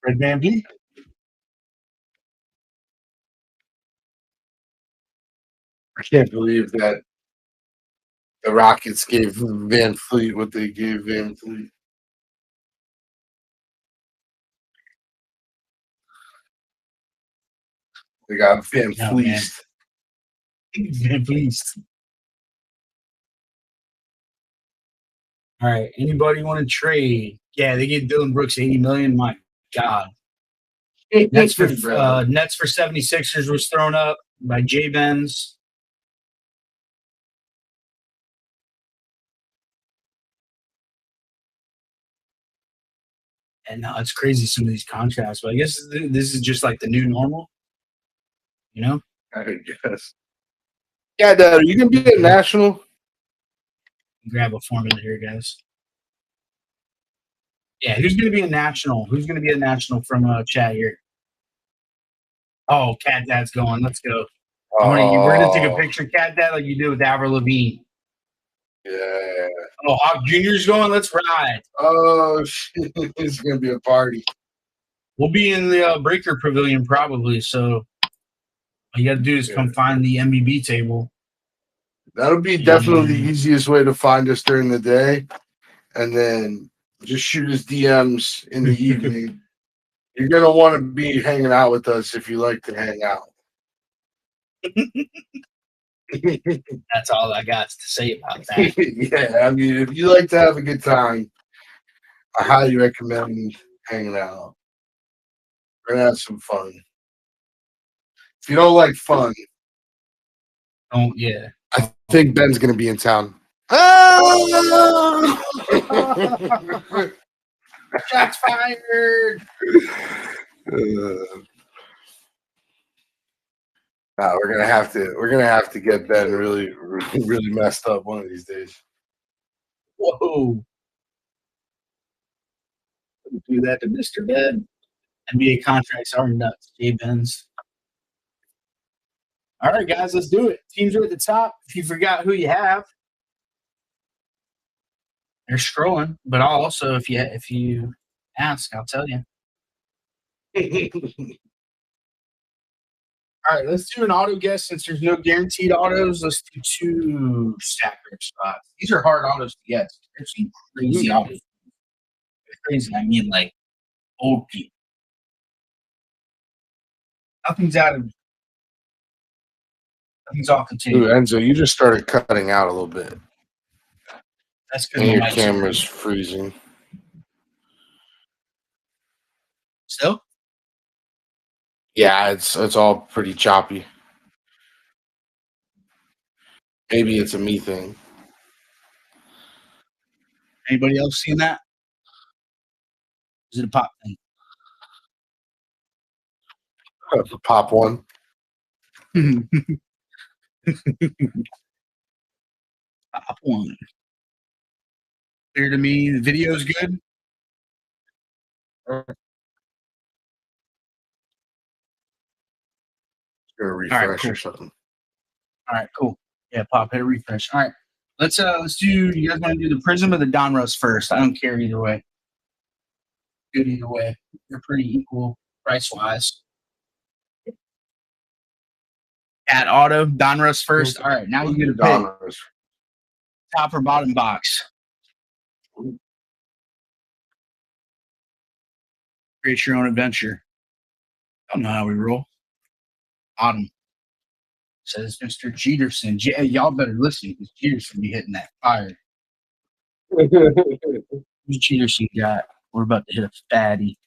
Red Van Vliet. I can't believe that the Rockets gave Van Fleet what they gave Van Fleet. They got Van Fleeced. Van Fleeced. All right. Anybody want to trade? Yeah, they get Dylan Brooks $80 million. My God. Nets for 76ers was thrown up by Jay Benz. And now it's crazy, some of these contracts. But I guess this is just like the new normal. You know? I guess. Yeah, Dad, you can be a national. Grab a formula here, guys. Yeah, who's going to be a national? Who's going to be a national from chat here? Oh, Cat Dad's going. Let's go. We're going to take a picture, Cat Dad, like you did with Avril Lavigne. Yeah. Oh, Hawk Jr.'s going. Let's ride. Oh, shit. It's going to be a party. We'll be in the Breaker Pavilion probably, so all you got to do is come find the MBB table. That'll be definitely the easiest way to find us during the day. And then just shoot us DMs in the evening. You're going to want to be hanging out with us if you like to hang out. That's all I got to say about that. Yeah, I mean, if you like to have a good time, I highly recommend hanging out. We're going to have some fun. If you don't like fun, yeah. I think Ben's going to be in town. Shots fired. We're gonna have to get Ben really messed up one of these days. Whoa! Do that to Mr. Ben. NBA contracts are nuts. Jay Benz. All right, guys, let's do it. Teams are at the top. If you forgot who you have, they're scrolling. But I'll also, if you ask, I'll tell you. All right, let's do an auto guess since there's no guaranteed autos. Let's do 2 stacker spots. These are hard autos to guess. There's some crazy autos. Crazy. I mean, like old people. Nothing's all continued. Ooh, Enzo, you just started cutting out a little bit. That's good. And your camera's freezing. Still? Yeah, it's all pretty choppy. Maybe it's a me thing. Anybody else seen that? Is it a pop thing? Pop one. Pop one. Clear to me. The video's good. Gonna refresh or something. All right, cool. Yeah, pop, hit a refresh. All right. Let's do, you guys want to do the Prism or the Donruss first? I don't care either way. Good either way. They're pretty equal price-wise. At auto, Donruss first. All right, now you get a pick. Top or bottom box. Create your own adventure. I don't know how we roll. Bottom. Says Mr. Jeterson. Y'all better listen because Jeterson be hitting that fire. Who's Jeterson got? We're about to hit a fatty.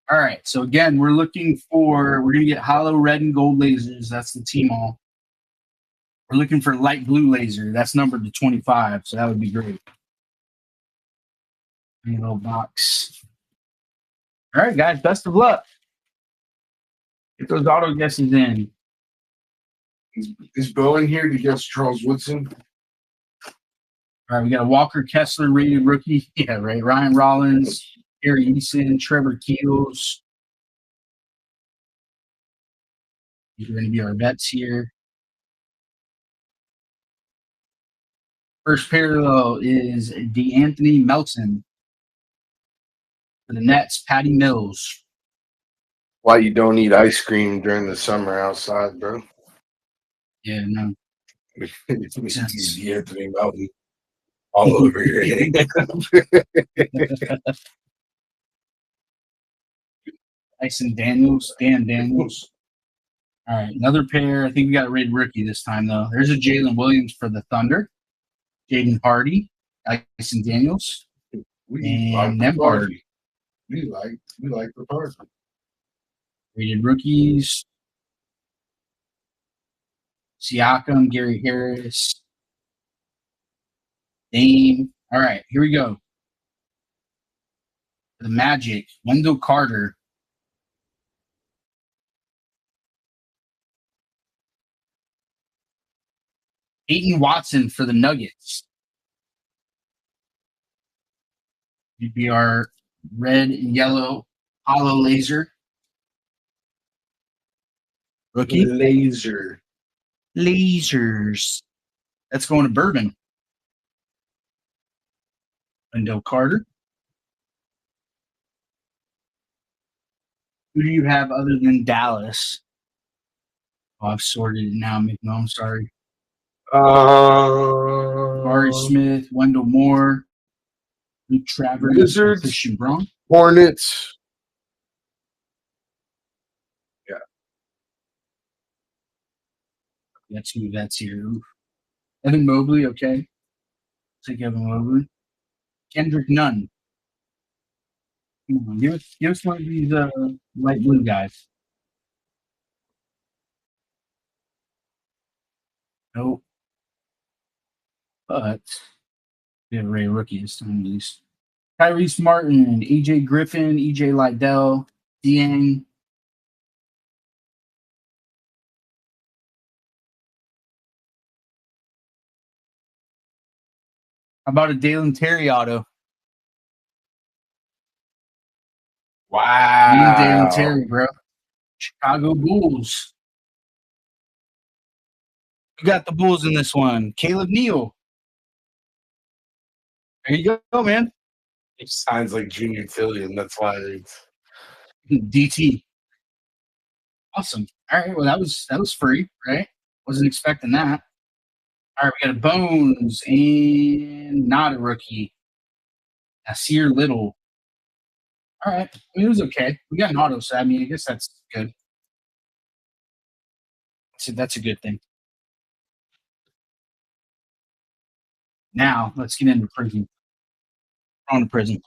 All right. So again, we're going to get hollow red and gold lasers. That's the team all. We're looking for light blue laser. That's numbered to 25. So that would be great. Little box. All right, guys. Best of luck. Get those auto guesses in. Is Bo in here to guess Charles Woodson? All right, we got a Walker Kessler rated rookie. Yeah, right. Ryan Rollins, Harry Eason, Trevor Keels. These are going to be our bets here. First parallel is DeAnthony Melton. For the Nets, Patty Mills. Why you don't eat ice cream during the summer outside, bro? Yeah, no. It's Anthony Mountain all over your head. Dyson Daniels, Dan Daniels. All right, another pair. I think we got a rated rookie this time, though. There's a Jalen Williams for the Thunder. Jaden Hardy, Dyson Daniels, and Nembhard. We like the party. Rated rookies. Siakam, Gary Harris, Dame. All right, here we go. For the Magic, Wendell Carter. Peyton Watson for the Nuggets. He'd be our red and yellow hollow laser. Rookie. Lasers. That's going to Bourbon. Wendell Carter. Who do you have other than Dallas? Oh, I've sorted it now. No, I'm sorry. Mari Smith, Wendell Moore, Luke Travers, Wizards, Christian Braun, Hornets. Yeah. That's who that's here. Oof. Evan Mobley, okay. Take Evan Mobley. Kendrick Nunn. Come on, give us one of these light blue guys. Nope. But we have a Ray rookie this time, at least. Tyrese Martin, AJ Griffin, EJ Liddell, Dieng. How about a Dalen Terry auto? Wow. Dalen Terry, bro. Chicago Bulls. We got the Bulls in this one. Caleb Neal. There you go, man. It sounds like Junior Tilly, and that's why it's DT. Awesome. All right. Well, that was free, right? Wasn't expecting that. All right, we got a Bones and not a rookie. Nasir Little. All right. I mean, it was okay. We got an auto, so I mean, I guess that's good. So that's a good thing. Now let's get into prison. On to prison.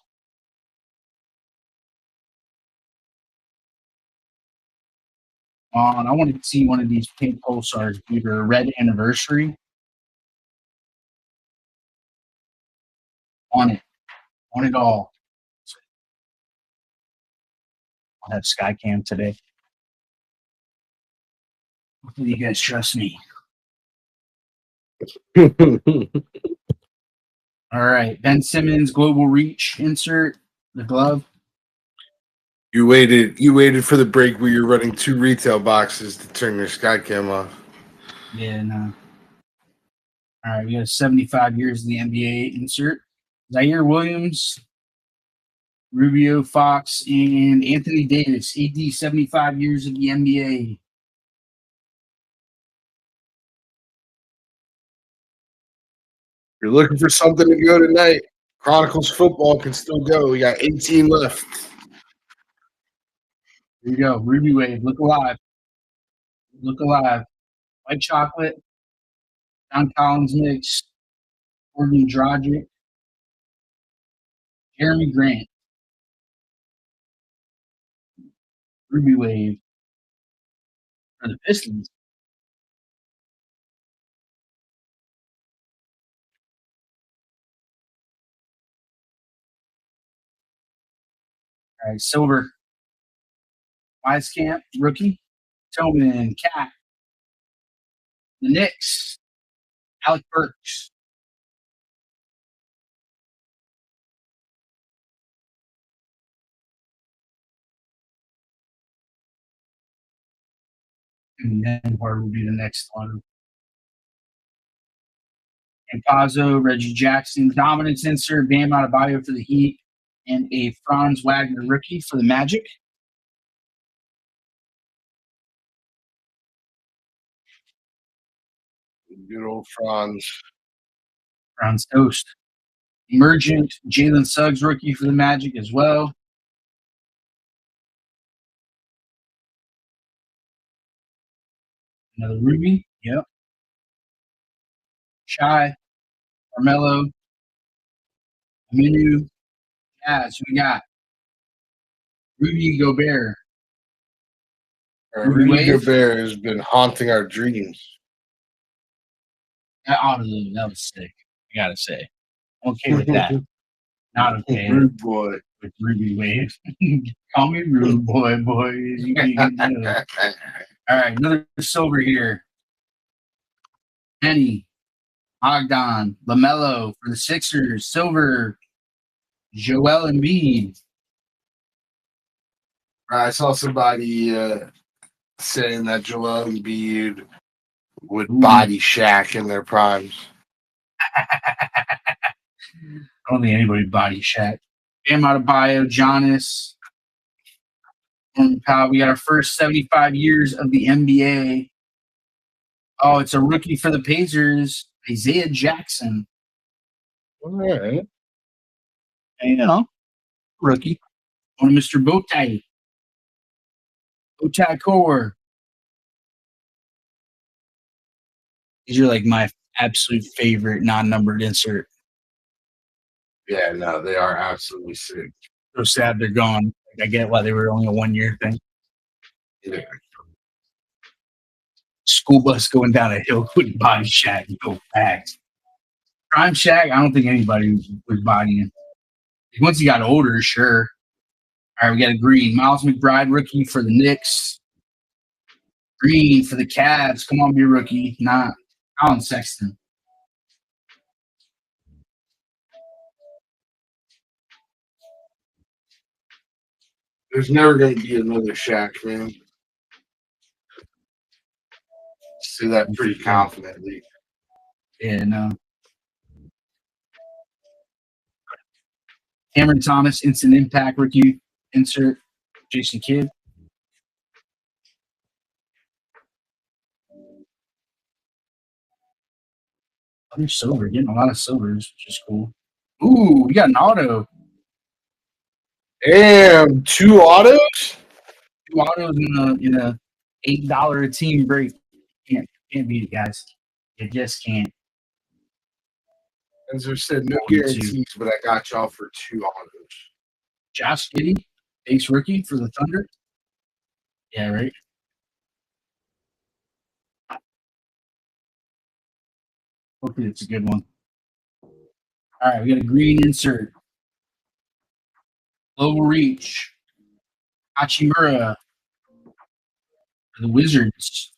I want to see one of these pink pulsars due to a red anniversary. On it all. I'll have Skycam today. Hopefully you guys trust me. All right. Ben Simmons, Global Reach insert, the glove. You waited for the break where you're running 2 retail boxes to turn your Skycam off. Yeah, no. All right, we got 75 years of the NBA insert. Zaire Williams, Rubio Fox, and Anthony Davis. AD 75 years of the NBA. You're looking for something to go tonight. Chronicles football can still go. We got 18 left. Here you go. Ruby Wave. Look alive. Look alive. White chocolate. John Collins mix. Oregon Dragic. Jeremy Grant. Ruby Wave. For the Pistons. All right, silver. Weiskamp, rookie. Tillman, Cat. The Knicks, Alec Burks. And then where will be the next one? And Pazzo, Reggie Jackson, dominance insert, Bam Adebayo for the Heat, and a Franz Wagner rookie for the Magic. Good old Franz. Franz Toast. Emergent, Jalen Suggs rookie for the Magic as well. Another Ruby. Yep. Shy, Carmelo, Aminu, Jazz. Who we got? Rudy Gobert. Rudy Rudy Wave. Gobert has been haunting our dreams. That was sick. I gotta say, I'm okay with that. Not okay Rude boy. with Ruby Wave. Call me Rude Boy, boy. You can do it. All right, another silver here. Penny, Ogdon, LaMelo for the Sixers. Silver, Joel Embiid. I saw somebody saying that Joel Embiid would body Shaq in their primes. I don't think anybody body Shaq. Bam Adebayo, Giannis, and Powell. We got our first 75 years of the NBA. Oh, it's a rookie for the Pacers, Isaiah Jackson. All right. And, you know, rookie. One of Mr. Botai. Botai Core. These are like my absolute favorite non-numbered insert. Yeah, no, they are absolutely sick. So sad they're gone. Like, I get why they were only a 1 year thing. Yeah. School bus going down a hill couldn't body Shaq. Go back. Prime Shaq, I don't think anybody was bodying. Once he got older, sure. All right, we got a green. Miles McBride, rookie for the Knicks. Green for the Cavs. Come on, be a rookie. Not Alan Sexton. There's never going to be another Shaq, man. Say that pretty confidently. Yeah, no. Cameron Thomas, instant impact rookie. Insert Jason Kidd. Other silver, getting a lot of silvers, which is cool. Ooh, we got an auto. Damn, 2 autos? 2 autos in a $8 a team break. Can't beat it, guys. You just can't. As I said, no guarantees, but I got y'all for 2 autos. Josh Giddey, ace rookie for the Thunder. Yeah, right. Hopefully it's a good one. All right, we got a green insert. Global Reach. Hachimura for the Wizards.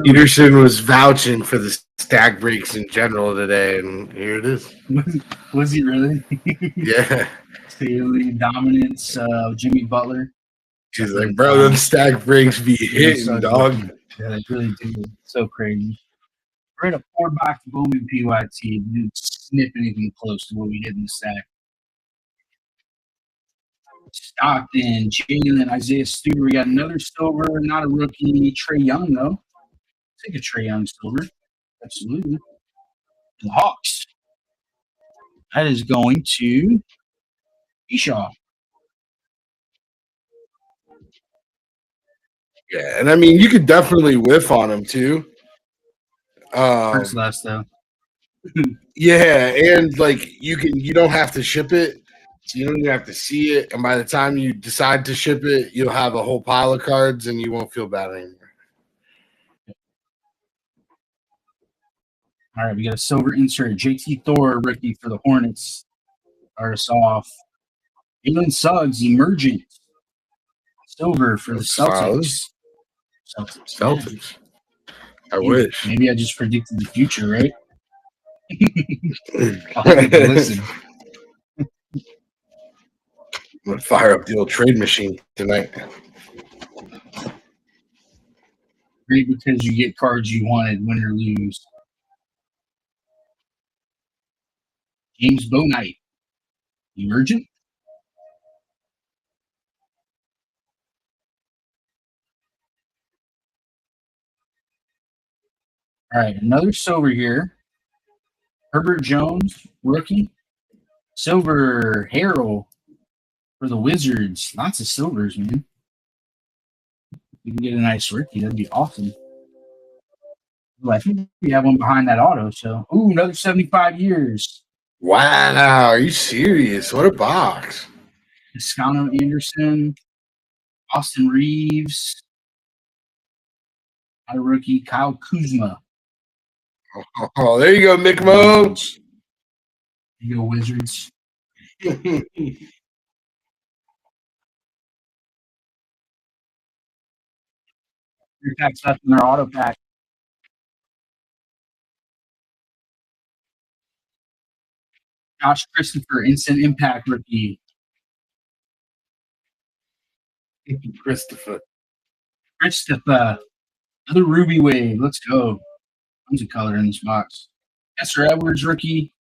Peterson was vouching for the stack breaks in general today, and here it is. Was he really? Yeah. Clearly dominance, Jimmy Butler. He's like, bro, them stack breaks be hitting, dog. Yeah, they really do. So crazy. We're in a 4-box Bowman PYT. Didn't snip anything close to what we did in the stack. Stockton, Jalen, Isaiah Stewart. We got another silver, not a rookie. Trey Young, though. Take a Trey Young silver. Absolutely. The Hawks. That is going to Eshaw. Yeah, and I mean, you could definitely whiff on him, too. First last, though. Yeah, and like you don't have to ship it. So you don't even have to see it. And by the time you decide to ship it, you'll have a whole pile of cards and you won't feel bad anymore. All right, we got a silver insert. JT Thor, rookie for the Hornets. Start us off. Jalen Suggs, emergent. Silver for the Solid. Celtics. Celtics. I Maybe, wish. maybe I just predicted the future, right? I'll have to listen. I'm gonna fire up the old trade machine tonight. Great because you get cards you wanted, win or lose. James Bonite. Emergent. All right, another silver here. Herbert Jones, rookie. Silver Harrell for the Wizards. Lots of silvers, man. You can get a nice rookie. That'd be awesome. Well, I think we have one behind that auto. So, ooh, another 75 years. Wow, are you serious? What a box. Toscano Anderson, Austin Reeves, a rookie, Kyle Kuzma. Oh, there you go, Mick Mo. You go, Wizards. Three packs left in their auto pack. Josh Christopher, instant impact rookie. Christopher. Another Ruby Wave. Let's go. Tons of color in this box. Esther Edwards, rookie.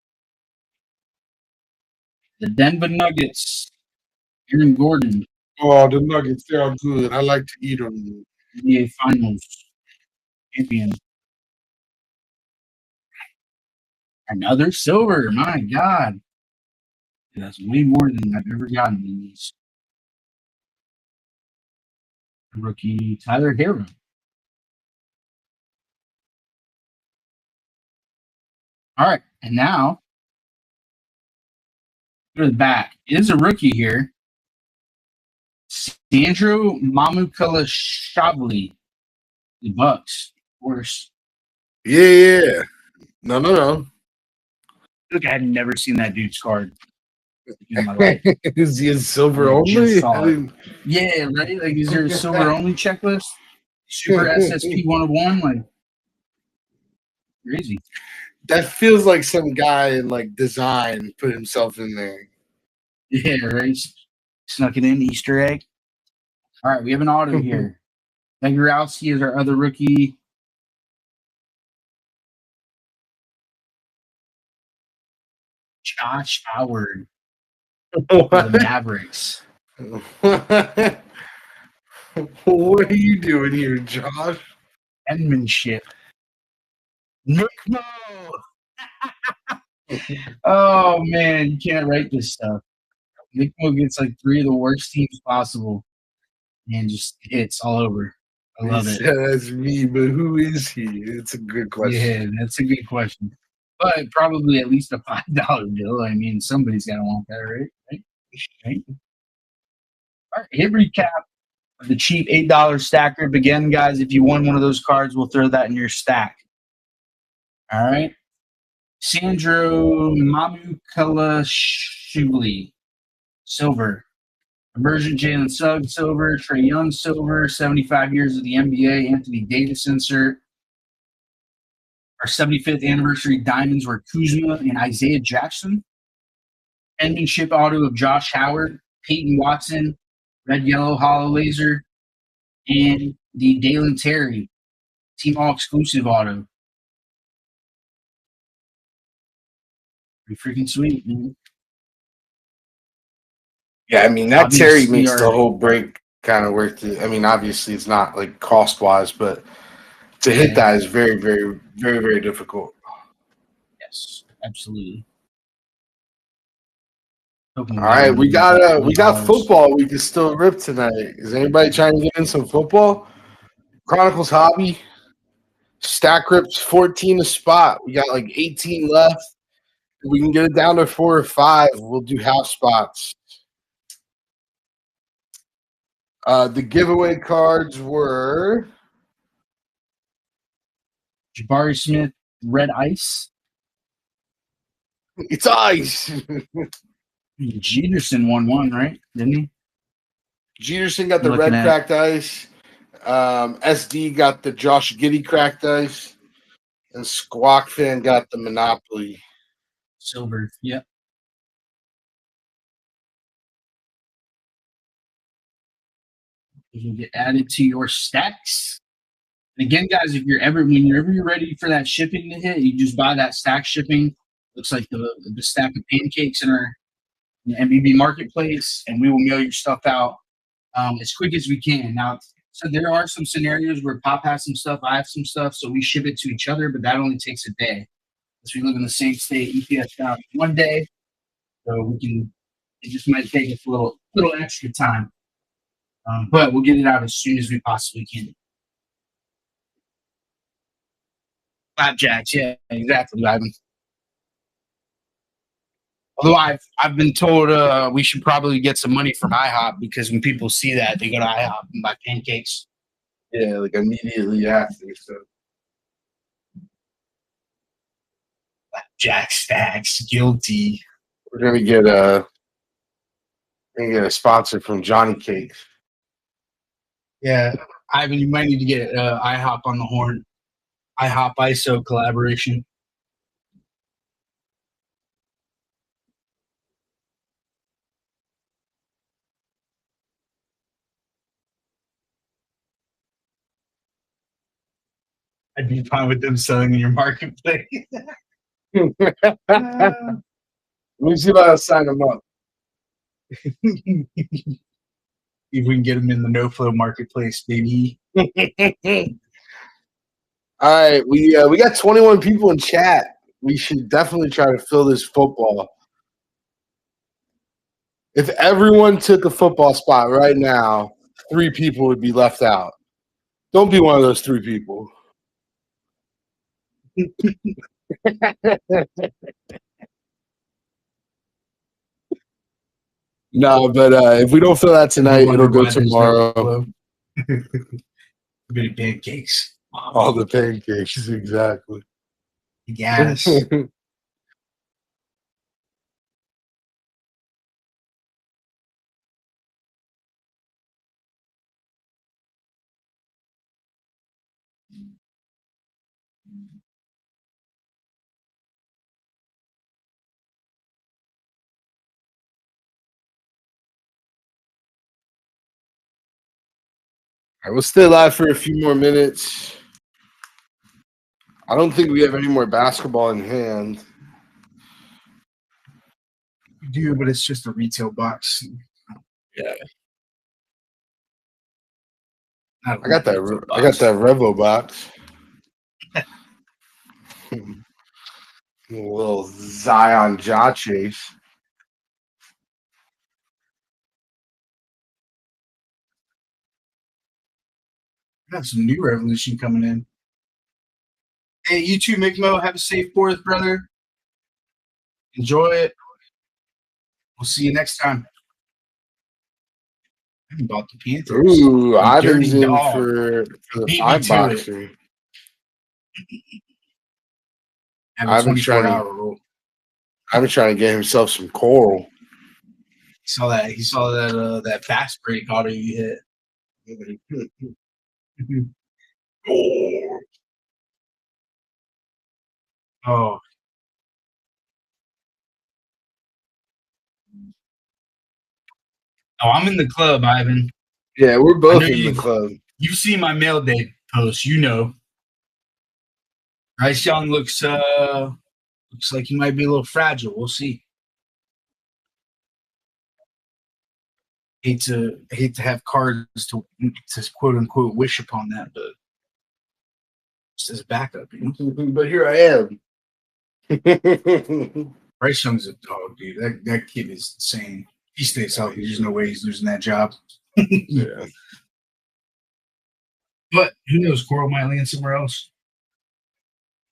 The Denver Nuggets. Aaron Gordon. Oh, the Nuggets, they are good. I like to eat them. NBA Finals champion. Another silver. My God. That's way more than I've ever gotten in these. Rookie Tyler Hero. All right. And now, go to the back. It is a rookie here. Sandro Mamukelashvili. The Bucks, of course. Yeah. No. Look, I had never seen that dude's card in my life. Is he a silver I only? just saw it. Yeah, right? Like, is there a silver only checklist? Super SSP 101? Like, crazy. That feels like some guy in like design put himself in there. Yeah, right? Snuck it in, Easter egg. All right, we have an auto here. Megurowski is our other rookie. Josh Howard for the Mavericks. What are you doing here, Josh? Penmanship. Nick Mo. Oh man, you can't write this stuff. Nick Mo gets like 3 of the worst teams possible and just hits all over. I love it. That's me, but who is he? It's a good question. Yeah, that's a good question. But probably at least a $5 bill. I mean, somebody's got to want that, right? All right, hit recap of the cheap $8 stack rip. Again, guys, if you won one of those cards, we'll throw that in your stack. All right. Sandro Mamukelashvili, silver. Emergent Jalen Suggs, silver. Trae Young, silver. 75 years of the NBA. Anthony Davis insert. Our 75th anniversary diamonds were Kuzma and Isaiah Jackson. Penmanship auto of Josh Howard, Peyton Watson, red, yellow, hollow laser, and the Dalen Terry team all exclusive auto. Pretty freaking sweet, man. Yeah, I mean that Obviously, Terry makes the whole break kind of worth it. I mean, obviously it's not like cost wise, but to hit that is very, very, very, very difficult. Yes, absolutely. All right, we got football we can still rip tonight. Is anybody trying to get in some football? Chronicles Hobby. Stack rips 14 a spot. We got like 18 left. If we can get it down to 4 or 5, we'll do half spots. The giveaway cards were Jabari Smith, red ice. It's ice. Jeterson won one, right? Didn't he? Jeterson got the Looking red at- cracked ice. SD got the Josh Giddey cracked ice. And Squawk Fan got the Monopoly. Silver. Yep. You can get added to your stacks. And again, guys, if whenever you're ready for that shipping to hit, you just buy that stack shipping. Looks like the stack of pancakes in our MBB marketplace, and we will mail your stuff out as quick as we can. Now, so there are some scenarios where Pop has some stuff, I have some stuff, so we ship it to each other, but that only takes a day. Because we live in the same state, UPS out one day, so we can. It just might take us a little extra time, but we'll get it out as soon as we possibly can. Flapjacks, yeah, exactly, Ivan. Although I've been told we should probably get some money from IHOP because when people see that, they go to IHOP and buy pancakes. Yeah, like immediately after. So Flapjack stacks, guilty. we're gonna get a sponsor from Johnny Cakes. Yeah, Ivan, you might need to get IHOP on the horn. IHOP ISO collaboration. I'd be fine with them selling in your marketplace. Let me see if I can sign them up. If we can get them in the no flow marketplace, baby. All right, we got 21 people in chat. We should definitely try to fill this football. If everyone took a football spot right now, 3 people would be left out. Don't be one of those 3 people. No, but if we don't fill that tonight, it'll go tomorrow. Bit of pancakes. All the pancakes, exactly. Yes. All right, we'll stay live for a few more minutes. I don't think we have any more basketball in hand. We do, but it's just a retail box. Yeah. Not a I got that. retail box. I got that Revo box. A little Zion jaw chase. Got some new revolution coming in. Hey, you too, McMo. Have a safe 4th, brother. Enjoy it. We'll see you next time. I haven't bought the Panthers. Ooh, Ivan's dirty in dog. for the Beat me 5 to boxer. Have I've a been 24-hour rule. Ivan's trying to get himself some coral. He saw that fast break auto you hit. Oh. Oh, I'm in the club, Ivan. Yeah, we're both I know in the club. You see my mail day post, you know. Bryce Young looks like he might be a little fragile. We'll see. Hate to have cards to quote unquote wish upon that, but just as a backup, you know. But here I am. Bryce Young's a dog, dude. That kid is insane. He stays healthy. There's no way he's losing that job. Yeah. But who knows? Coral might land somewhere else.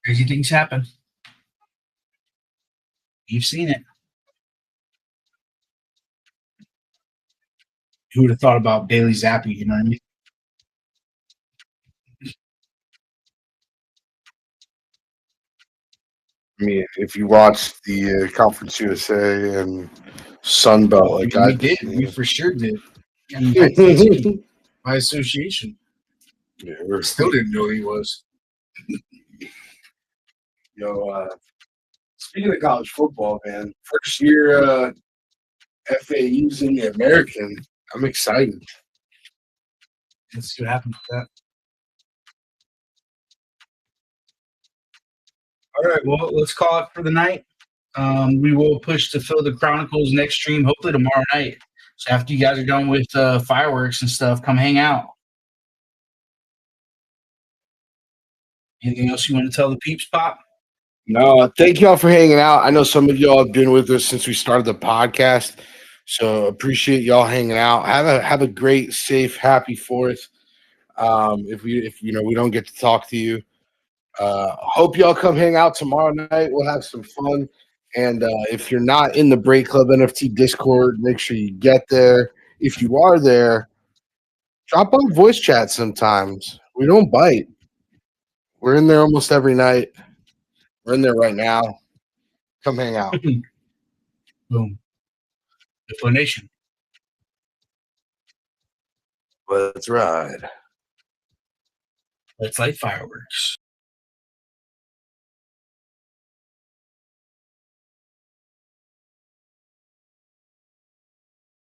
Crazy things happen. You've seen it. Who would have thought about Bailey Zappi? You know what I mean? I mean, if you watch the Conference USA and Sun Belt, like We did. We for sure did. And by association. Yeah, we're Still didn't know who he was. speaking of college football, man. First year FAU's in the American. I'm excited. Let's see what happens with that. All right, well, let's call it for the night. We will push to Fill the Chronicles next stream, hopefully tomorrow night. So after you guys are done with fireworks and stuff, come hang out. Anything else you want to tell the peeps, Pop? No, thank y'all for hanging out. I know some of y'all have been with us since we started the podcast, so appreciate y'all hanging out. Have a great, safe, happy Fourth. If we don't get to talk to you, hope y'all come hang out tomorrow night. We'll have some fun. And if you're not in the Break Club NFT Discord, make sure you get there. If you are there, drop on voice chat sometimes. We don't bite. We're in there almost every night. We're in there right now. Come hang out. Boom. The Nation. Let's ride. Let's light fireworks.